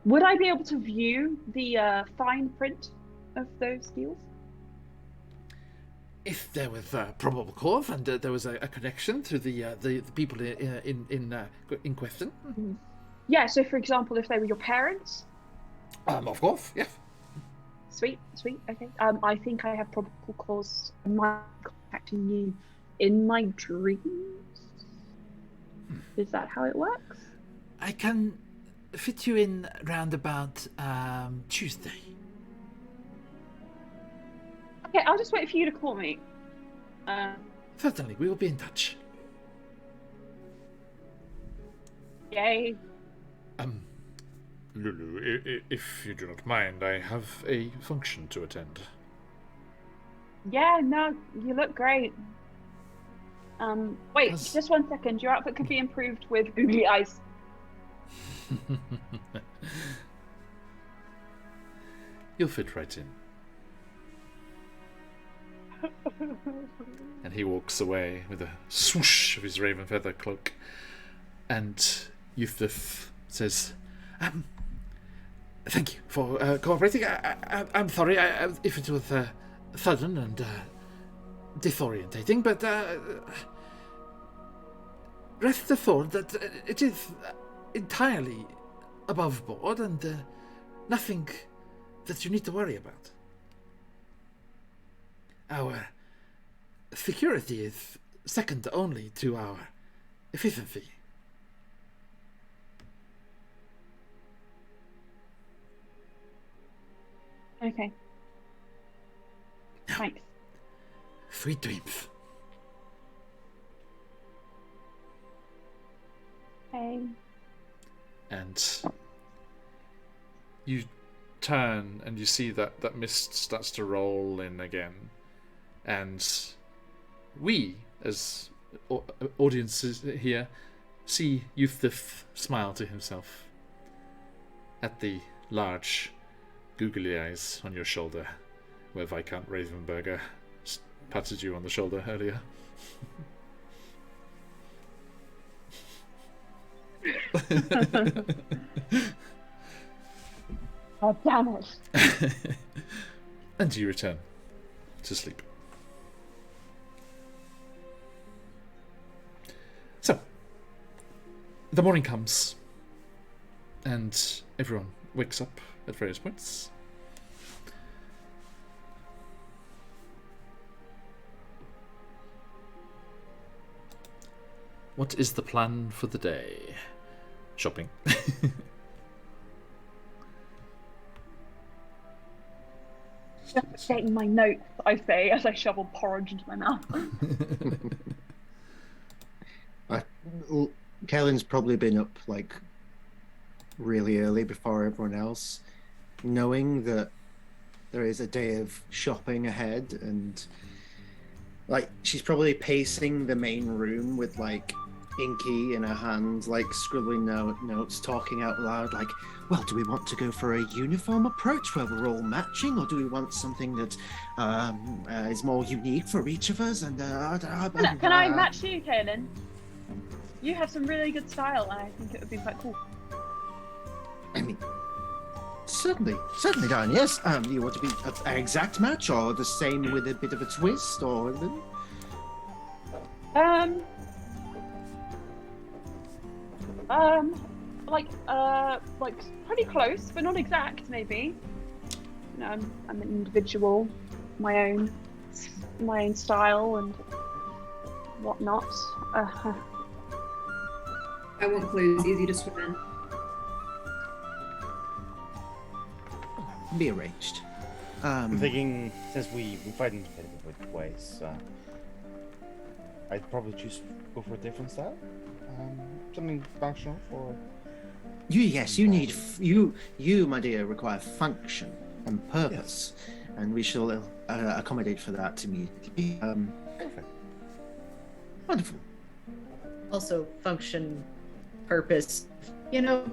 Would I be able to view the fine print of those deals? If there was probable cause and there was a connection to the people in question. Mm-hmm. Yeah. So, for example, if they were your parents. Of course, yes. Sweet. Okay. I think I have probable cause. Am I contacting you in my dreams? Is that how it works? I can fit you in round about Tuesday. Okay, I'll just wait for you to call me. Certainly, we will be in touch. Yay. Lulu, if you do not mind, I have a function to attend. Yeah, no, you look great. Wait, just 1 second. Your outfit could be improved with googly eyes. You'll fit right in. And he walks away with a swoosh of his raven feather cloak. And Eustace says, thank you for cooperating. I'm sorry if it was sudden and disorientating, but rest assured that it is entirely above board and nothing that you need to worry about. Our security is second only to our efficiency. Okay. Thanks. Sweet dreams. Hey. and you turn and you see that mist starts to roll in again, and we, as audiences here, see Eustace smile to himself at the large googly eyes on your shoulder, where Viscount Ravenberger patted you on the shoulder earlier. Oh, damn it. And you return to sleep. So, the morning comes, and everyone wakes up at various points. What is the plan for the day? Shopping. Just getting my notes, I say, as I shovel porridge into my mouth. Kellen's probably been up like really early before everyone else, knowing that there is a day of shopping ahead, and like she's probably pacing the main room with like Inky in her hand, like scribbling notes, talking out loud, like, well, do we want to go for a uniform approach where we're all matching, or do we want something that is more unique for each of us? And can I match you, Kaelin? You have some really good style, and I think it would be quite cool. I mean, certainly, darling. Yes. You want to be an exact match, or the same with a bit of a twist, or like pretty close, but not exact, maybe. You know, I'm an individual, my own style and whatnot. I want clues easy to swim in. be arranged. I'm thinking, since we fight in different ways, I'd probably go for a different style. Something functional for. You need you, my dear, require function and purpose, and we shall accommodate for that immediately. Perfect. Wonderful. Also, function, purpose. You know,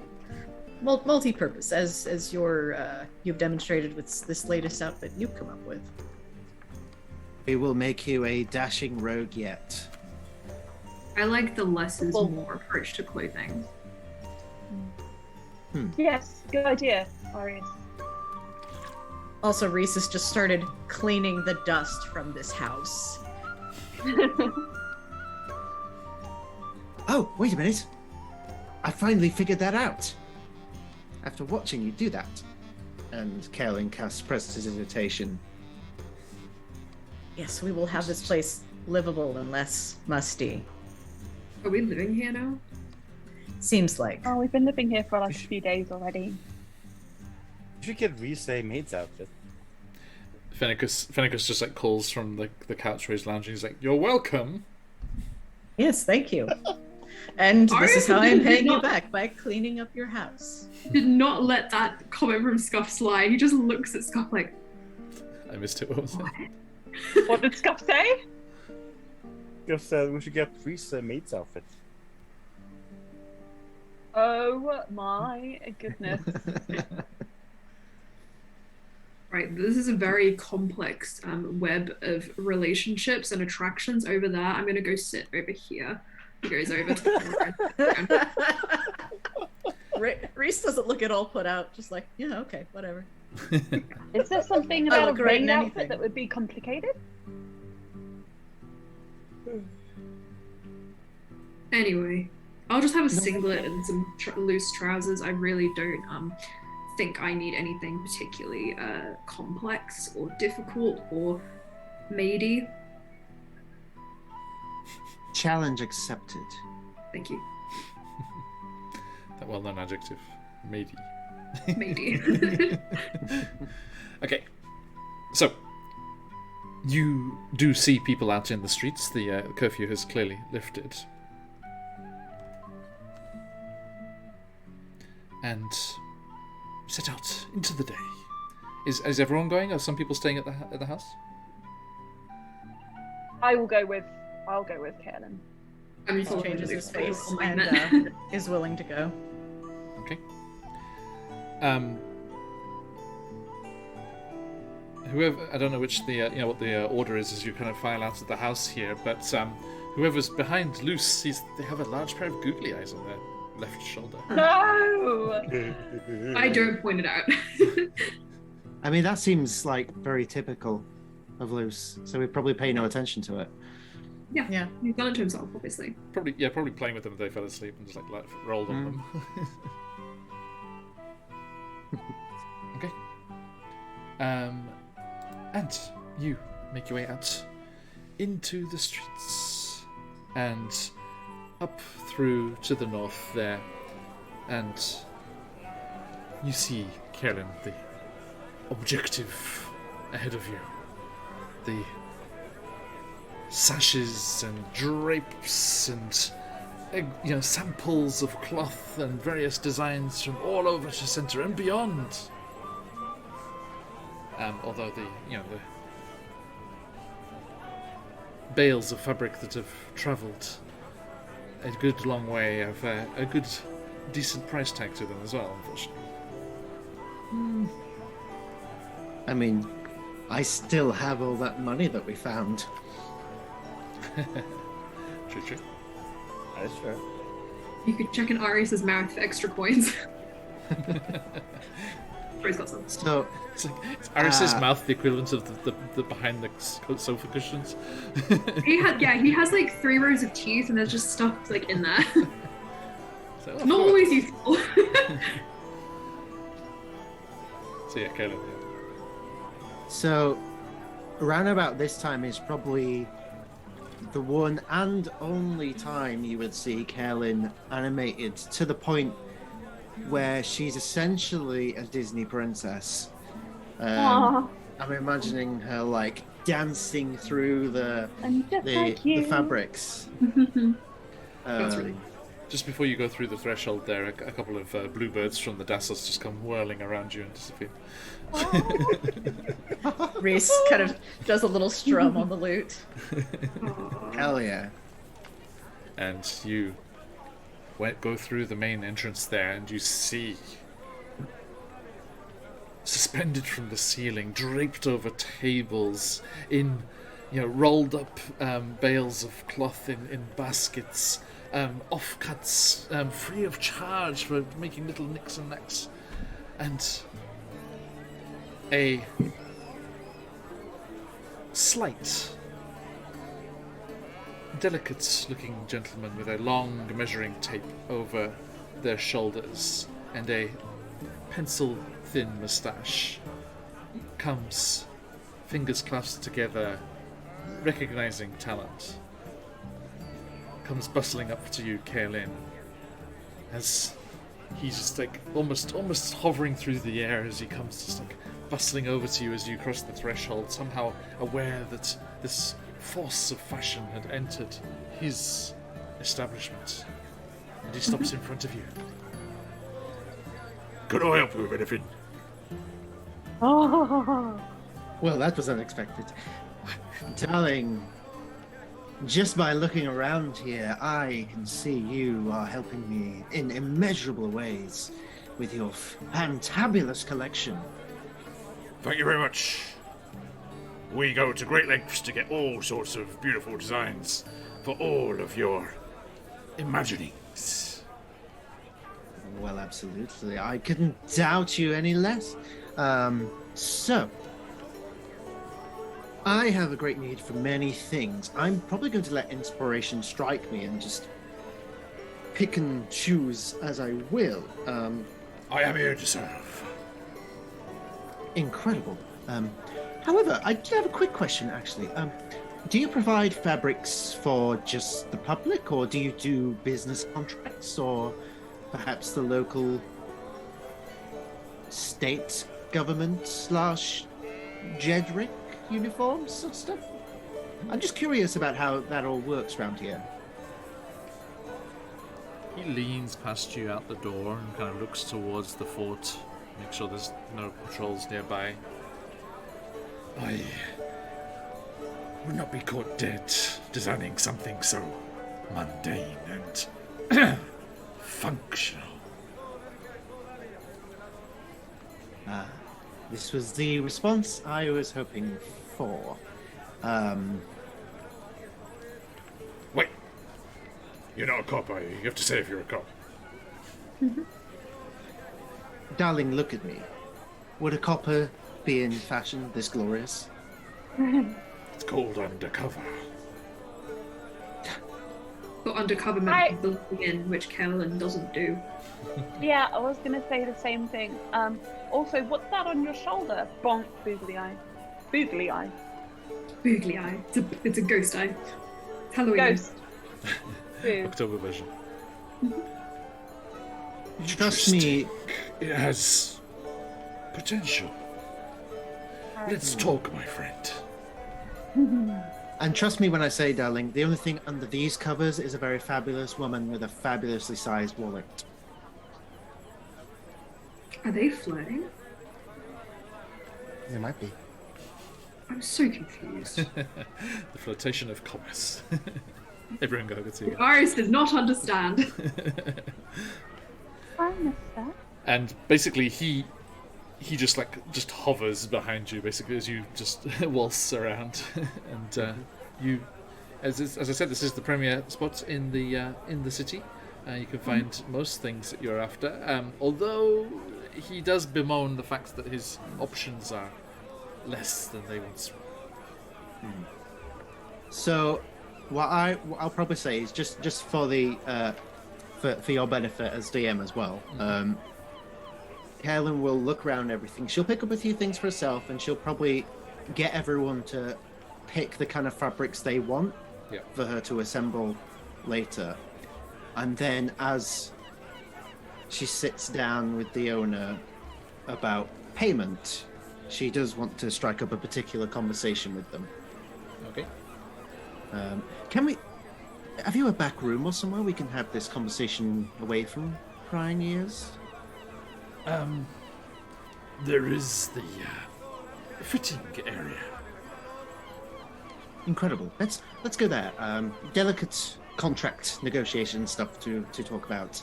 multi-purpose, as you've demonstrated with this latest outfit you've come up with. We will make you a dashing rogue yet. I like the less is Well- more approach to clothing. Yes, good idea, Arius. Also, Reese has just started cleaning the dust from this house. Oh, wait a minute. I finally figured that out. After watching you do that. And Kaelin casts Prestidigitation. Yes, we will have this place livable and less musty. Are we living here now? Seems like. Oh, we've been living here for like a few days already. You should get Reese a maid's outfit. Fennicus just like calls from the couch where he's lounging. He's like, "You're welcome." Yes, thank you. And this Arius is how I am did paying you not- back, by cleaning up your house. Did not let that comment from Scuff slide. He just looks at Scuff like, I missed it. What was it? What did Scuff say? Just said we should get Reese a maid's outfit. Oh my goodness. right, this is a very complex web of relationships and attractions over there. I'm going to go sit over here. He goes over to the Reese doesn't look at all put out, just like, yeah, okay, whatever. Is there something I about a look great in rain anything. outfit that would be complicated? Anyway, I'll just have a singlet and some loose trousers. I really don't think I need anything particularly complex or difficult or maidy. Challenge accepted. Thank you. That well-known adjective, matey. Maidy. Okay, so you do see people out in the streets. The curfew has clearly lifted, and set out into the day. Is everyone going? Are some people staying at the house? I'll go with Kaelin. I'm He following changes the his face alignment. and is willing to go. Okay. Whoever, I don't know which what the order is as you kind of file out of the house here, but whoever's behind Luce, they have a large pair of googly eyes on their left shoulder. No! I don't point it out. I mean, that seems like very typical of Luce, so we probably pay no attention to it. Yeah. He's done it to himself, obviously. Probably playing with them if they fell asleep and just like rolled on them. Okay. And you make your way out into the streets and up through to the north there, and you see Kaelin, the objective ahead of you. The sashes and drapes and samples of cloth and various designs from all over Chessenta and beyond. Although the bales of fabric that have travelled a good long way have a good decent price tag to them as well, unfortunately. I mean, I still have all that money that we found. True. That is true. You could check in Arius's mouth for extra coins. He's got some. So, It's Aris's mouth the equivalent of the behind the sofa cushions. He has like 3 rows of teeth and there's just stuff like in there. So, Not always useful. So yeah, Kaelin. so around about this time is probably the one and only time you would see Kaelin animated to the point where she's essentially a Disney princess. Aw, I'm imagining her like dancing through the I'm just like you. fabrics. That's really Just before you go through the threshold there, a couple of bluebirds from the Dassos just come whirling around you and disappear. Reese kind of does a little strum on the lute. Hell yeah. And you go through the main entrance there, and you see suspended from the ceiling, draped over tables, in rolled up bales of cloth in baskets, offcuts free of charge for making little nicks and knacks, and a slight, delicate-looking gentleman with a long measuring tape over their shoulders and a pencil-thin moustache comes, fingers clasped together, recognizing talent, comes bustling up to you, Kaelin, as he's just like almost hovering through the air as he comes, just like bustling over to you as you cross the threshold, somehow aware that this force of fashion had entered his establishment, and he stops in front of you. Could I help you with anything? Oh, Well, that was unexpected. Darling, just by looking around here, I can see you are helping me in immeasurable ways with your fantabulous collection. Thank you very much. We go to great lengths to get all sorts of beautiful designs for all of your imaginings. Well, absolutely. I couldn't doubt you any less. So, I have a great need for many things. I'm probably going to let inspiration strike me and just pick and choose as I will. I am here to serve. Incredible. However, I do have a quick question, actually. Do you provide fabrics for just the public, or do you do business contracts, or perhaps the local state government / Jedrick uniforms sort of stuff? I'm just curious about how that all works around here. He leans past you out the door and kind of looks towards the fort, make sure there's no patrols nearby. I would not be caught dead designing something so mundane and functional. This was the response I was hoping for. Wait. You're not a cop, are you? You have to say if you're a cop. Darling, look at me. Would a copper be in fashion this glorious? It's called undercover. But undercover meant blending in, which Caroline doesn't do. yeah, I was gonna say the same thing. Also, what's that on your shoulder? Bonk, boogly eye. Boogly eye. Boogly eye. It's a ghost eye. Halloween. Ghost. Boo. October vision. Trust me. It has potential. Let's talk, my friend. And trust me when I say, darling, the only thing under these covers is a very fabulous woman with a fabulously sized wallet. Are they flirting? There might be. I'm so confused. The flirtation of commerce. Everyone go over to you. Iris does not understand. I missed that. And basically he just hovers behind you basically as you just waltz around. And you as I said, this is the premier spot in the city. You can find most things that you're after. Although he does bemoan the fact that his options are less than they once were. So, what I'll probably say is just for the for your benefit as DM as well. Helen will look around everything. She'll pick up a few things for herself, and she'll probably get everyone to pick the kind of fabrics they want for her to assemble later. And then, as she sits down with the owner about payment, she does want to strike up a particular conversation with them. Okay. Can we? Have you a back room or somewhere we can have this conversation away from prying ears? There is the fitting area. Incredible. Let's go there. Delicate contract negotiation stuff to talk about.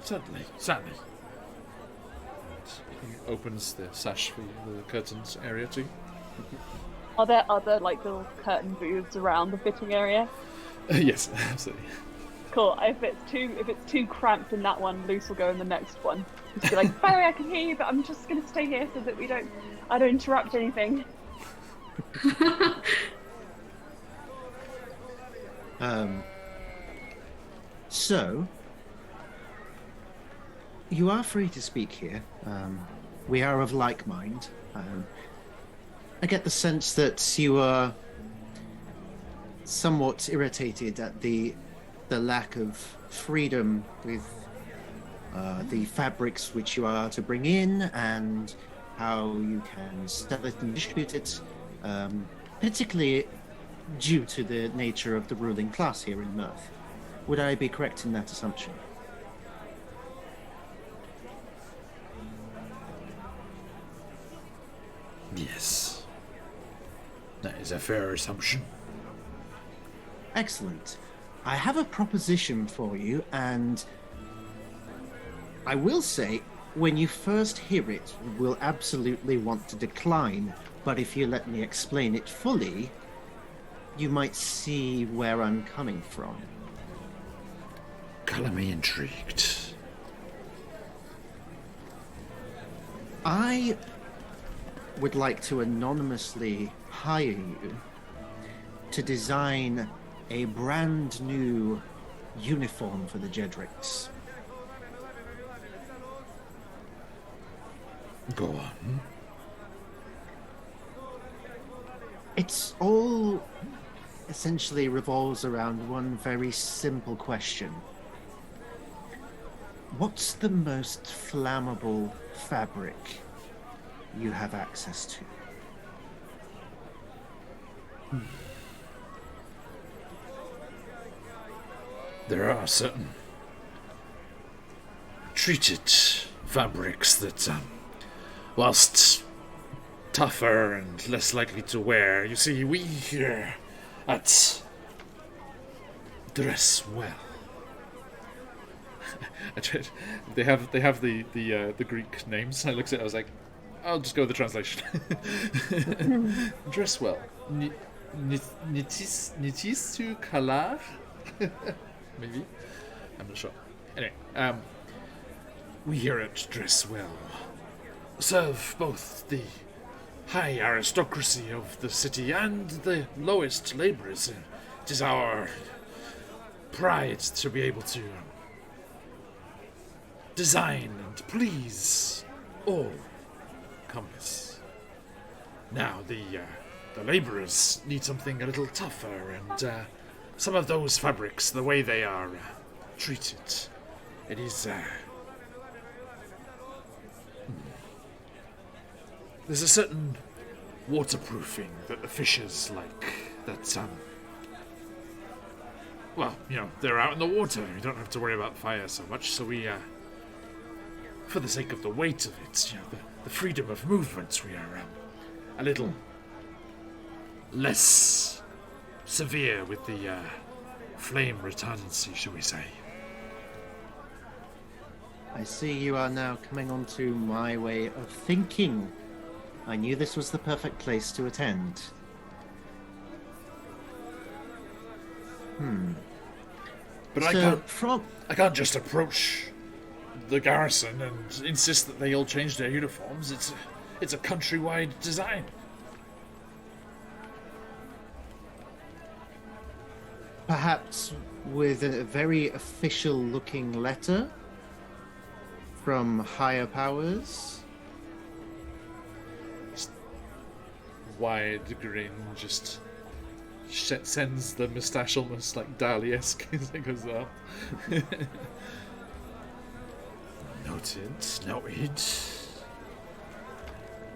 Certainly. He opens the sash for the curtains area too. Are there other like little curtain booths around the fitting area? Yes, absolutely. Cool. If it's too cramped in that one, Luce will go in the next one. Just be like, Barry, I can hear you, but I'm just gonna stay here so that I don't interrupt anything. So, you are free to speak here. We are of like mind. I get the sense that you are somewhat irritated at the lack of freedom with the fabrics which you are to bring in and how you can sell it and distribute it, particularly due to the nature of the ruling class here in Mirth. Would I be correct in that assumption? Yes. That is a fair assumption. Excellent. I have a proposition for you, and I will say, when you first hear it, you will absolutely want to decline, but if you let me explain it fully, you might see where I'm coming from. Color me intrigued. I would like to anonymously hire you to design a brand new uniform for the Jedricks. Go on. It's all essentially revolves around one very simple question. What's the most flammable fabric you have access to? There are certain treated fabrics that, whilst tougher and less likely to wear, you see, we here at Dress Well. They have the Greek names. I looked at it, I was like, I'll just go with the translation. Dress well. Nitisu kalar? Maybe? I'm not sure. Anyway, We here at Dress Well serve both the high aristocracy of the city and the lowest labourers. It is our pride to be able to design and please all comers. Now, the labourers need something a little tougher, and some of those fabrics, the way they are treated, it is there's a certain waterproofing that the fishers like. That well, you know, they're out in the water. You don't have to worry about fire so much. So we, for the sake of the weight of it, you know, the freedom of movement, we are a little less severe with the flame retardancy, shall we say. I see you are now coming onto my way of thinking. I knew this was the perfect place to attend. But So, I can't just approach the garrison and insist that they all change their uniforms. It's a countrywide design. Perhaps with a very official-looking letter from higher powers? wide grin just sends the moustache almost like Dali-esque as it goes up. Noted.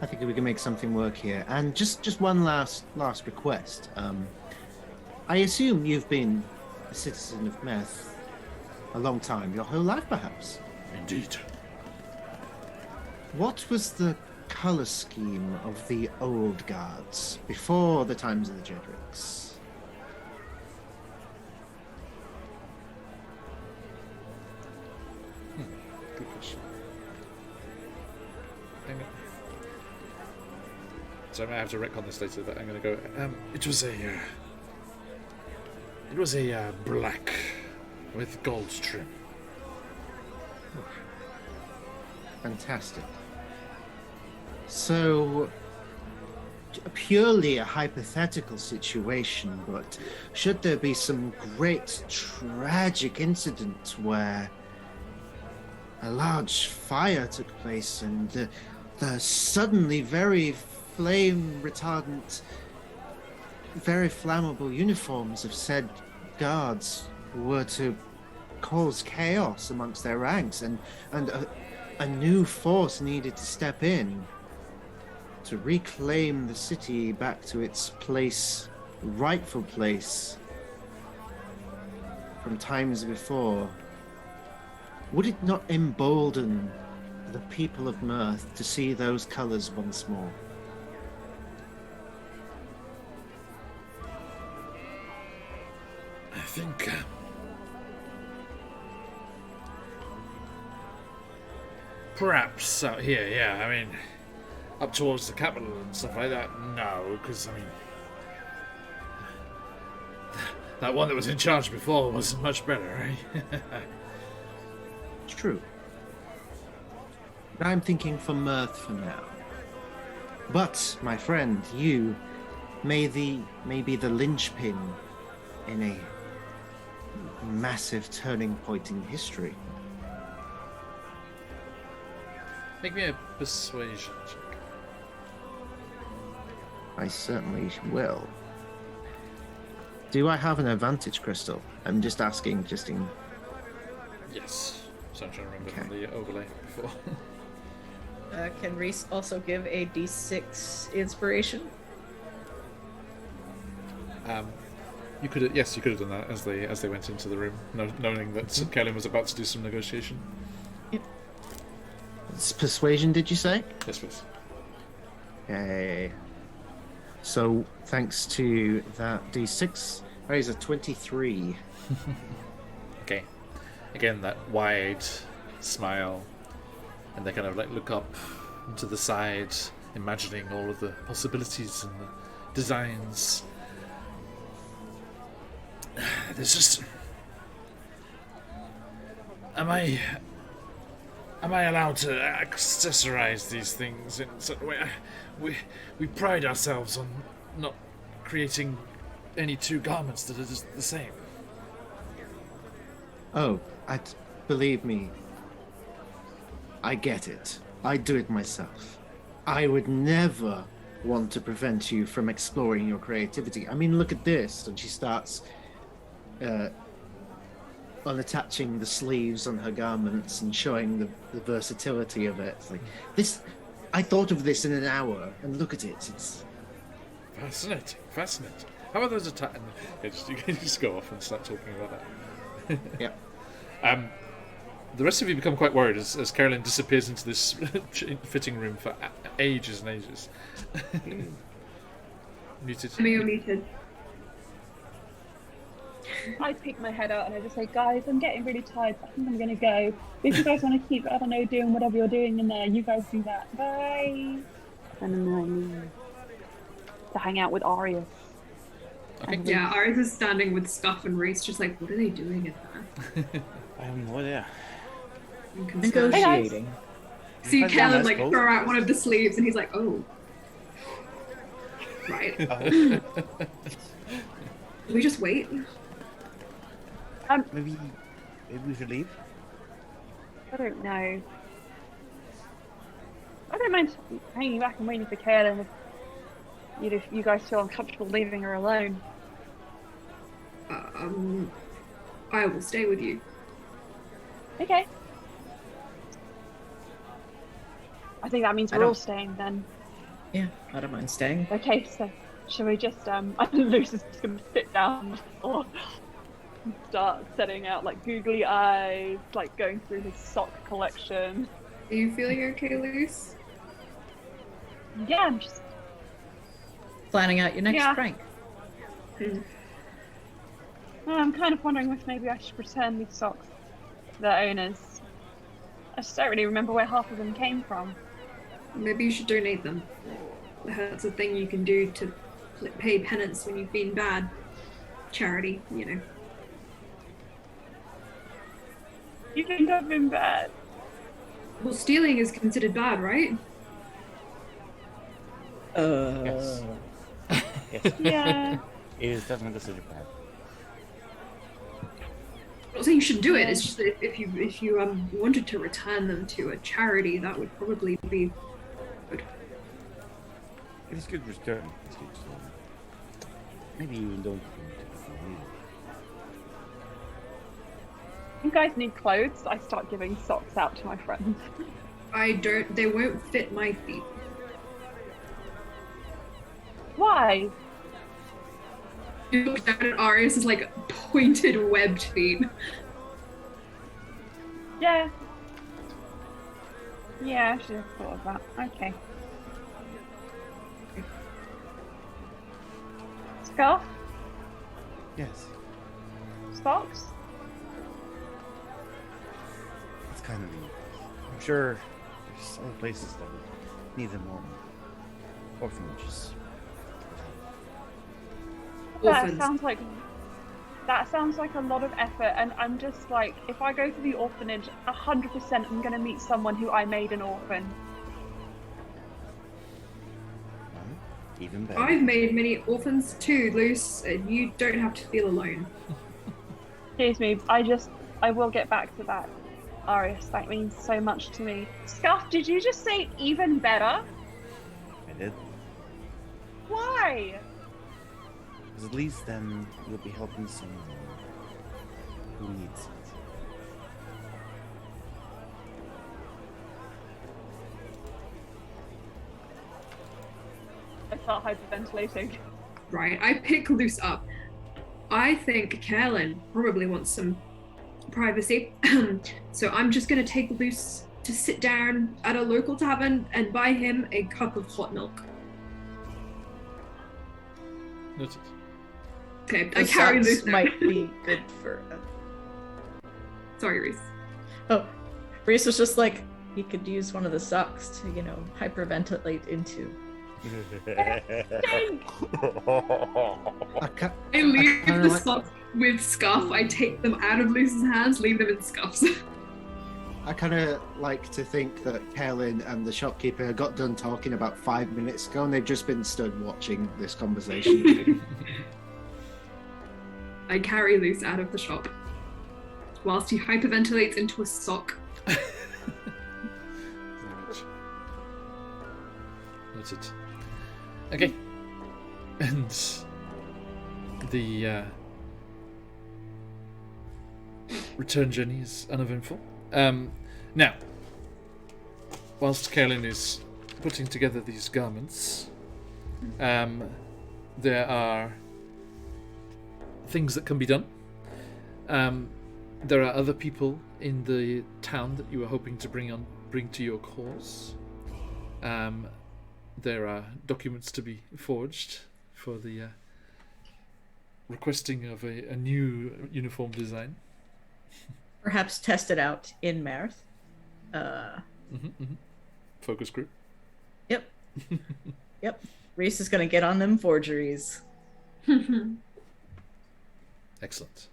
I think we can make something work here. And just one last request. I assume you've been a citizen of Meth a long time, your whole life perhaps. Indeed. What was the color scheme of the old guards before the times of the Jedricks? Good question. So I may have to retcon this later, but I'm going to go. It was a black with gold trim. Fantastic. So, purely a hypothetical situation, but should there be some great tragic incident where a large fire took place and the suddenly very flame retardant, very flammable uniforms of said guards were to cause chaos amongst their ranks, and a new force needed to step in to reclaim the city back to its place, rightful place from times before, would it not embolden the people of Mirth to see those colors once more? I think. Perhaps out here, yeah. I mean, up towards the capital and stuff like that, no, because, I mean, that one that was in charge before was much better, right? True. I'm thinking for Mirth for now. But, my friend, you may be the linchpin in a massive turning point in history. Make me a persuasion check. I certainly will. Do I have an advantage, Crystal? I'm just asking, just in... Yes. So I'm trying to remember from the overlay before. Can Reese also give a D6 inspiration? You could have done that as they went into the room, knowing that Kellen was about to do some negotiation. It's persuasion, did you say? Yes, please. Okay. So, thanks to that D6, that is a 23. Okay. Again, that wide smile, and they kind of like look up to the side, imagining all of the possibilities and the designs. There's just... Am I allowed to accessorize these things in such a way? We pride ourselves on not creating any two garments that are just the same. Oh, believe me, I get it. I do it myself. I would never want to prevent you from exploring your creativity. I mean, look at this. And she starts unattaching the sleeves on her garments and showing the versatility of it. It's like, this, I thought of this in an hour, and look at it. It's fascinating. How about those attacks? You can just go off and start talking about that. Yeah. The rest of you become quite worried as Carolyn disappears into this fitting room for ages and ages. Muted. You're muted. I peek my head out and I just say, guys, I'm getting really tired. I think I'm going to go. If you guys want to keep, I don't know, doing whatever you're doing in there, you guys do that. Bye. And then I leave to hang out with Arius. Okay. Yeah, Arius is standing with Scuff and Reese, just like, what are they doing in there? I have no idea. I'm concerned. Negotiating. See Depends on Kellen us like both. throw out one of the sleeves and he's like, oh. Right. Oh. Do we just wait? Maybe we should leave. I don't know. I don't mind hanging back and waiting for Kaelin if you guys feel uncomfortable leaving her alone. I will stay with you. Okay. I think that means we're all staying then. Yeah, I don't mind staying. Okay, so shall we just Lucy's just gonna sit down or start setting out like googly eyes, like going through his sock collection. Are you feeling okay, Luce? Yeah, I'm just Planning out your next prank. I'm kind of wondering if maybe I should return these socks to their owners. I just don't really remember where half of them came from. Maybe you should donate them. That's a thing you can do to pay penance when you've been bad. Charity, you know. You think I've been bad? Well, stealing is considered bad, right? Yes. Yes. Yeah. It is definitely considered bad. I'm not saying you shouldn't do it. It's just that if you wanted to return them to a charity, that would probably be good. It is good return. It's good, so maybe you don't need You guys need clothes. I start giving socks out to my friends. They won't fit my feet. Why? You look down at Arius's like pointed webbed feet. Yeah. Yeah, I should have thought of that. Okay. Scarf? Yes, Socks? it's kind of neat. I'm sure there's other places that would need them more. Orphanages. Orphans. That sounds like a lot of effort, and I'm just like, if I go to the orphanage, 100% I'm gonna meet someone who I made an orphan. Even better. I've made many orphans too, Luce, and you don't have to feel alone. Excuse me, I will get back to that. Arius, that means so much to me. Scuff, did you just say even better? I did. Why? Because at least then you'll be helping someone who needs it. I start hyperventilating. Right, I pick Luce up. I think Carolyn probably wants some privacy, so I'm just gonna take Luce to sit down at a local tavern and buy him a cup of hot milk. Noted. Okay, I The carry socks Luce down. might be good for. Sorry, Reese. Oh, Reese was just like, he could use one of the socks to, hyperventilate into. I I leave kinda the like- socks with Scuff. I take them out of Luce's hands, leave them in Scuff's. I kind of like to think that Kaelin and the shopkeeper got done talking about 5 minutes ago, and they've just been stood watching this conversation. I carry Luce out of the shop whilst he hyperventilates into a sock. Noted. Okay. And the return journey is uneventful. Now, whilst Kaelin is putting together these garments, there are things that can be done. There are other people in the town that you were hoping to bring to your cause. There are documents to be forged for the requesting of a new uniform design. Perhaps test it out in Marith. Focus group. Yep. Yep. Reese is going to get on them forgeries. Excellent.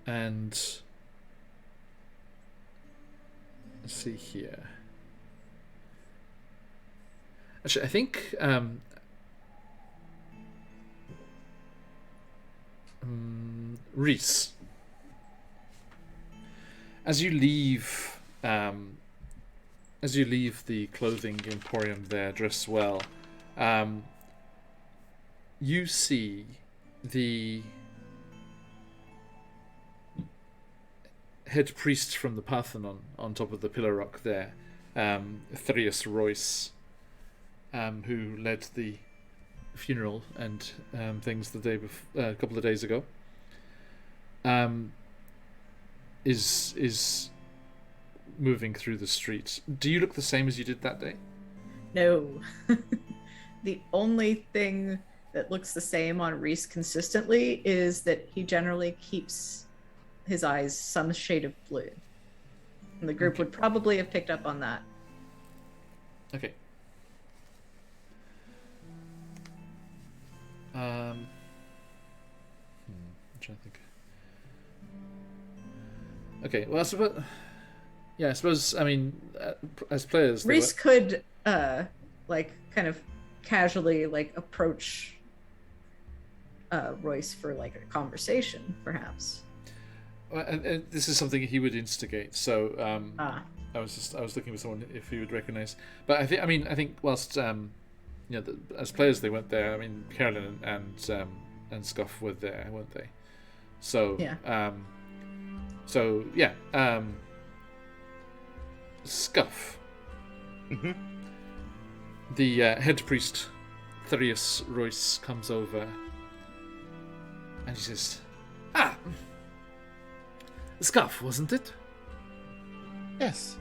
And let's see here. Actually, I think Reese, as you leave the clothing emporium there, Dress Well, you see the head priest from the Parthenon on top of the pillar rock there, Therius Royce, who led the funeral and things a couple of days ago, is moving through the streets. Do you look the same as you did that day? No. The only thing that looks the same on Reese consistently is that he generally keeps his eyes some shade of blue. And the group would probably have picked up on that. Okay. I'm trying to think. Okay, well, I suppose. Yeah, I suppose. I mean, as players, Reese could, like, kind of casually, like, approach Royce for, like, a conversation, perhaps. Well, and this is something he would instigate. So, I was looking for someone if he would recognise. But I think whilst as players they weren't there. I mean, Carolyn and Scuff were there, weren't they? So yeah. Scuff. Mm-hmm. The head priest, Therius Royce, comes over and he says, Scuff, wasn't it? Yes,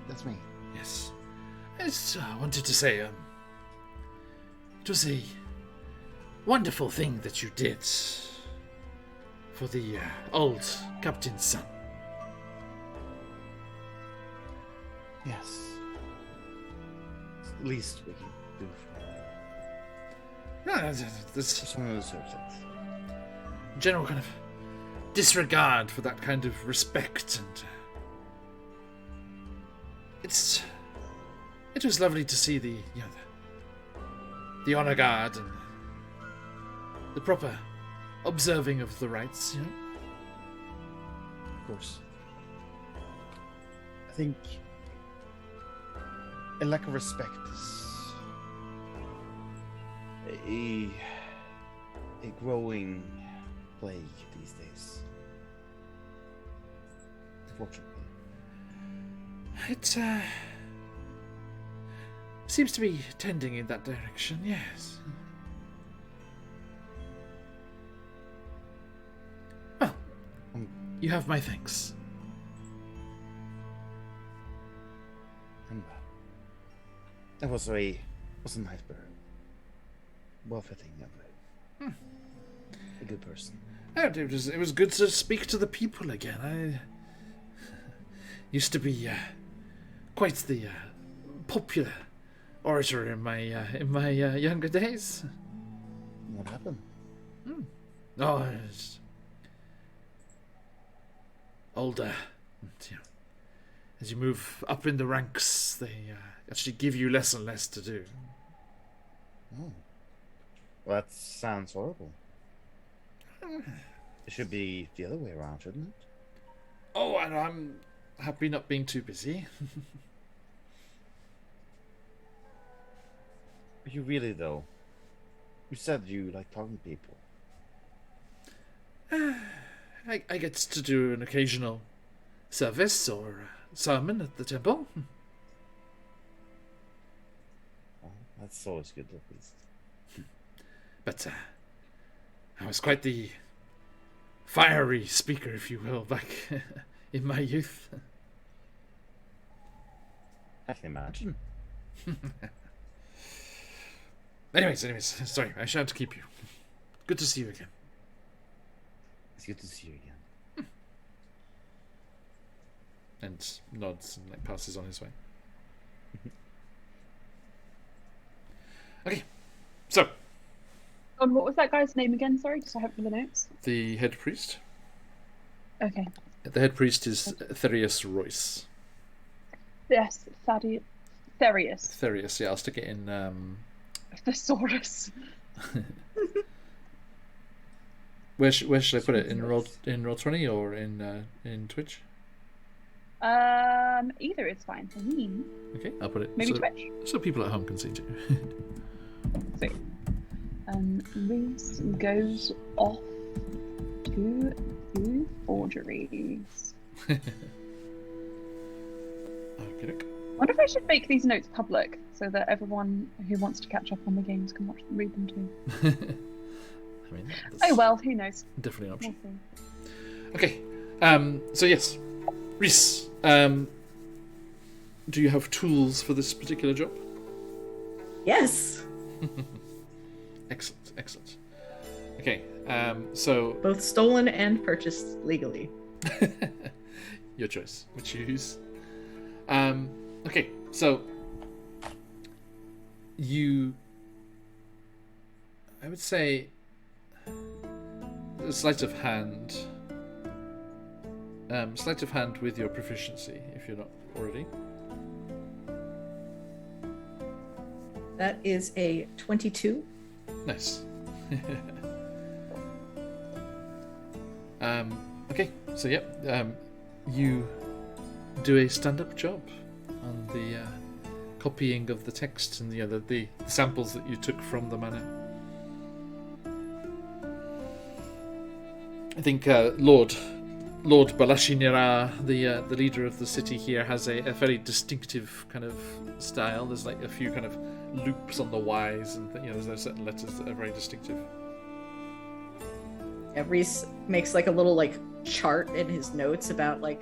that's me. Yes. I just wanted to say, it was a wonderful thing that you did for the old captain's son. Yes. It's the least we can do for someone who deserves it. General kind of disregard for that kind of respect, and it was lovely to see the the honor guard and the proper observing of the rights, Of course. I think a lack of respect is a growing plague these days. Unfortunately. It seems to be tending in that direction, yes. Well, you have my thanks. That was a nice bird. Well-fitting young lady. A good person. It was good to speak to the people again. I used to be quite the popular orator in my younger days. What happened? Oh, it's older. As you move up in the ranks, they actually give you less and less to do. Oh. Well, that sounds horrible. It should be the other way around, shouldn't it? Oh, and I'm happy not being too busy. Are you really, though? You said you like talking to people. I get to do an occasional service or sermon at the temple. Well, that's always good, at least. But I was quite the fiery speaker, if you will, back in my youth. I can imagine. Anyways, sorry, I shan't keep you. Good to see you again. It's good to see you again. And nods and passes on his way. Okay, so. What was that guy's name again? Sorry, just I have for the notes. The head priest. Okay. The head priest is Therius Royce. Yes, Therius. Therius, yeah, I'll stick it in. Thesaurus. Where should I put it? In Roll20 or in Twitch? Either is fine for me. Okay, I'll put it. Maybe Twitch. So people at home can see too. Sweet. Reese goes off to do forgeries. Okay. Wonder if I should make these notes public so that everyone who wants to catch up on the games can read them too. I mean, oh well, who knows? Definitely an option. We'll Okay. So yes, Reese. Do you have tools for this particular job? Yes. Excellent. Okay. So Both stolen and purchased legally. your choice. Which you use. Okay. So I would say, a sleight of hand. Sleight of hand with your proficiency, if you're not already. That is a 22. Nice. Okay, so you do a stand-up job on the copying of the text and the samples that you took from the manor. I think Lord Balashinira, the leader of the city here, has a very distinctive kind of style. There's like a few kind of loops on the Y's, and there's certain letters that are very distinctive. Reese makes like a little like chart in his notes about like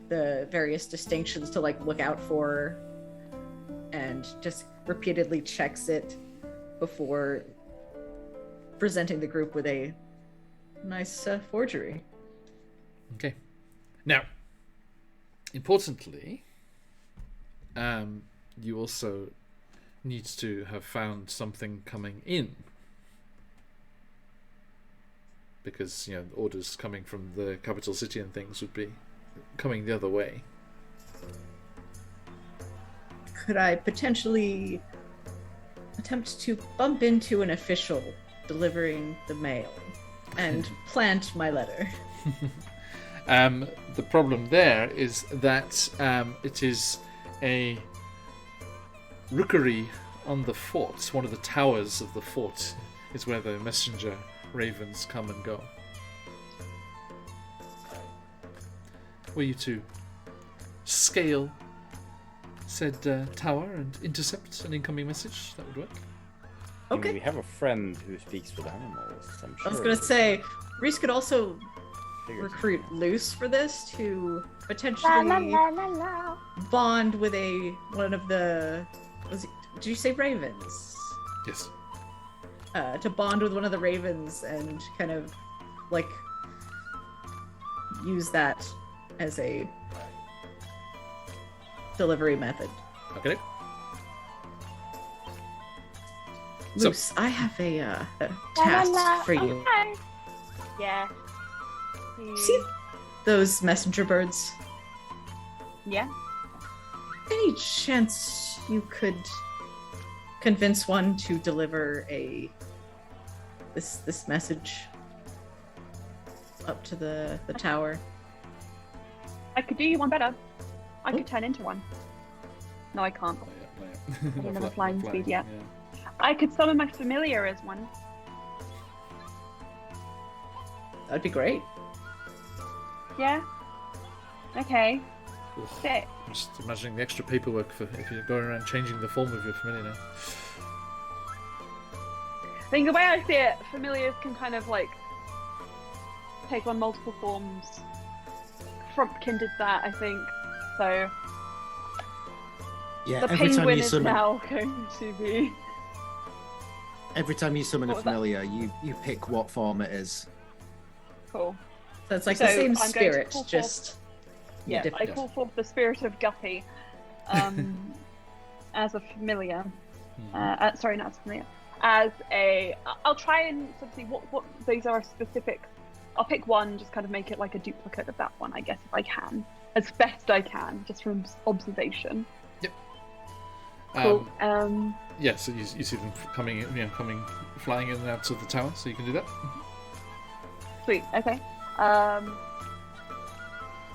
the various distinctions to like look out for, and just repeatedly checks it before presenting the group with a nice forgery. Okay. Now, importantly, you also need to have found something coming in, because orders coming from the capital city and things would be coming the other way. Could I potentially attempt to bump into an official delivering the mail and plant my letter? The problem there is that it is a rookery on the fort. One of the towers of the fort is where the messenger ravens come and go. Were you to scale said tower and intercept an incoming message, that would work. Okay. We have a friend who speaks with animals. I'm sure. I was gonna say, Reese could also recruit Luce for this to potentially bond with one of the. Did you say ravens? Yes. To bond with one of the ravens and kind of like use that as a delivery method. Okay. Luce, I have a task for you. Okay. Yeah. See those messenger birds? Yeah. Any chance you could convince one to deliver this message up to the tower? I could do you one better. I could turn into one. No, I can't. I don't have a flying speed yet. Yeah. I could summon my familiar as one. That'd be great. Yeah. Okay. Oof. Sick. I'm just imagining the extra paperwork for if you're going around changing the form of your familiar now. I think the way I see it, familiars can kind of like take on multiple forms. Frumpkin did that, I think. So Yeah, the every time penguin you is summon, now going to be. every time you summon a What was that? familiar, you pick what form it is. Cool. So it's like So the same I'm going to spirit, call forth- just Yeah, I different. call forth the spirit of Guppy as a familiar. Sorry, not as a familiar. As a, I'll try and sort of see what these are specific. I'll pick one, just kind of make it like a duplicate of that one, I guess, if I can, as best I can, just from observation. Yep. Cool. Yeah, so you see them coming flying in and out of the tower, so you can do that. Sweet. Okay.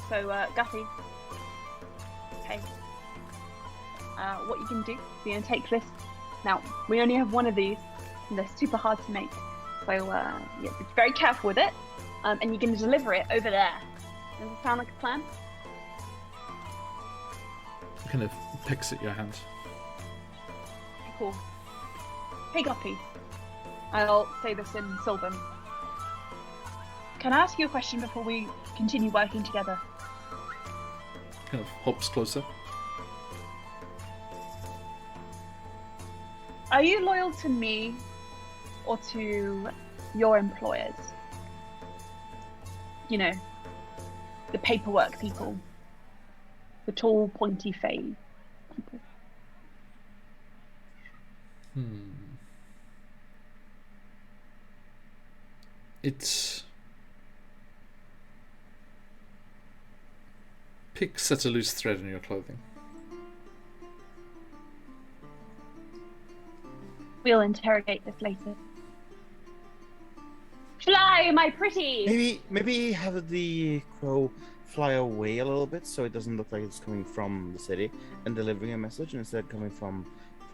So Guppy. Okay. What you can do? You're gonna take this. Now we only have one of these, and they're super hard to make. So yeah, be very careful with it. And you're gonna deliver it over there. Does it sound like a plan? Kind of pecks at your hand. Cool. Hey Guppy. I'll say this in Sylvan. Can I ask you a question before we continue working together? Kind of hops closer. Are you loyal to me or to your employers? You know, the paperwork people. The tall, pointy Fae people. It picks at a loose thread in your clothing. We'll interrogate this later. Fly, my pretty! Maybe have the crow fly away a little bit so it doesn't look like it's coming from the city and delivering a message, and instead coming from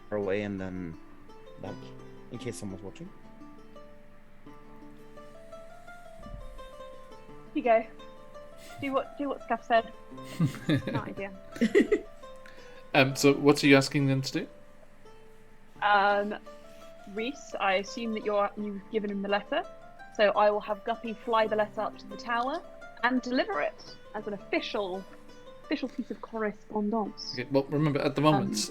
far away, and then, like, in case someone's watching. You go. Do what Scuff said. No idea. So what are you asking them to do? Reese, I assume that you've given him the letter, so I will have Guppy fly the letter up to the tower and deliver it as an official piece of correspondence. Okay, well, remember at the moment,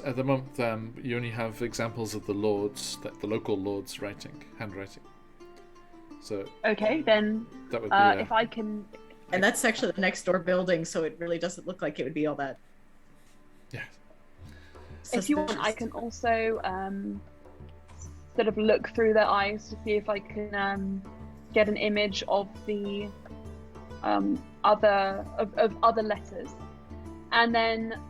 you only have examples of the local lords' handwriting. So okay, then that would be if I can. And that's actually the next door building, so it really doesn't look like it would be all that. Yeah. If you want, I can also sort of look through their eyes to see if I can get an image of the other letters, and then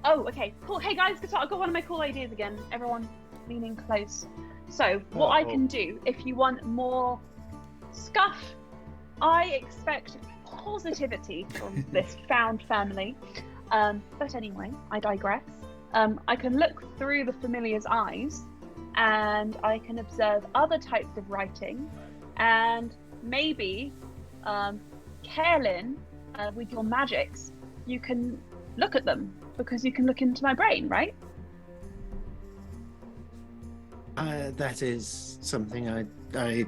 okay, cool. Hey guys, I've got one of my cool ideas again. Everyone, leaning close. So what I can do, if you want more Scuff, I expect positivity from this found family. But anyway, I digress. I can look through the familiar's eyes, and I can observe other types of writing, and maybe, Kaelin, with your magics, you can look at them, because you can look into my brain, right? That is something I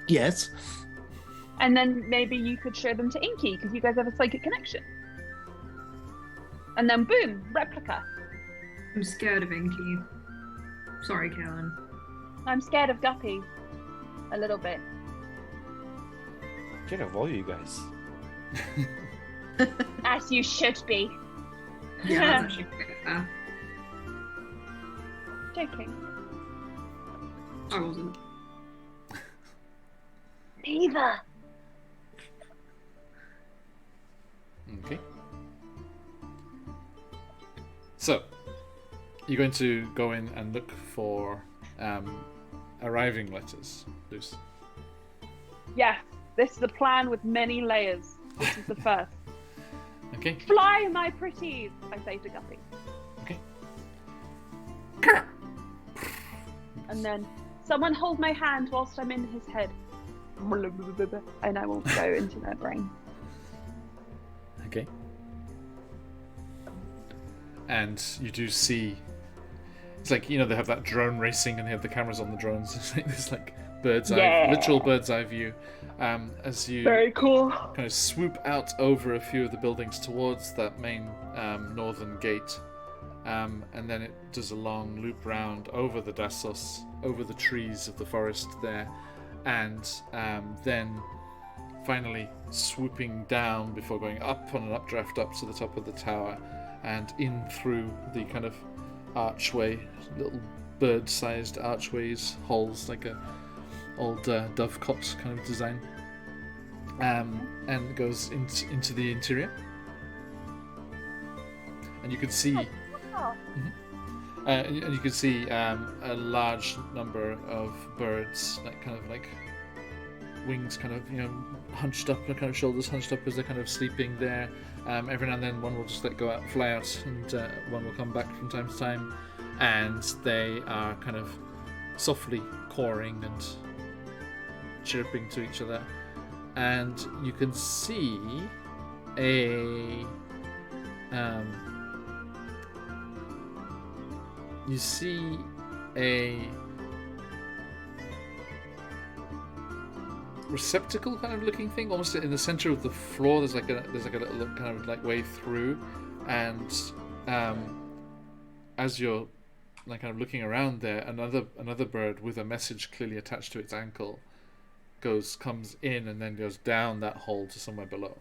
yes. And then maybe you could show them to Inky, because you guys have a psychic connection. And then boom, replica. I'm scared of Inky. Sorry, Kaelin. I'm scared of Guppy. A little bit. Scared of all you guys. As you should be. Yeah, that's actually quite fair. Joking. I wasn't. Neither. Okay. So, you're going to go in and look for arriving letters, Luce. Yes, this is a plan with many layers. This is the first. Okay. Fly, my pretties, I say to Guppy. Okay. And then, someone hold my hand whilst I'm in his head. And I will go into their brain. Okay. And you do see, it's like, they have that drone racing and they have the cameras on the drones. It's like this bird's eye, literal bird's eye view, as you very cool kind of swoop out over a few of the buildings towards that main northern gate, and then it does a long loop round over the Dassos, over the trees of the forest there, and then finally swooping down before going up on an updraft up to the top of the tower and in through the kind of archway, little bird-sized archways, holes, like a old dovecot kind of design, and goes into the interior, and you can see and you can see a large number of birds, like kind of like wings kind of hunched up, kind of shoulders hunched up as they're kind of sleeping there. Every now and then one will just go out, fly out, and one will come back from time to time, and they are kind of softly cawing and chirping to each other. And you can see a receptacle kind of looking thing, almost in the center of the floor. There's like a little kind of like way through, and as you're like kind of looking around there, another bird with a message clearly attached to its ankle comes in and then goes down that hole to somewhere below.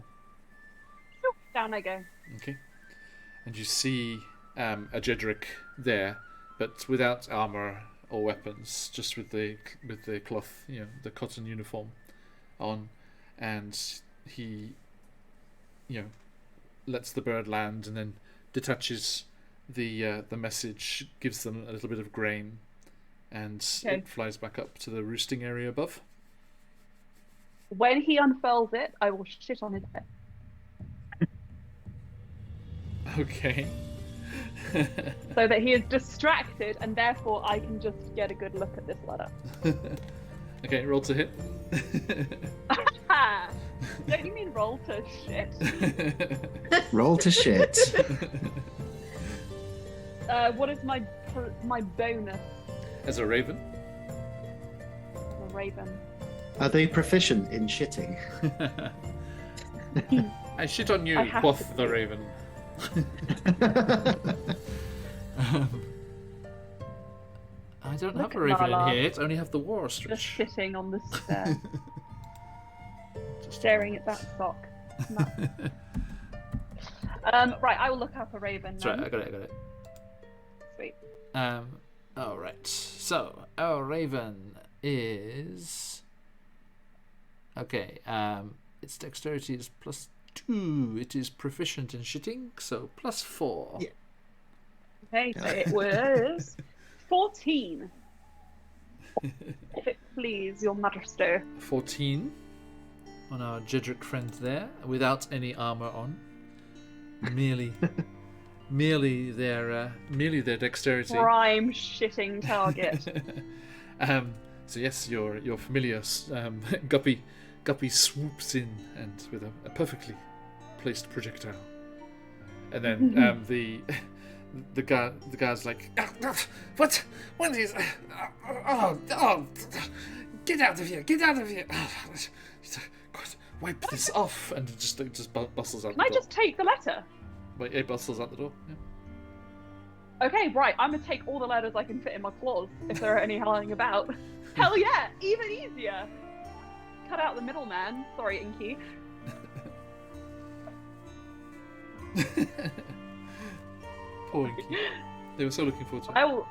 Down I go. Okay, and you see a Jedrick there, but without armor or weapons, just with the cloth, the cotton uniform. on, and he, lets the bird land and then detaches the message, gives them a little bit of grain, and it flies back up to the roosting area above. When he unfurls it, I will shit on his head. Okay. So that he is distracted, and therefore I can just get a good look at this letter. Okay, roll to hit. Don't you mean roll to shit? Roll to shit. What is my bonus? As a raven. A raven. Are they proficient in shitting? I shit on you, I have quoth to the be. raven. I don't Look have a at raven Lala. in here. It's only have the war Just ostrich. sitting on the stair, staring at that sock. Right, I will look up a raven. That's right, then. I got it. Sweet. Alright. So, our raven is... Okay, its dexterity is +2. It is proficient in shitting, so +4. Yeah. Okay, so it was 14. If it please your majesty. 14 on our Jedrick friend there, without any armor on. Merely their dexterity. Prime shitting target. So yes, your familiar Guppy swoops in and with a perfectly placed projectile, and then the guy's like, what is? Get out of here! God, wipe this off, and it just bustles out. Can I just take the letter? Wait, it bustles out the door. Yeah. Okay, right. I'm gonna take all the letters I can fit in my claws if there are any lying about. Hell yeah! Even easier. Cut out the middleman. Sorry, Inky. Poor Inky. They were so looking forward to it. I will.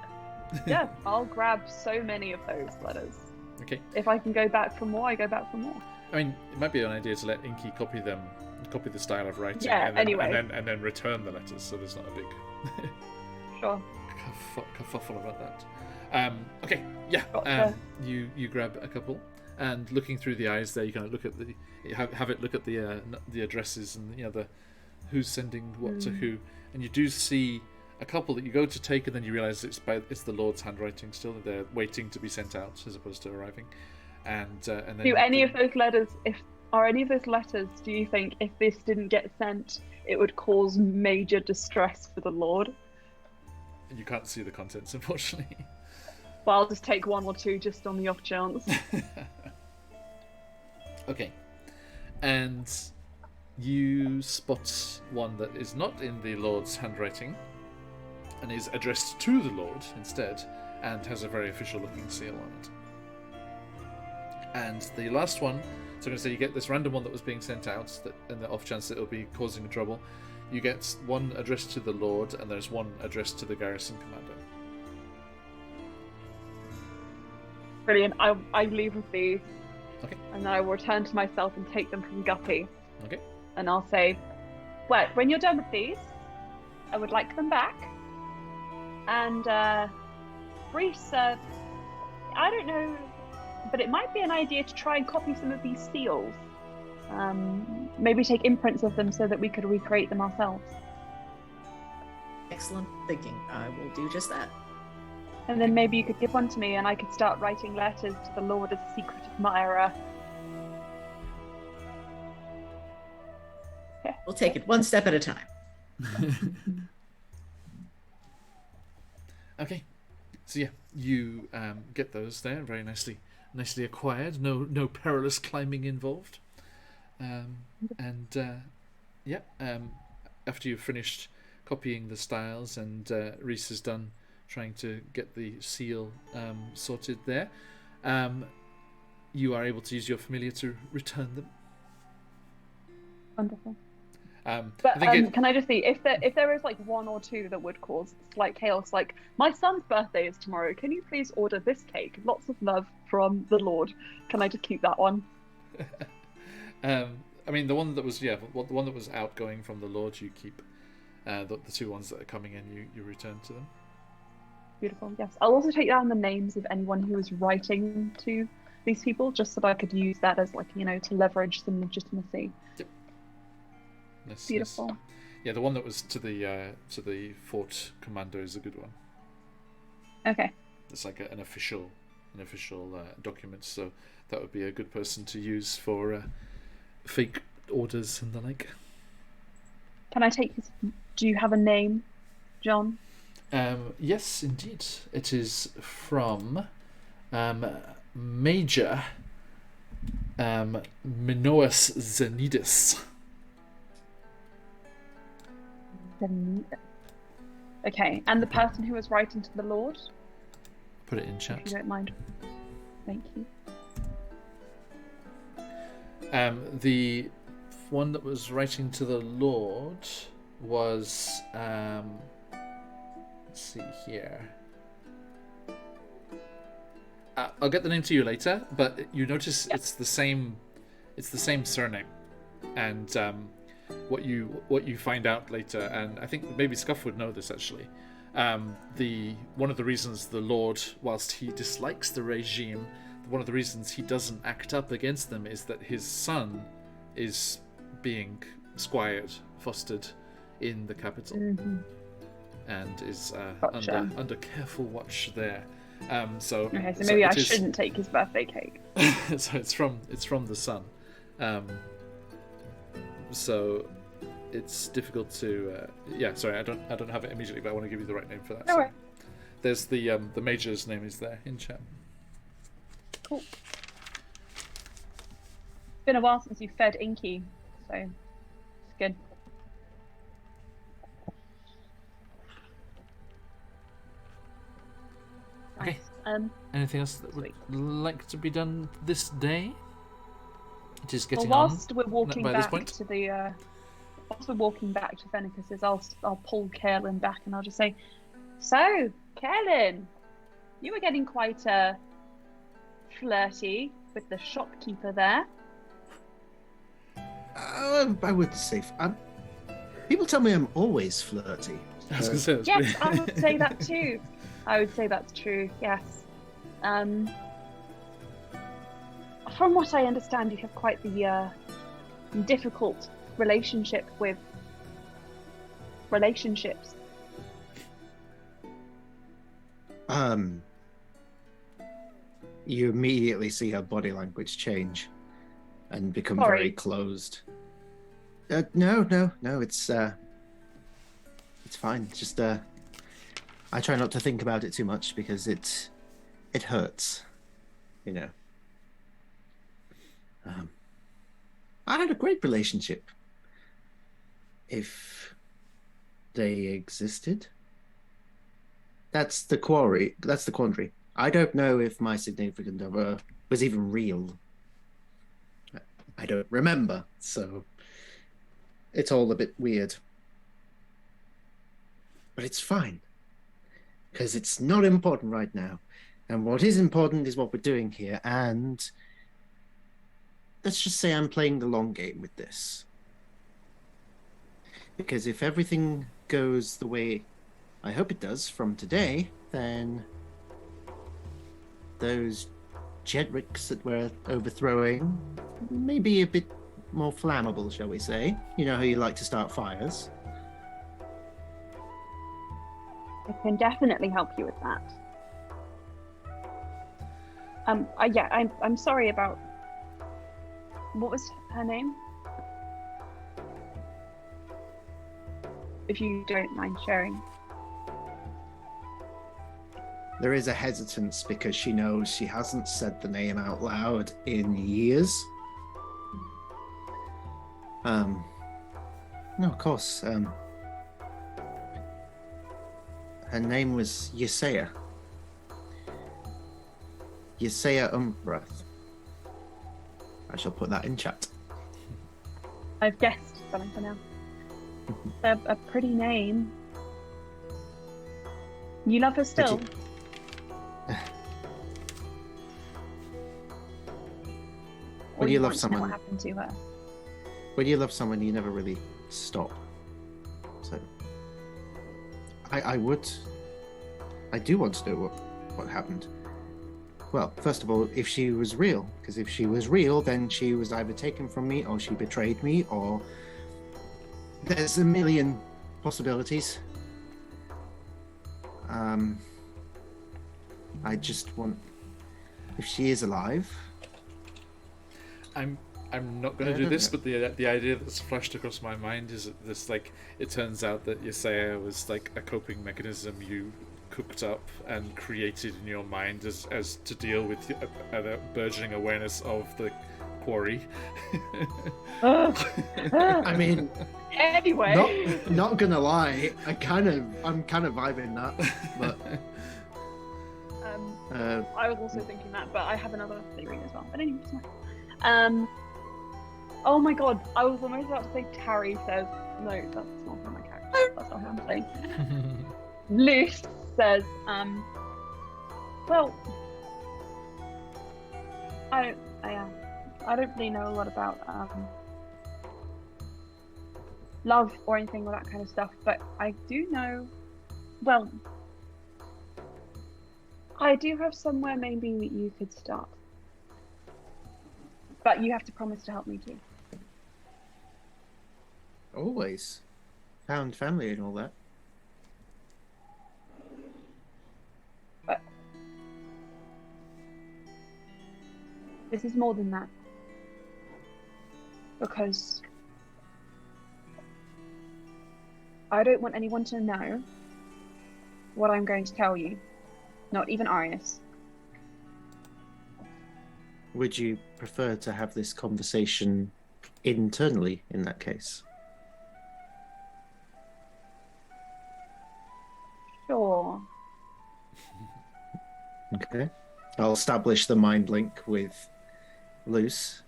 Yeah, I'll grab so many of those letters. Okay. If I can go back for more, I go back for more. I mean, it might be an idea to let Inky copy the style of writing, Yeah, and then, anyway. and then return the letters, so there's not a big Sure. kerfuffle about that. Okay, yeah. Gotcha. You grab a couple, and looking through the eyes there, you kind of look at have it look at the addresses and the who's sending what to who, and you do see a couple that you go to take, and then you realise it's the Lord's handwriting still, that they're waiting to be sent out as opposed to arriving, and then Do any of those letters, do you think if this didn't get sent, it would cause major distress for the Lord? You can't see the contents, unfortunately. Well, I'll just take one or two just on the off chance. Okay, and you spot one that is not in the Lord's handwriting and is addressed to the Lord instead, and has a very official looking seal on it. And the last one, so I'm going to say you get this random one that was being sent out, that in the off chance that it'll be causing trouble, you get one addressed to the Lord, and there's one addressed to the garrison commander. Brilliant. I leave with these. Okay. And then I will return to myself and take them from Guppy. Okay. And I'll say, well, when you're done with these, I would like them back. And, Reese, I don't know, but it might be an idea to try and copy some of these seals. Maybe take imprints of them so that we could recreate them ourselves. Excellent thinking. I will do just that. And then maybe you could give one to me and I could start writing letters to the Lord as a secret admirer. Yeah. We'll take it one step at a time. Okay, so yeah, you get those there, very nicely acquired. No perilous climbing involved. After you've finished copying the styles and Reese is done trying to get the seal sorted there, you are able to use your familiar to return them. Wonderful. But can I just see if there is like one or two that would cause slight chaos? Like, my son's birthday is tomorrow. Can you please order this cake? Lots of love from the Lord. Can I just keep that one? I mean, the one that was the one that was outgoing from the Lord, you keep. The two ones that are coming in, you return to them. Beautiful. Yes, I'll also take down the names of anyone who is writing to these people, just so that I could use that as to leverage some legitimacy. Yep. Yes, Beautiful. Yes. Yeah, the one that was to the fort commander is a good one. Okay. It's like an official document, so that would be a good person to use for fake orders and the like. Can I take his? Do you have a name, John? Yes, indeed. It is from Major Minoas Zenidis. Okay, and the person who was writing to the Lord? Put it in chat. If you don't mind. Thank you. The one that was writing to the Lord was let's see here. I'll get the name to you later, but you notice it's the same surname, and what you find out later, and I think maybe Scuff would know this actually. One of the reasons the Lord, whilst he dislikes the regime, one of the reasons he doesn't act up against them is that his son is being squired, fostered in the capital, and is under careful watch there. So maybe I shouldn't take his birthday cake. So it's from the son. So it's difficult to. Sorry, I don't have it immediately, but I want to give you the right name for that. All right. There's the major's name is there in chat. Cool. It's been a while since you fed Inky, so it's good. Okay. Nice. Anything else that would like to be done this day? It is getting whilst on. We're walking by back this point. to the. Whilst we're walking back to Fenicus's, I'll pull Kaelin back and I'll just say, "So, Kaelin, you were getting quite flirty with the shopkeeper there." I would say people tell me I'm always flirty. I was gonna say that's Yes, I would say that too. I would say that's true. Yes. From what I understand, you have quite the difficult relationship with relationships. You immediately see her body language change and become very closed. No, it's fine. Just I try not to think about it too much because it hurts, you know. I had a great relationship, if they existed. That's the quandary. I don't know if my significant other was even real. I don't remember, so it's all a bit weird. But it's fine, because it's not important right now. And what is important is what we're doing here, and let's just say I'm playing the long game with this. Because if everything goes the way I hope it does from today, then those Jedricks that we're overthrowing may be a bit more flammable, shall we say. You know how you like to start fires. I can definitely help you with that. I'm sorry about. What was her name? If you don't mind sharing. There is a hesitance because she knows she hasn't said the name out loud in years. No, of course. Her name was Yesaya. Yesaya Umbrath. I shall put that in chat. I've guessed something for now. A pretty name. You love her still? When you love want to know someone, what happened to her. when you love someone, you never really stop. So, I do want to know what happened. Well, first of all, if she was real, because if she was real, then she was either taken from me, or she betrayed me, or there's a million possibilities. I just want, if she is alive. I'm not going to do this, but the idea that's flashed across my mind is that this, like, it turns out that Yesaya was like a coping mechanism you cooked up and created in your mind as to deal with a burgeoning awareness of the quarry. I mean, anyway, not gonna lie, I'm kind of vibing that, but I was also thinking that, but I have another theory as well. But anyway, it's fine. Oh my god, I was almost about to say Tarry says, no, that's not how my character, that's not how I'm saying. Luce says, well, I don't really know a lot about love or anything or that kind of stuff, but I do know, well, I do have somewhere maybe you could start. But you have to promise to help me too. always found family and all that. But this is more than that. Because I don't want anyone to know what I'm going to tell you. Not even Arius. Would you prefer to have this conversation internally in that case? Sure. Okay. I'll establish the mind link with Luce.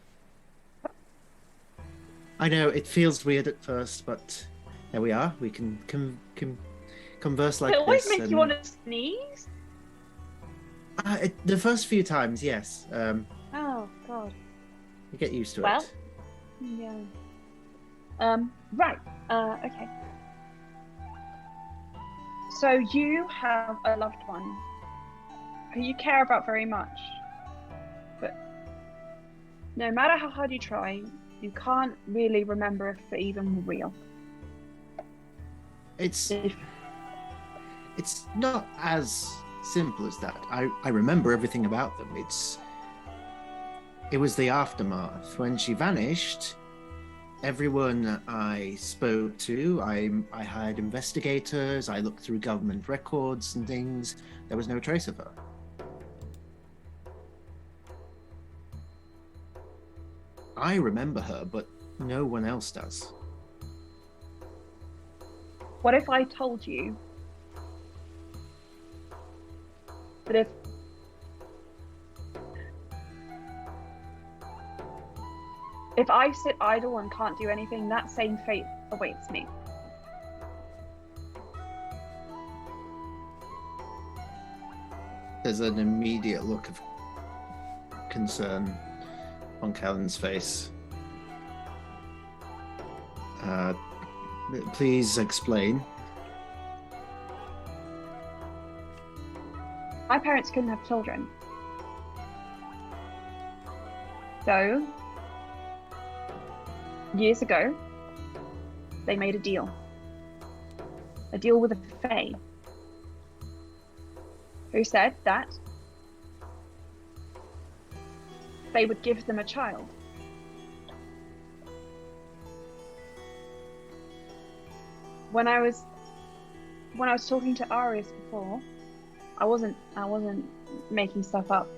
I know it feels weird at first, but there we are. We can converse like It always this. makes you want to sneeze? The first few times, yes. Oh, God. You get used to Well, it. yeah. Right. Okay. So you have a loved one who you care about very much, but no matter how hard you try, you can't really remember if they're even real. It's not as simple as that. I remember everything about them. It was the aftermath. When she vanished, everyone I spoke to, I hired investigators, I looked through government records and things. There was no trace of her. I remember her, but no one else does. What if I told you that if I sit idle and can't do anything, that same fate awaits me? There's an immediate look of concern on Callan's face. Please explain. My parents couldn't have children. So, years ago, they made a deal. A deal with a fae, who said that they would give them a child. When I was talking to Arius before, I wasn't making stuff up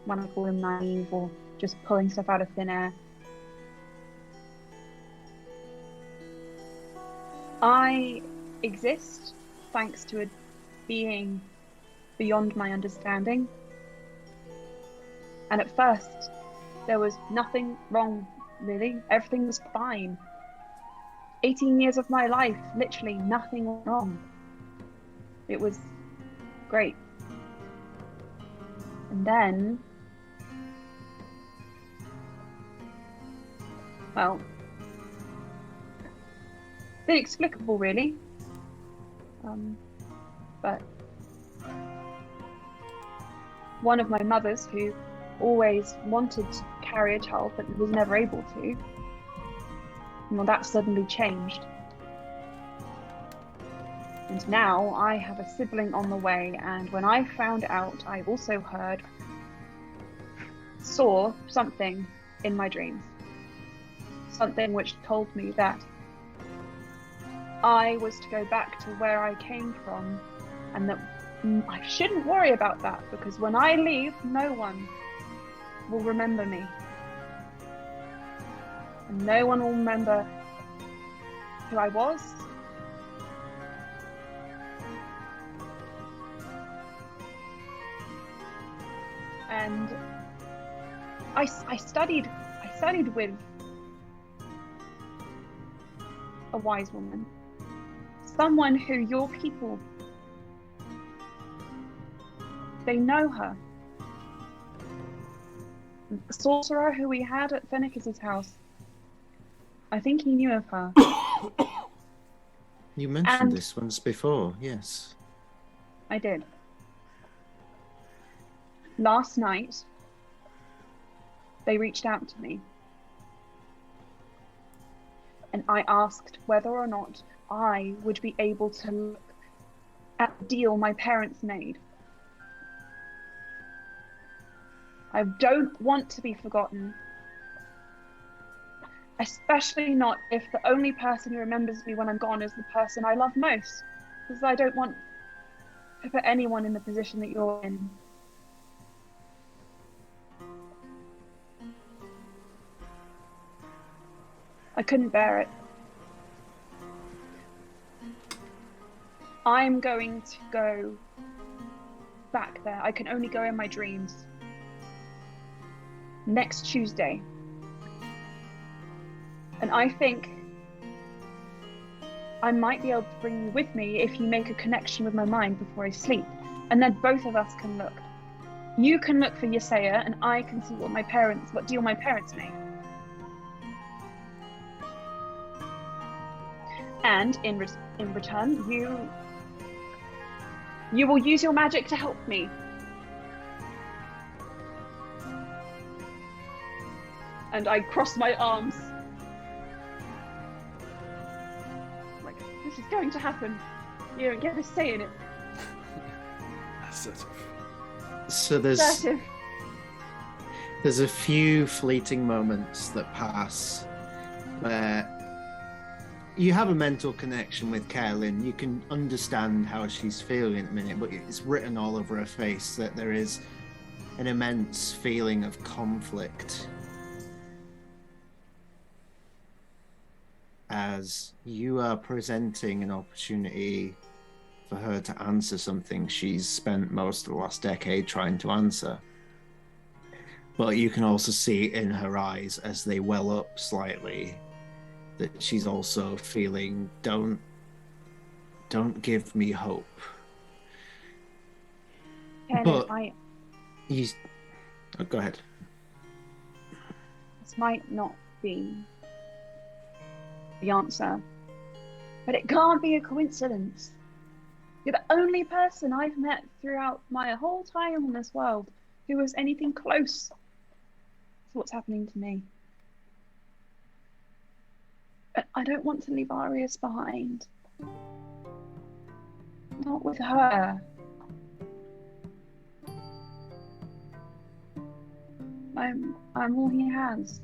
when I call him naive or just pulling stuff out of thin air. I exist thanks to a being beyond my understanding. And at first, there was nothing wrong, really. Everything was fine. 18 years of my life, literally nothing went wrong. It was great. And then Well, inexplicable, really. But one of my mothers, who always wanted to carry a child but was never able to, well, that suddenly changed. And now I have a sibling on the way, and when I found out, I also saw something in my dreams. Something which told me that I was to go back to where I came from, and that I shouldn't worry about that, because when I leave, no one will remember me. And no one will remember who I was. And I studied with a wise woman. Someone who your people, they know her. The sorcerer who we had at Fennecis's house, I think he knew of her. You mentioned this once before, yes. I did. Last night, they reached out to me. And I asked whether or not I would be able to look at the deal my parents made. I don't want to be forgotten. Especially not if the only person who remembers me when I'm gone is the person I love most. Because I don't want to put anyone in the position that you're in. I couldn't bear it. I'm going to go back there. I can only go in my dreams. Next Tuesday. And I think I might be able to bring you with me if you make a connection with my mind before I sleep. And then both of us can look. You can look for Yesaya, and I can see what deal my parents made. And in return, you will use your magic to help me. And I cross my arms. Like, this is going to happen. You don't get a say in it. Assertive. So Assertive. there's a few fleeting moments that pass where you have a mental connection with Carolyn. You can understand how she's feeling at the minute, but it's written all over her face that there is an immense feeling of conflict as you are presenting an opportunity for her to answer something she's spent most of the last decade trying to answer. But you can also see in her eyes as they well up slightly that she's also feeling, don't give me hope. But go ahead. This might not be the answer, but it can't be a coincidence. You're the only person I've met throughout my whole time in this world who was anything close to what's happening to me. I don't want to leave Arius behind. Not with her. I'm all he has.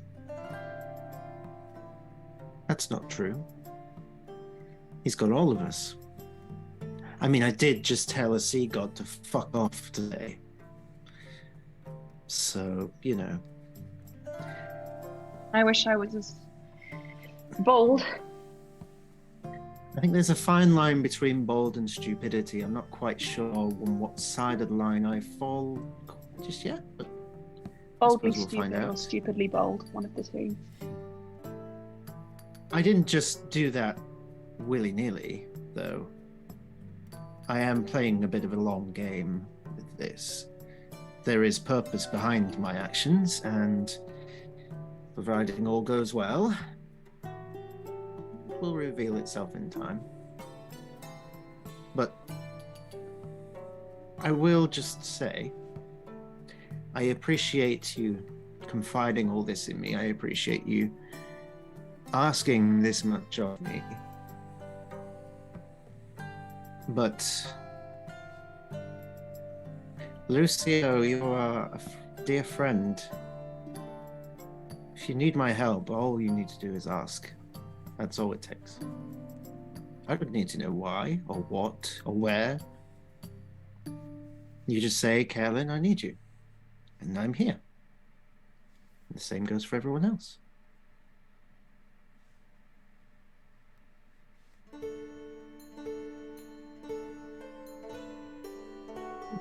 That's not true. He's got all of us. I mean, I did just tell a sea god to fuck off today. So, you know. I wish I was as bold. I think there's a fine line between bold and stupidity. I'm not quite sure on what side of the line I fall just yet, but Boldly we'll stupid or stupidly bold, one of the two. I didn't just do that willy-nilly, though. I am playing a bit of a long game with this. There is purpose behind my actions, and providing all goes well, will reveal itself in time. But I will just say, I appreciate you confiding all this in me. I appreciate you asking this much of me. But Lucio, you are a dear friend. If you need my help, all you need to do is ask. That's all it takes. I don't need to know why, or what, or where. You just say, Carolyn, I need you. And I'm here. And the same goes for everyone else.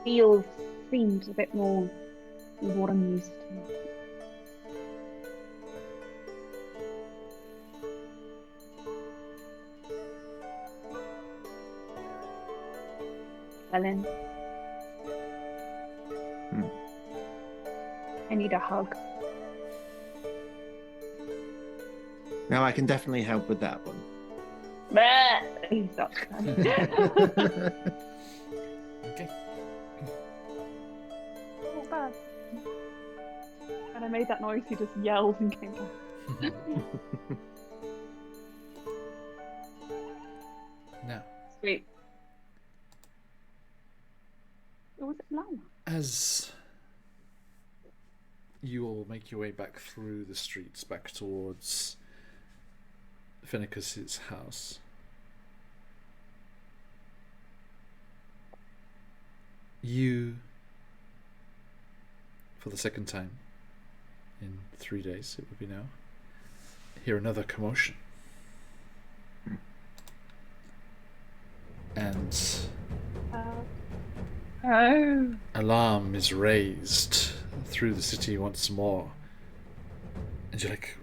Feels seems a bit more what I'm used to. Ellen. I need a hug. Now I can definitely help with that one. Stop. Okay. Oh, bad. When I made that noise, he just yelled and came back. Now, Sweet. Or was it Lala? as you all make your way back through the streets, back towards Finicus's house, you, for the second time in 3 days, it would be now, hear another commotion. And Oh. alarm is raised through the city once more. And you're like,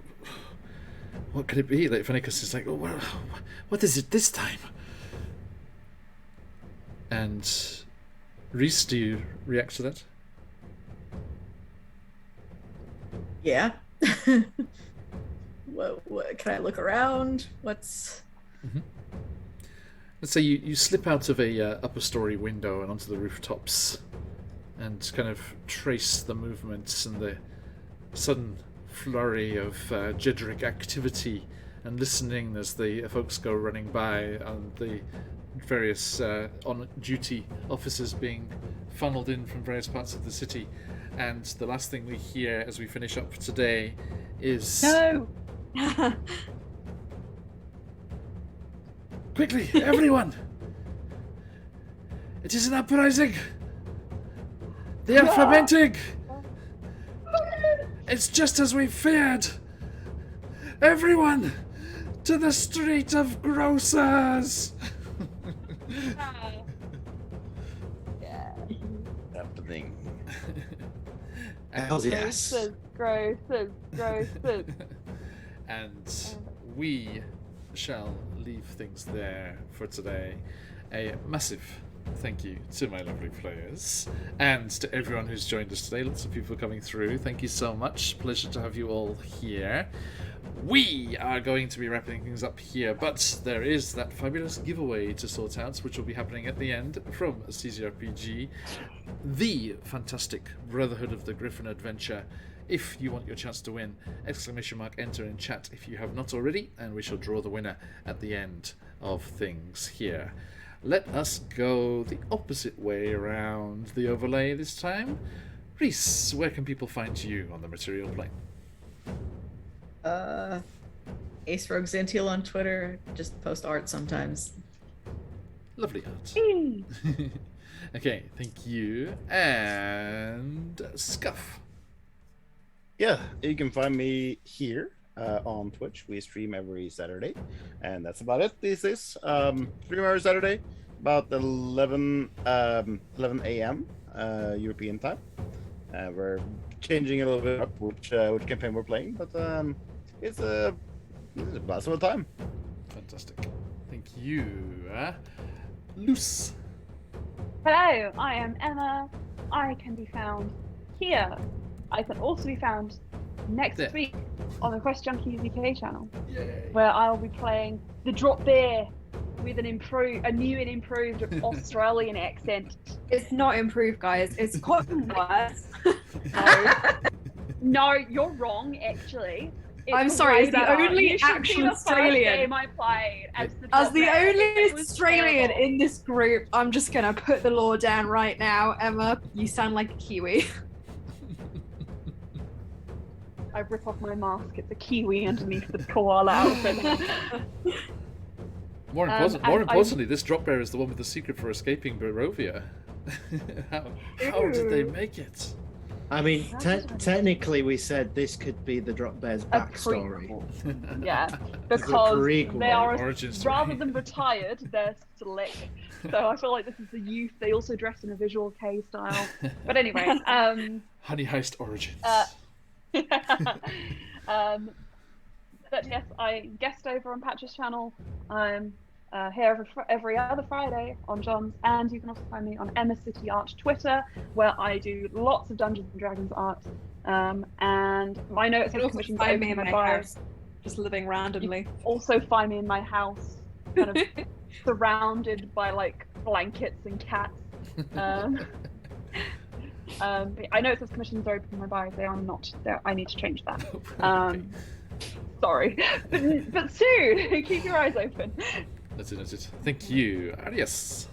what could it be? Like, Finicus is like, oh, well, what is it this time? And Reese, do you react to that? Yeah. What can I look around? What's... Let's say you slip out of a upper story window and onto the rooftops and kind of trace the movements and the sudden flurry of Jedrick activity and listening as the folks go running by and the various on-duty officers being funneled in from various parts of the city. And the last thing we hear as we finish up today is... No! Quickly, everyone! It is an uprising! They are fermenting! It's just as we feared! Everyone! To the street of grocers! Happening. Hells yes. Grocers. And we shall leave things there for today. A massive thank you to my lovely players and to everyone who's joined us today. Lots of people coming through. Thank you so much. Pleasure to have you all here. We are going to be wrapping things up here, but there is that fabulous giveaway to sort out, which will be happening at the end from CZRPG, the fantastic Brotherhood of the Griffin adventure. If you want your chance to win, ! Enter in chat if you have not already, and we shall draw the winner at the end of things here. Let us go the opposite way around the overlay this time. Reese, where can people find you on the material plane? Ace Rogue Xantiel on Twitter. Just post art sometimes. Lovely art. Okay, thank you. And Scuff. Yeah, you can find me here on Twitch. We stream every Saturday, and that's about it these days. Stream every Saturday, about 11 a.m. European time. We're changing a little bit up which campaign we're playing, but it's a blast of a time. Fantastic. Thank you. Luce. Hello, I am Emma. I can be found here. I can also be found next There. week on the Quest Junkies UK channel, where I'll be playing the Drop Bear with a new and improved Australian accent. It's not improved, guys. It's gotten worse. No, you're wrong. Actually, I'm It's sorry. way It's the better. only You should see actual the first Australian. game I played as the, As Drop the Bear. only It was Australian terrible. in this group, I'm just gonna put the law down right now. Emma, you sound like a Kiwi. I rip off my mask. It's a kiwi underneath the koala outfit. More and importantly, this drop bear is the one with the secret for escaping Barovia. How did they make it? I mean, technically, we said this could be the Drop Bear's A backstory. prequel. Yeah, a because prequel. they are Origin story. rather than retired, they're slick. So I feel like this is the youth. They also dress in a Visual K style. But anyway, Honey Heist Origins. But yes, I guest over on Patch's channel. I'm here every other Friday on John's, and you can also find me on Emma City Art Twitter, where I do lots of Dungeons and Dragons art. And I know it You says can also commissions find open me in in my bio. house, just living randomly. Also find me in my house, kind of surrounded by like blankets and cats. I know it says commissions are open in my bio. They are not. I need to change that. Sorry, but soon. Keep your eyes open. That's it. Thank you. Adios.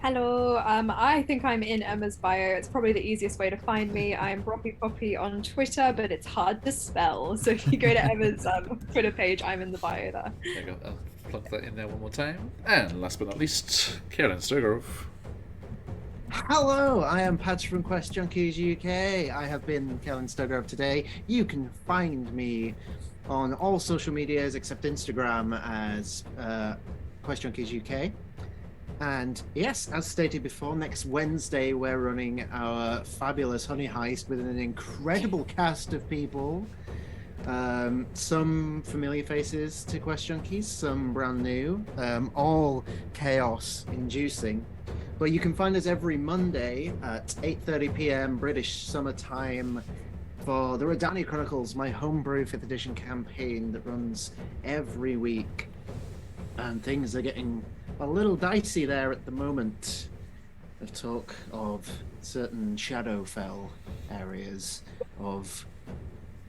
Hello, I think I'm in Emma's bio. It's probably the easiest way to find me. I'm Broppy Poppy on Twitter, but it's hard to spell. So if you go to Emma's Twitter page, I'm in the bio there. There you go. I'll plug that in there one more time. And last but not least, Karen Sturgrove. Hello, I am Patch from QuestJunkiesUK. I have been Kellen Stuggrove today. You can find me on all social medias except Instagram as QuestJunkiesUK. And yes, as stated before, next Wednesday we're running our fabulous Honey Heist with an incredible cast of people. Some familiar faces to Quest Junkies, some brand new, all chaos-inducing. But you can find us every Monday at 8:30 p.m. British summertime for the Rodani Chronicles, my homebrew 5th edition campaign that runs every week. And things are getting a little dicey there at the moment. There's talk of certain Shadowfell areas of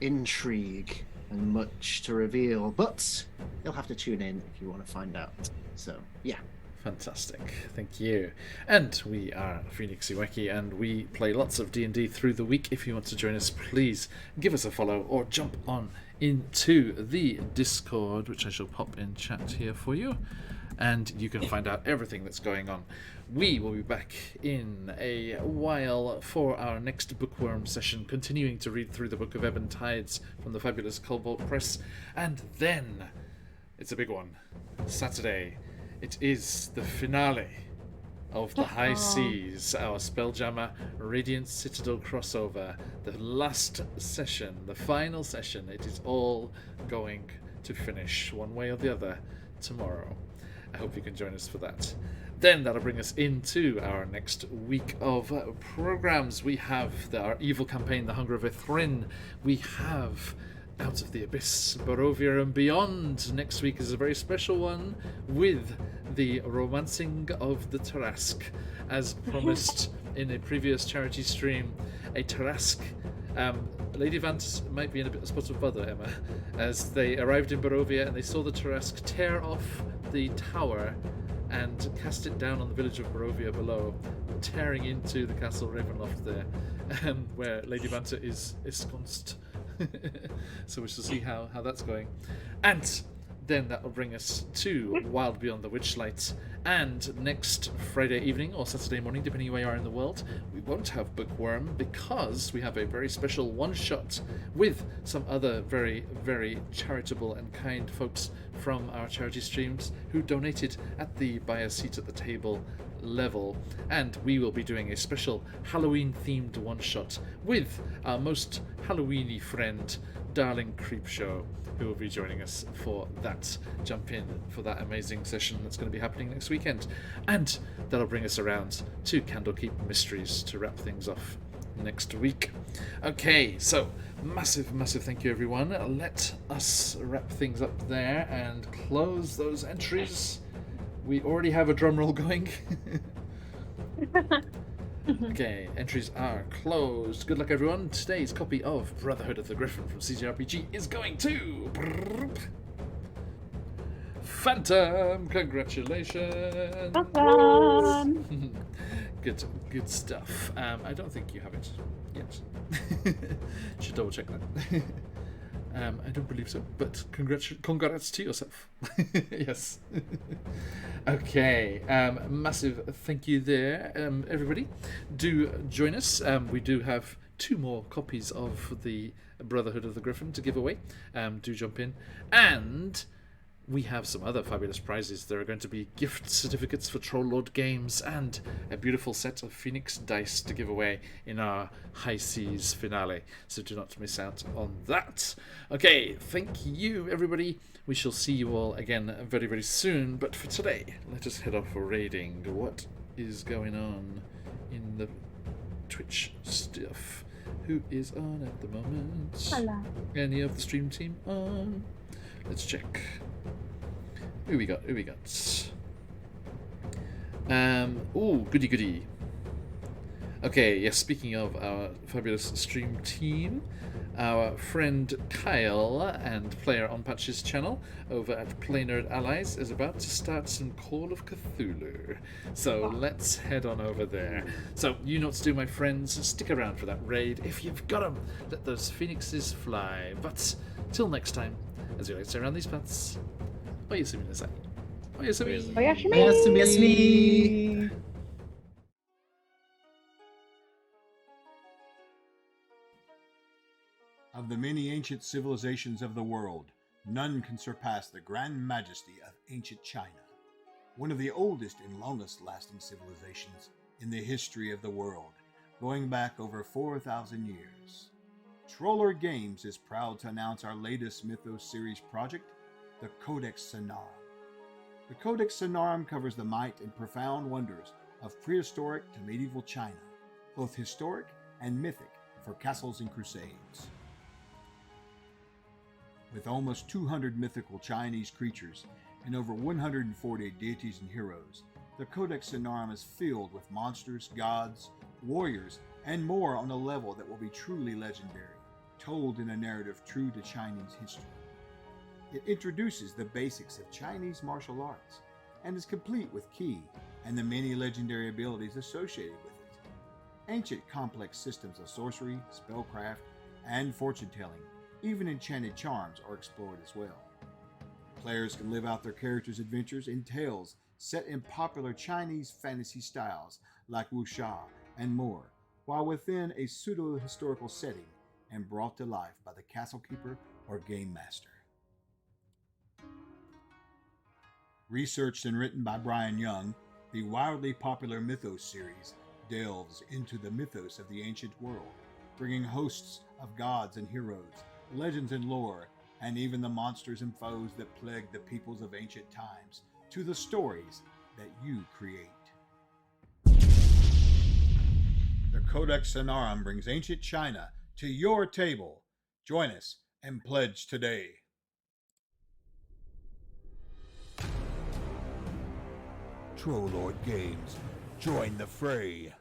intrigue and much to reveal, but you'll have to tune in if you want to find out. So, yeah. Fantastic, thank you. And we are QuestJunkiesUK, and we play lots of D&D through the week. If you want to join us, please give us a follow or jump on into the Discord, which I shall pop in chat here for you, and you can find out everything that's going on. We will be back in a while for our next bookworm session, continuing to read through the Book of Ebb and Tides from the fabulous Cobalt Press, and then it's a big one. Saturday, it is the finale of the High Seas, our Spelljammer Radiant Citadel crossover. The last session, the final session. It is all going to finish one way or the other tomorrow. I hope you can join us for that. Then that'll bring us into our next week of programs. We have our evil campaign, The Hunger of Ithrin. We have Out of the Abyss, Barovia and Beyond. Next week is a very special one with the Romancing of the Tarask. As promised in a previous charity stream, a Tarask. Lady Vance might be in a bit of a spot of bother, Emma, as they arrived in Barovia and they saw the Tarask tear off the tower and cast it down on the village of Barovia below, tearing into the castle Ravenloft there, where Lady Vanta is ensconced. So we shall see how that's going. And then that will bring us to Wild Beyond the Witchlight. And next Friday evening or Saturday morning, depending where you are in the world, we won't have Bookworm because we have a very special one-shot with some other very, very charitable and kind folks from our charity streams who donated at the buy a seat at the table level. And we will be doing a special Halloween-themed one-shot with our most Halloween-y friend, Darling Creepshow, who will be joining us for that. Jump in for that amazing session that's going to be happening next weekend. And that'll bring us around to Candlekeep Mysteries to wrap things off next week. Okay, so massive thank you, everyone. Let us wrap things up there and close those entries. We already have a drum roll going. Okay, entries are closed. Good luck, everyone. Today's copy of Brotherhood of the Griffin from CCRPG is going to Phantom. Congratulations. Awesome. Good stuff. I don't think you have it yet. Should double check that. I don't believe so, but congrats to yourself. Yes. Okay. Massive thank you there, everybody. Do join us. We do have 2 more copies of the Brotherhood of the Griffin to give away. Do jump in. And we have some other fabulous prizes. There are going to be gift certificates for Troll Lord games and a beautiful set of Phoenix dice to give away in our High Seas finale. So do not miss out on that. Okay, thank you, everybody. We shall see you all again very, very soon. But for today, let us head off raiding. What is going on in the Twitch stuff? Who is on at the moment? Hello. Any of the stream team on? Let's check. Who we got? Goody. Okay, yes, speaking of our fabulous stream team, our friend Kyle and player on Patch's channel over at Play Nerd Allies is about to start some Call of Cthulhu. So let's head on over there. So you know what to do, my friends. Stick around for that raid. If you've got them, let those phoenixes fly. But till next time, as we like to say around these parts, Oyasumi nasai. Oyasumi. Oyasumi. Of the many ancient civilizations of the world, none can surpass the grand majesty of ancient China, one of the oldest and longest lasting civilizations in the history of the world, going back over 4,000 years. Troller Games is proud to announce our latest Mythos series project, the Codex Sonarum. The Codex Sonarum covers the might and profound wonders of prehistoric to medieval China, both historic and mythic for castles and crusades. With almost 200 mythical Chinese creatures and over 140 deities and heroes, the Codex Sonarum is filled with monsters, gods, warriors, and more on a level that will be truly legendary, told in a narrative true to Chinese history. It introduces the basics of Chinese martial arts and is complete with Qi and the many legendary abilities associated with it. Ancient complex systems of sorcery, spellcraft, and fortune-telling, even enchanted charms, are explored as well. Players can live out their characters' adventures in tales set in popular Chinese fantasy styles like wuxia and more, while within a pseudo-historical setting and brought to life by the castle keeper or game master. Researched and written by Brian Young, the wildly popular Mythos series delves into the mythos of the ancient world, bringing hosts of gods and heroes, legends and lore, and even the monsters and foes that plagued the peoples of ancient times to the stories that you create. The Codex Sonarum brings ancient China to your table. Join us and pledge today. Troll Lord Games, join the fray.